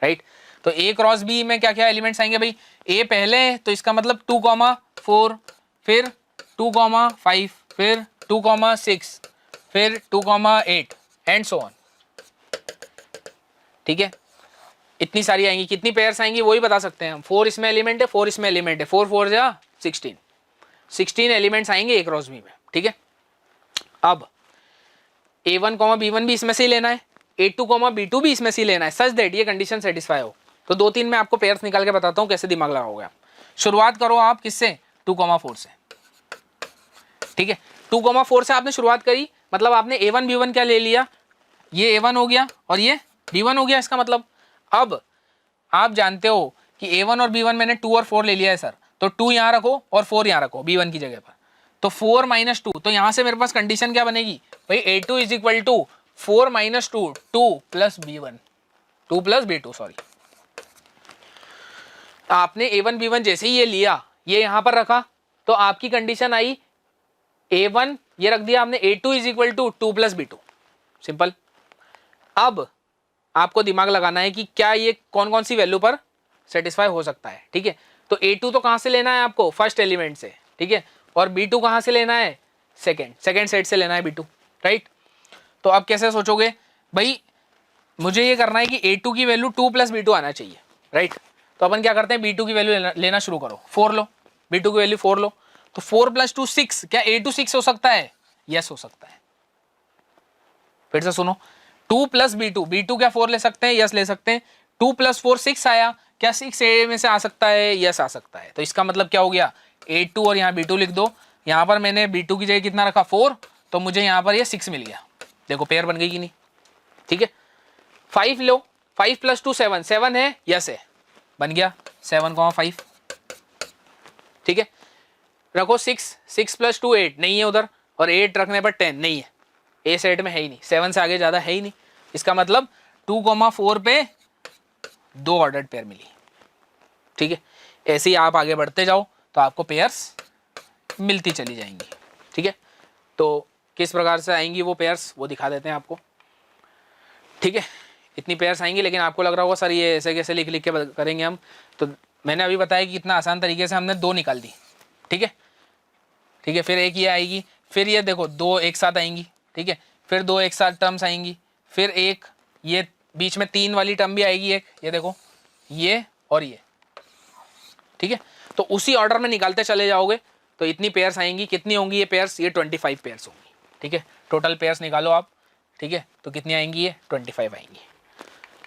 राइट। तो ए क्रॉस बी में क्या क्या एलिमेंट्स आएंगे भाई, ए पहले, तो इसका मतलब 2,4, फिर 2,5, फिर 2,6, फिर 2,8 एंड सो ऑन, ठीक है। इतनी सारी आएंगी, कितनी पेयर्स आएंगी वही बता सकते हैं हम। 4 इसमें एलिमेंट है, 4 इसमें एलिमेंट है, 4 4 जा 16 एलिमेंट्स आएंगे ए क्रॉस बी में, ठीक है। अब A1, B1 भी इसमें से ही लेना है, A2, B2 भी इसमें से ही लेना है, सच दैट ये कंडीशन सेटिस्फाई हो। तो 2-3 में आपको पेयर्स निकाल के बताता हूँ कैसे दिमाग लगाओगे आप। शुरुआत करो आप किससे, 2,4 से, ठीक है। 2,4 से आपने शुरुआत करी, मतलब आपने A1 B1 क्या ले लिया, ये A1 हो गया और ये B1 हो गया। इसका मतलब अब आप जानते हो कि A1 और B1 मैंने 2 और 4 ले लिया है सर, तो 2 यहाँ रखो और 4 यहाँ रखो B1 की जगह पर, तो 4 - 2, तो यहाँ से मेरे पास कंडीशन क्या बनेगी भाई, A2 is equal to 4 - 2, 2 plus B1, 2 plus B2 sorry. आपने A1 B1 जैसे ही ये लिया, ये यहाँ पर रखा, तो आपकी कंडीशन आई A1 ये रख दिया आपने, A2 is equal to 2 plus B2, simple. अब आपको दिमाग लगाना है कि क्या ये कौन कौन सी वैल्यू पर सेटिस्फाई हो सकता है, ठीक है। तो A2 तो कहाँ से लेना है आपको, फर्स्ट एलिमेंट से, ठीक है, और B2 कहाँ से लेना है, सेकेंड सेट से लेना है B2, राइट। तो अब कैसे सोचोगे भाई, मुझे ये करना है कि A2 की वैल्यू 2 प्लस B2 आना चाहिए, राइट। तो अपन क्या करते हैं, B2 की वैल्यू लेना शुरू करो, 4 लो, B2 की वैल्यू 4 लो, तो 4 + 2 6, क्या A2 6 हो सकता है? यस हो सकता है। फिर से सुनो, 2 प्लस B2, B2 क्या 4 ले सकते हैं? यस ले सकते हैं। 2 + 4 6 आया, क्या 6 A में से आ सकता है? यस आ सकता है। तो इसका मतलब क्या हो गया, A2 और यहाँ B2 लिख दो, यहाँ पर मैंने B2 की जगह कितना रखा 4, तो मुझे यहाँ पर ये 6 मिल गया। देखो पेयर बन गई कि नहीं, ठीक है। 5 लो, 5 + 2 7, 7 है, यस है, बन गया 7,5, ठीक है। रखो 6 + 2 8, नहीं है उधर, और 8 रखने पर 10 नहीं है, ए सेट में है ही नहीं, 7 से आगे ज़्यादा है ही नहीं। इसका मतलब 2,4 पे 2 ऑर्डर्ड पेयर मिली, ठीक है। ऐसे ही आप आगे बढ़ते जाओ तो आपको पेयर्स मिलती चली जाएंगी, ठीक है। तो किस प्रकार से आएंगी वो पेयर्स, वो दिखा देते हैं आपको, ठीक है। इतनी पेयर्स आएंगी, लेकिन आपको लग रहा होगा सर ये ऐसे कैसे लिख के करेंगे हम, तो मैंने अभी बताया कि इतना आसान तरीके से हमने 2 निकाल दी, ठीक है, ठीक है। फिर एक ये आएगी, फिर ये देखो 2 एक साथ आएंगी, ठीक है, फिर 2 एक साथ टर्म्स आएंगी, फिर एक ये बीच में 3 वाली टर्म भी आएगी एक, ये देखो ये और ये, ठीक है। तो उसी ऑर्डर में निकालते चले जाओगे तो इतनी पेयर्स आएंगी। कितनी होंगी ये पेयर्स, ये 25 पेयर्स होंगी, ठीक है। टोटल पेयर्स निकालो आप, ठीक है, तो कितनी आएंगी, ये 25 आएंगी,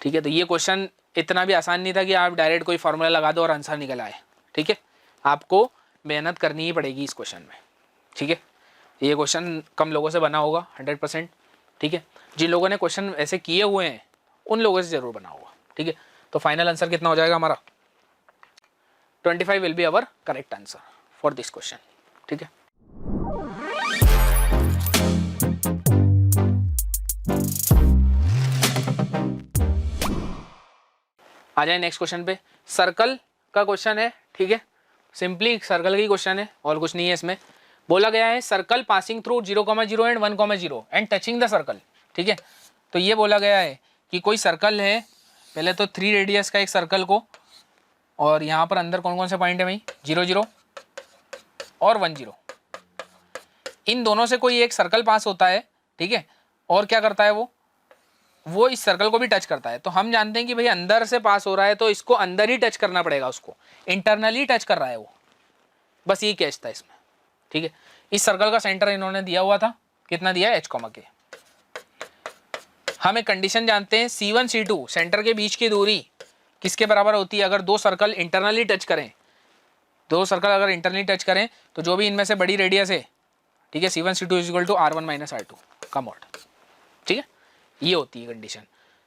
ठीक है। तो ये क्वेश्चन इतना भी आसान नहीं था कि आप डायरेक्ट कोई फॉर्मूला लगा दो और आंसर निकल आए, ठीक है। आपको मेहनत करनी ही पड़ेगी इस क्वेश्चन में, ठीक है। ये क्वेश्चन कम लोगों से बना होगा 100%, ठीक है। जिन लोगों ने क्वेश्चन ऐसे किए हुए हैं उन लोगों से जरूर बना होगा, ठीक है। तो फाइनल आंसर कितना हो जाएगा हमारा, 25 will be our correct answer for this question, ठीक है। आ जाए नेक्स्ट क्वेश्चन पे। सर्कल का क्वेश्चन है, ठीक है, सिंपली सर्कल की क्वेश्चन है और कुछ नहीं है। इसमें बोला गया है circle passing through 0,0 and 1,0 and touching the circle, ठीक है। तो ये बोला गया है कि कोई सर्कल है, पहले तो 3 रेडियस का एक सर्कल को, और यहाँ पर अंदर कौन कौन से पॉइंट है भाई, 0 0 और 1 0, इन दोनों से कोई एक सर्कल पास होता है, ठीक है, और क्या करता है वो इस सर्कल को भी टच करता है। तो हम जानते हैं कि भाई अंदर से पास हो रहा है तो इसको अंदर ही टच करना पड़ेगा, उसको इंटरनली टच कर रहा है वो, बस ये कैच था इसमें, ठीक है। इस सर्कल का सेंटर इन्होंने दिया हुआ था, कितना दिया है, h, k। हम एक कंडीशन जानते हैं, C1 C2 सेंटर के बीच की दूरी किसके बराबर होती है, अगर 2 सर्कल इंटरनली टच करें दो सर्कल अगर इंटरनली टच करें तो जो भी इनमें से बड़ी रेडियस है, ठीक है, C1 C2 is equal to R1 minus R2 का मॉड, ठीक है, ये होती है कंडीशन।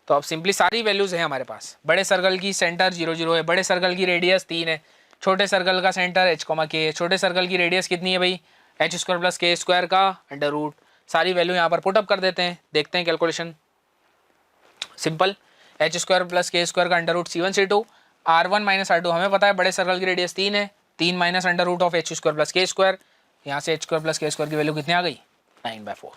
तो अब सिंपली सारी वैल्यूज है हमारे पास। बड़े सर्कल की सेंटर 0 0 है, बड़े सर्कल की रेडियस 3 है, छोटे सर्कल का सेंटर h, k है, छोटे सर्कल की रेडियस कितनी है भाई, h square plus k square का अंडर रूट। सारी वैल्यू यहाँ पर पुटअप कर देते हैं, देखते हैं calculation. Simple, h square plus k square का under root C1 C2, R1 minus R2 हमें पता है बड़े सर्कल की रेडियस 3 है, 3 minus under root of h square plus k square, यहाँ से h square plus k square की वैल्यू कितनी आ गई, 9/4।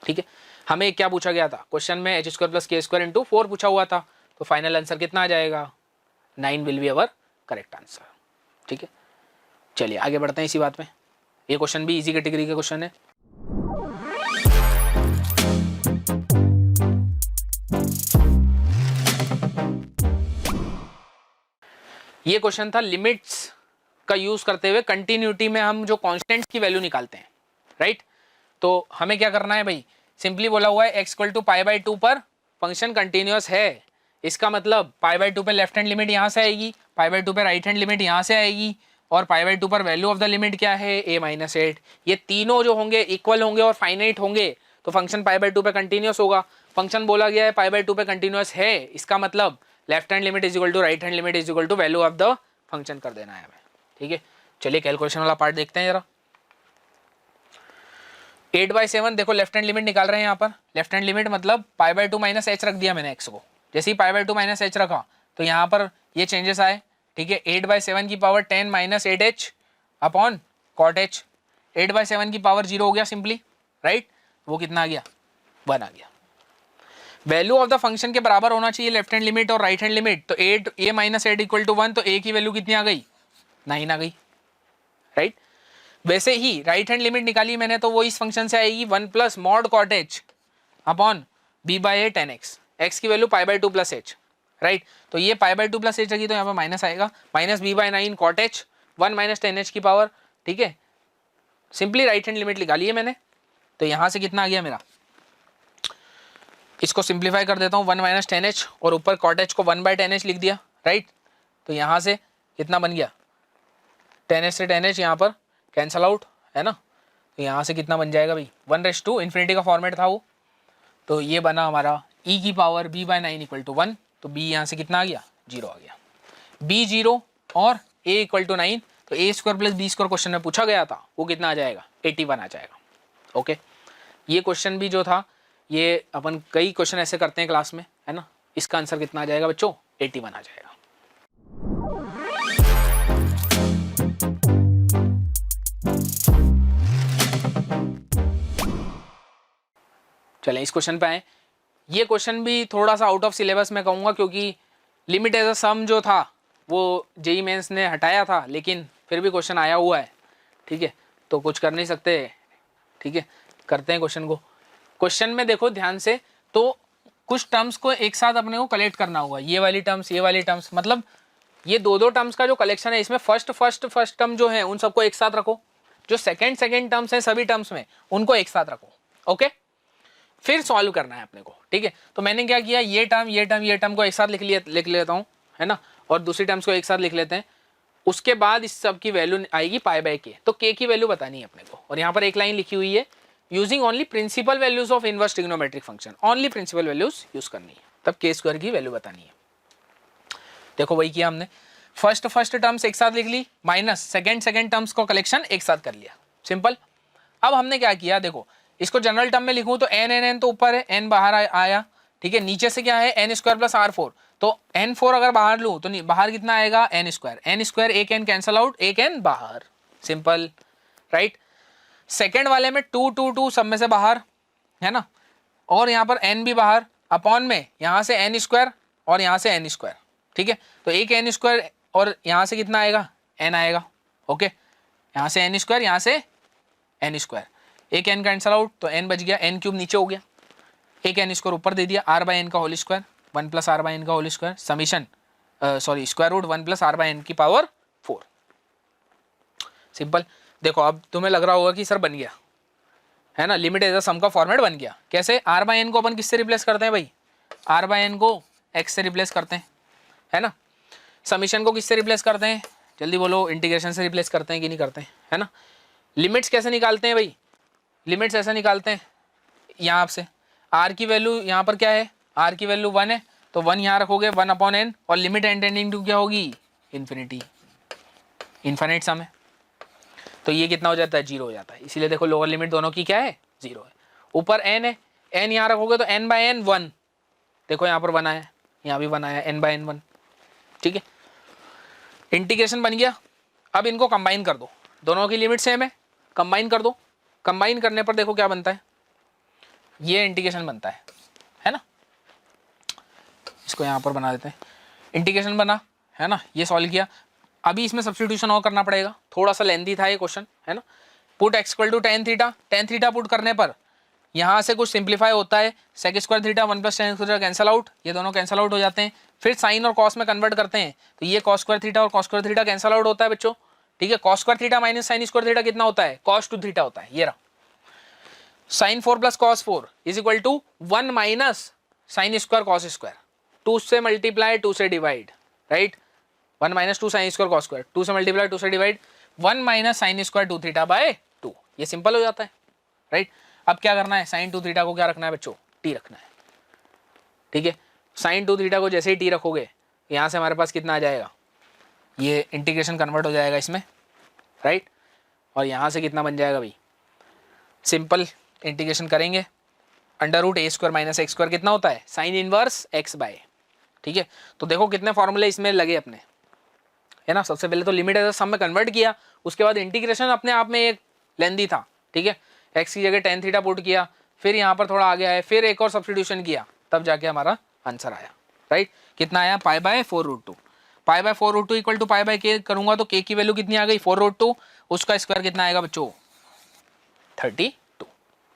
ठीक है, हमें क्या पूछा गया था क्वेश्चन में, h square plus k square into 4 पूछा हुआ था, तो फाइनल आंसर कितना आ जाएगा, 9 will be our correct answer. ठीक है, चलिए आगे बढ़ते हैं इसी बात में। ये क्वेश्चन भी इजी कैटेगरी का क्वेश्चन है। ये क्वेश्चन था लिमिट्स का यूज करते हुए कंटिन्यूटी में हम जो कांस्टेंट्स की वैल्यू निकालते हैं, राइट। तो हमें क्या करना है भाई, सिंपली बोला हुआ है x इक्वल टू π/2 पर फंक्शन कंटिन्यूअस है, इसका मतलब π/2 पे लेफ्ट हैंड लिमिट यहाँ से आएगी, π/2 पे राइट हैंड लिमिट यहाँ से आएगी, और π/2 पर वैल्यू ऑफ द लिमिट क्या है, a-8। ये तीनों जो होंगे इक्वल होंगे और फाइनाइट होंगे, तो फंक्शन π/2 पे कंटिन्यूअस होगा। फंक्शन बोला गया है π/2 पे कंटिन्यूअस है, इसका मतलब left hand limit is equal to right hand limit is equal to value of the function कर देना है हमें। ठीक है, चलिए कैलकुलेशन वाला पार्ट देखते हैं जरा। 8/7 देखो लेफ्ट हैंड लिमिट निकाल रहे हैं यहाँ पर, लेफ्ट हैंड लिमिट मतलब π/2 माइनस h रख दिया मैंने x को, जैसे ही π/2 माइनस h रखा तो यहाँ पर ये चेंजेस आए। ठीक है, 8/7 की power 10 minus 8h upon cot h, 8/7 की पावर 0 हो गया सिंपली, राइट। वो कितना आ गया, 1 आ गया। वैल्यू ऑफ द फंक्शन के बराबर होना चाहिए लेफ्ट हैंड लिमिट और राइट हैंड लिमिट, तो 8 a माइनस 8 इक्वल टू 1, तो a की वैल्यू कितनी आ गई, 9 आ गई, राइट। वैसे ही राइट हैंड लिमिट निकाली मैंने, तो वो इस फंक्शन से आएगी 1 plus mod cot h upon b/a tan x, x की वैल्यू π/2 प्लस h, राइट। तो ये π/2 प्लस h रखी तो यहाँ पर माइनस आएगा, minus b/9 cot h 1 minus tan h की पावर। ठीक है, सिंपली राइट हैंड लिमिट निकाली है मैंने, तो यहाँ से कितना आ गया मेरा, इसको सिंप्लीफाई कर देता हूँ, 1 माइनस tan h और ऊपर कॉट h को 1/tan h लिख दिया, राइट। तो यहाँ से कितना बन गया, tan h से tan h यहाँ पर कैंसल आउट है ना, तो यहाँ से कितना बन जाएगा भाई, 1/2 इन्फिनिटी का फॉर्मेट था वो, तो ये बना हमारा e की पावर b/9 इक्वल टू 1, तो b यहाँ से कितना आ गया, 0 आ गया, b 0 और a इक्वल टू 9, तो a square plus b square question में पूछा गया था, वो कितना आ जाएगा, 81 आ जाएगा। ओके, ये क्वेश्चन भी जो था, ये अपन कई क्वेश्चन ऐसे करते हैं क्लास में, है ना। इसका आंसर कितना आ जाएगा बच्चों, 81 आ जाएगा। चलें इस क्वेश्चन पे आए। ये क्वेश्चन भी थोड़ा सा आउट ऑफ सिलेबस में कहूँगा, क्योंकि लिमिट एज अ सम जो था वो जेईई मेंस ने हटाया था, लेकिन फिर भी क्वेश्चन आया हुआ है। ठीक है, तो कुछ कर नहीं सकते। ठीक है, करते हैं क्वेश्चन को। क्वेश्चन में देखो ध्यान से, तो कुछ टर्म्स को एक साथ अपने को कलेक्ट करना होगा, ये वाली टर्म्स, मतलब ये दो टर्म्स का जो कलेक्शन है, इसमें फर्स्ट टर्म जो है उन सबको एक साथ रखो, जो सेकंड टर्म्स है सभी टर्म्स में उनको एक साथ रखो। ओके, फिर सॉल्व करना है अपने को। ठीक है, तो मैंने क्या किया, ये टर्म को एक साथ लिख लेता हूँ, है ना, और दूसरी टर्म्स को एक साथ लिख लेते हैं। उसके बाद इस सब की वैल्यू आएगी π/k, तो k की वैल्यू बतानी है अपने को, और यहाँ पर एक लाइन लिखी हुई है, using only principal values of inverse trigonometric function, only principal values use करनी है, तब k स्क्वायर की वैल्यू बतानी है। देखो वही किया हमने, फर्स्ट टर्म्स एक साथ लिख ली, माइनस सेकंड टर्म्स को कलेक्शन एक साथ कर लिया, सिंपल। अब हमने क्या किया, देखो इसको जनरल टर्म में लिखूं तो n तो ऊपर है, n बाहर आया। ठीक है, नीचे से क्या है, n स्क्वायर प्लस r4, तो n4 अगर बाहर लूँ तो बाहर कितना आएगा, n स्क्वायर, एक n कैंसल आउट, एक n बाहर, सिंपल, राइट। सेकेंड वाले में 2 सब में से बाहर, है ना, और यहाँ पर n भी बाहर, अपॉन में यहाँ से n स्क्वायर और यहाँ से n स्क्वायर। ठीक है, तो एक n स्क्वायर और यहाँ से कितना आएगा, n आएगा। ओके, यहाँ से n स्क्वायर, यहाँ से n स्क्वायर, एक n कैंसल आउट, तो n बच गया, n क्यूब नीचे हो गया, एक n स्क्वायर ऊपर दे दिया, r/n का होल स्क्वायर, 1 प्लस r/n का whole square, summation square root 1 plus r/n की पावर 4, सिंपल। देखो अब तुम्हें लग रहा होगा कि सर बन गया, है ना, लिमिट एज अ सम का फॉर्मेट बन गया। कैसे, r/n को अपन किससे रिप्लेस करते हैं भाई, r/n को x से रिप्लेस करते हैं, है ना। समीशन को किससे रिप्लेस करते हैं, जल्दी बोलो, इंटीग्रेशन से रिप्लेस करते हैं कि नहीं करते हैं, है ना। लिमिट्स कैसे निकालते हैं भाई, लिमिट्स ऐसा निकालते हैं, यहाँ से आर की वैल्यू यहाँ पर क्या है, आर की वैल्यू 1 है तो 1 यहाँ रखोगे 1/n, और लिमिट n टेंडिंग टू क्या होगी, इन्फिनिटी, इन्फिनिट सम है, तो ये कितना हो जाता है, 0 हो जाता है। इसीलिए देखो लोअर लिमिट दोनों की क्या है, 0 है। ऊपर n है, n यहाँ रखोगे तो n/n 1, देखो यहाँ पर 1 आया, यहाँ भी 1 आया, n/n 1, ठीक है। इंटीग्रेशन बन गया। अब इनको कंबाइन कर दो, दोनों की लिमिट सेम है, कंबाइन कर दो। कंबाइन करने पर देखो क्या बनता है, ये इंटीग्रेशन बनता है ना। इसको यहाँ पर बना देते हैं, इंटीग्रेशन बना, है ना, ये सॉल्व किया। अभी इसमें सब्स्टिट्यूशन और करना पड़ेगा, थोड़ा सा लेंथी था ये क्वेश्चन, है ना। Put x equal to tan theta, tan theta put करने पर यहाँ से कुछ सिंप्लीफाई होता है, sec square theta 1 + tan theta cancel out, ये दोनों कैंसिल आउट हो जाते हैं। फिर साइन और कॉस में कन्वर्ट करते हैं तो ये cos स्क्वायर थीटा और cos square theta cancel out होता है बच्चों, ठीक है। cos square theta minus sine square theta कितना होता है, cos 2 थीटा होता है, ये रहा। sin 4 + cos 4 is equal to 1 minus sine square cos square, 2 से मल्टीप्लाई 2 से divide, right. 1 minus 2 sine square cos square, 2 से मल्टीप्लाई 2 से divide, 1 minus sine square 2 theta by 2, ये सिंपल हो जाता है, राइट। अब क्या करना है, साइन 2 थीटा को क्या रखना है बच्चों, टी रखना है, ठीक है। साइन 2 थीटा को जैसे ही टी रखोगे यहाँ से हमारे पास कितना आ जाएगा, ये इंटीग्रेशन कन्वर्ट हो जाएगा इसमें, राइट। और यहाँ से कितना बन जाएगा भाई, सिंपल इंटीग्रेशन करेंगे, √a² - x² कितना होता है, साइन इनवर्स x बाय, ठीक है। तो देखो कितने फॉर्मूले इसमें लगे अपने, है ना। सबसे पहले तो लिमिट एज सम में कन्वर्ट किया, उसके बाद इंटीग्रेशन अपने आप में एक लेंदी था, ठीक है। x की जगह tan थीटा पुट किया, फिर यहाँ पर थोड़ा आगे आए, फिर एक और सब्स्टिट्यूशन किया, तब जाके हमारा आंसर आया, राइट। कितना आया, π/4√2, π/4√2 इक्वल टू π/k करूंगा तो k की वैल्यू कितनी आ गई, 4√2, उसका स्क्वायर कितना आएगा बच्चों, 32,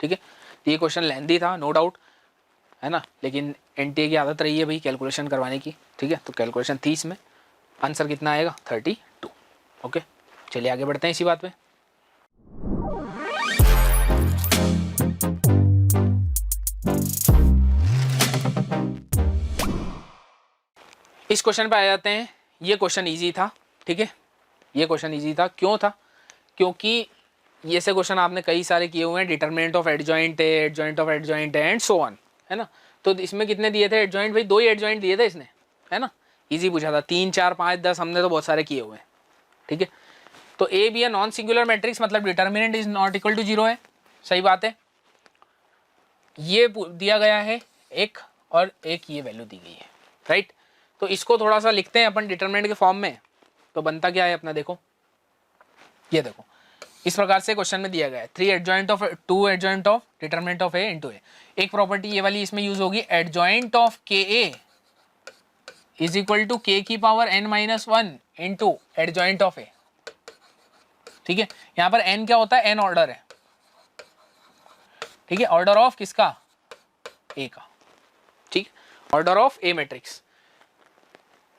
ठीक है। ये क्वेश्चन लेंदी था नो डाउट, है ना, लेकिन एनटीए की आदत रही है भाई कैलकुलेशन करवाने की, ठीक है। तो कैलकुलेशन थी इसमें, आंसर कितना आएगा, 32, ओके। चलिए आगे बढ़ते हैं इसी बात पे। इस क्वेश्चन पे आ जाते हैं। ये क्वेश्चन इजी था, ठीक है, ये क्वेश्चन इजी था। क्यों था, क्योंकि ये से क्वेश्चन आपने कई सारे किए हुए हैं, determinant of adjoint A, adjoint of adjoint and so on, है ना। तो इसमें कितने दिए थे एडजॉइंट भाई, 2 ही एडजॉइंट दिए थे इसने, है ना। इजी पूछा था, 3, 4, 5, 10 हमने तो बहुत सारे किए हुए हैं, ठीक है। तो A B a non singular matrix मतलब determinant is not equal to 0 है, सही बात है। ये दिया गया है एक, और एक ये वैल्यू दी गई है, राइट। तो इसको थोड़ा सा लिखते हैं अपन डिटरमिनेंट के फॉर्म में, तो बनता क्या है अपना, देखो ये देखो इस प्रकार से क्वेश्चन में दिया गया है 2 adjoint of determinant of A into A. एक प्रॉपर्टी ये वाली इसमें यूज होगी, adjoint of K A is equal to k की power n-1 into adjoint of A, ठीक है। यहाँ पर n क्या होता है, n ऑर्डर है, ठीक है, ऑर्डर ऑफ किसका, a का, ठीक, ऑर्डर ऑफ ए मैट्रिक्स,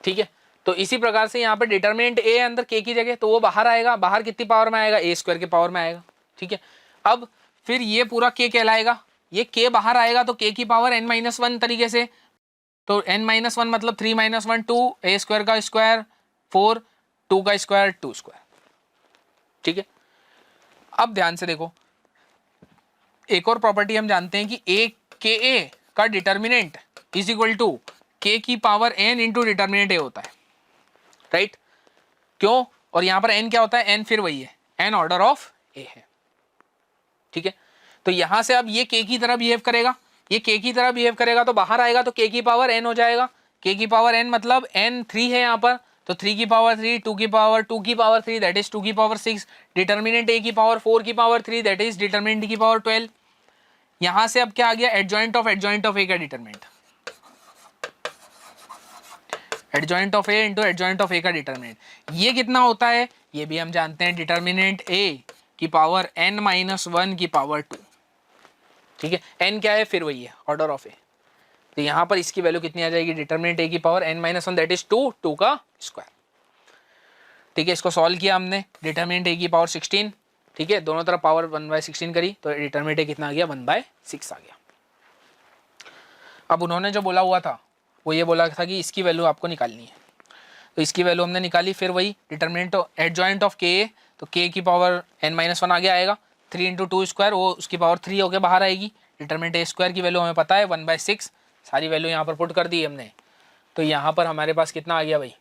ठीक है। तो इसी प्रकार से यहाँ पर डिटरमिनेंट ए अंदर k की जगह, तो वो बाहर आएगा, बाहर कितनी पावर में आएगा, a² की पावर में आएगा, ठीक है। अब फिर ये पूरा k कहलाएगा, ये k बाहर आएगा तो k की पावर n-1 तरीके से, तो n-1 मतलब 3 - 1 2, a² का स्क्वायर 4, 2 का स्क्वायर 2², ठीक है। अब ध्यान से देखो, एक और प्रॉपर्टी हम जानते हैं कि a का determinant is equal to k की power n into determinant a होता है, राइट। क्यों, और यहाँ पर n क्या होता है, n फिर वही है, n ऑर्डर ऑफ a है, ठीक है। तो यहाँ से अब ये k की तरह बिहेव करेगा, ये k की तरह बिहेव करेगा तो बाहर आएगा तो k की पावर n हो जाएगा, k की पावर n मतलब n 3 है यहाँ पर, तो 3 की पावर 3, 2 की पावर 3 दैट इज 2 की पावर 6, डिटरमिनेंट a की पावर 4 की पावर 3 दैट इज डिटरमिनेंट की पावर 12। यहाँ से अब क्या आ गया, एडजॉइंट ऑफ a का determinant, adjoint of a into adjoint of a का डिटरमिनेंट, ये कितना होता है, ये भी हम जानते हैं, डिटरमिनेंट a की पावर n-1 की पावर 2, ठीक है। n क्या है, फिर वही है, ऑर्डर ऑफ a, तो यहाँ पर इसकी वैल्यू कितनी आ जाएगी, डिटरमिनेंट a की पावर n-1 दैट इज 2, 2 का स्क्वायर, ठीक है। इसको सॉल्व किया हमने, डिटरमिनेंट a की पावर 16, ठीक है, दोनों तरफ पावर 1/16 करी तो डिटरमिनेंट a कितना आ गया, 1/6 आ गया। अब उन्होंने जो बोला हुआ था वो ये बोला था कि इसकी वैल्यू आपको निकालनी है, तो इसकी वैल्यू हमने निकाली, फिर वही डिटर्मिनेंट एडजॉइंट ऑफ के, तो के की पावर n-1 आगे आएगा, 3 इंटू 2 स्क्वायर, वो उसकी पावर 3 होकर बाहर आएगी। डिटर्मिनेंट ए स्क्वायर की वैल्यू हमें पता है 1/6, सारी वैल्यू यहाँ पर पुट कर दी हमने। तो यहाँ पर हमारे पास कितना आ गया भाई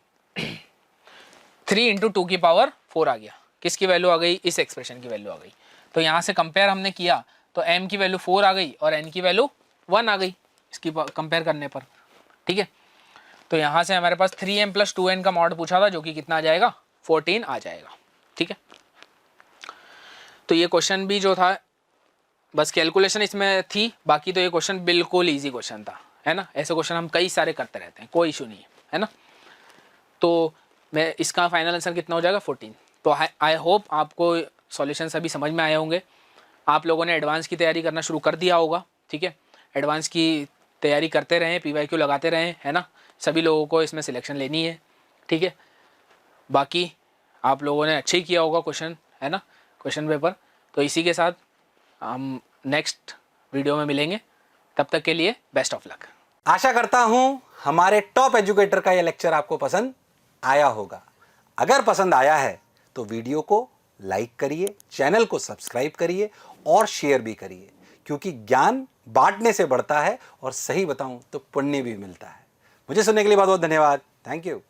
3 इंटू 2 की पावर 4 आ गया। किसकी वैल्यू आ गई, इस एक्सप्रेशन की वैल्यू आ गई। तो यहाँ से कंपेयर हमने किया तो m की वैल्यू 4 आ गई और n की वैल्यू 1 आ गई इसकी कंपेयर करने पर, ठीक है। तो यहाँ से हमारे पास 3m + 2n का मॉड पूछा था, जो कि कितना आ जाएगा 14 आ जाएगा, ठीक है। तो ये क्वेश्चन भी जो था बस कैलकुलेशन इसमें थी, बाकी तो ये क्वेश्चन बिल्कुल ईजी क्वेश्चन था, है ना। ऐसे क्वेश्चन हम कई सारे करते रहते हैं, कोई इशू नहीं है ना। तो मैं इसका फाइनल आंसर कितना हो जाएगा 14। तो आई होप आपको सॉल्यूशन अभी समझ में आए होंगे। आप लोगों ने एडवांस की तैयारी करना शुरू कर दिया होगा, ठीक है। एडवांस की तैयारी करते रहें, PYQ लगाते रहें, है ना। सभी लोगों को इसमें सिलेक्शन लेनी है, ठीक है। बाकी आप लोगों ने अच्छे ही किया होगा क्वेश्चन, है ना, क्वेश्चन पेपर। तो इसी के साथ हम नेक्स्ट वीडियो में मिलेंगे, तब तक के लिए बेस्ट ऑफ लक। आशा करता हूं हमारे टॉप एजुकेटर का यह लेक्चर आपको पसंद आया होगा। अगर पसंद आया है तो वीडियो को लाइक करिए, चैनल को सब्सक्राइब करिए और शेयर भी करिए, क्योंकि ज्ञान बांटने से बढ़ता है और सही बताऊं तो पुण्य भी मिलता है। मुझे सुनने के लिए बहुत बहुत धन्यवाद। Thank you.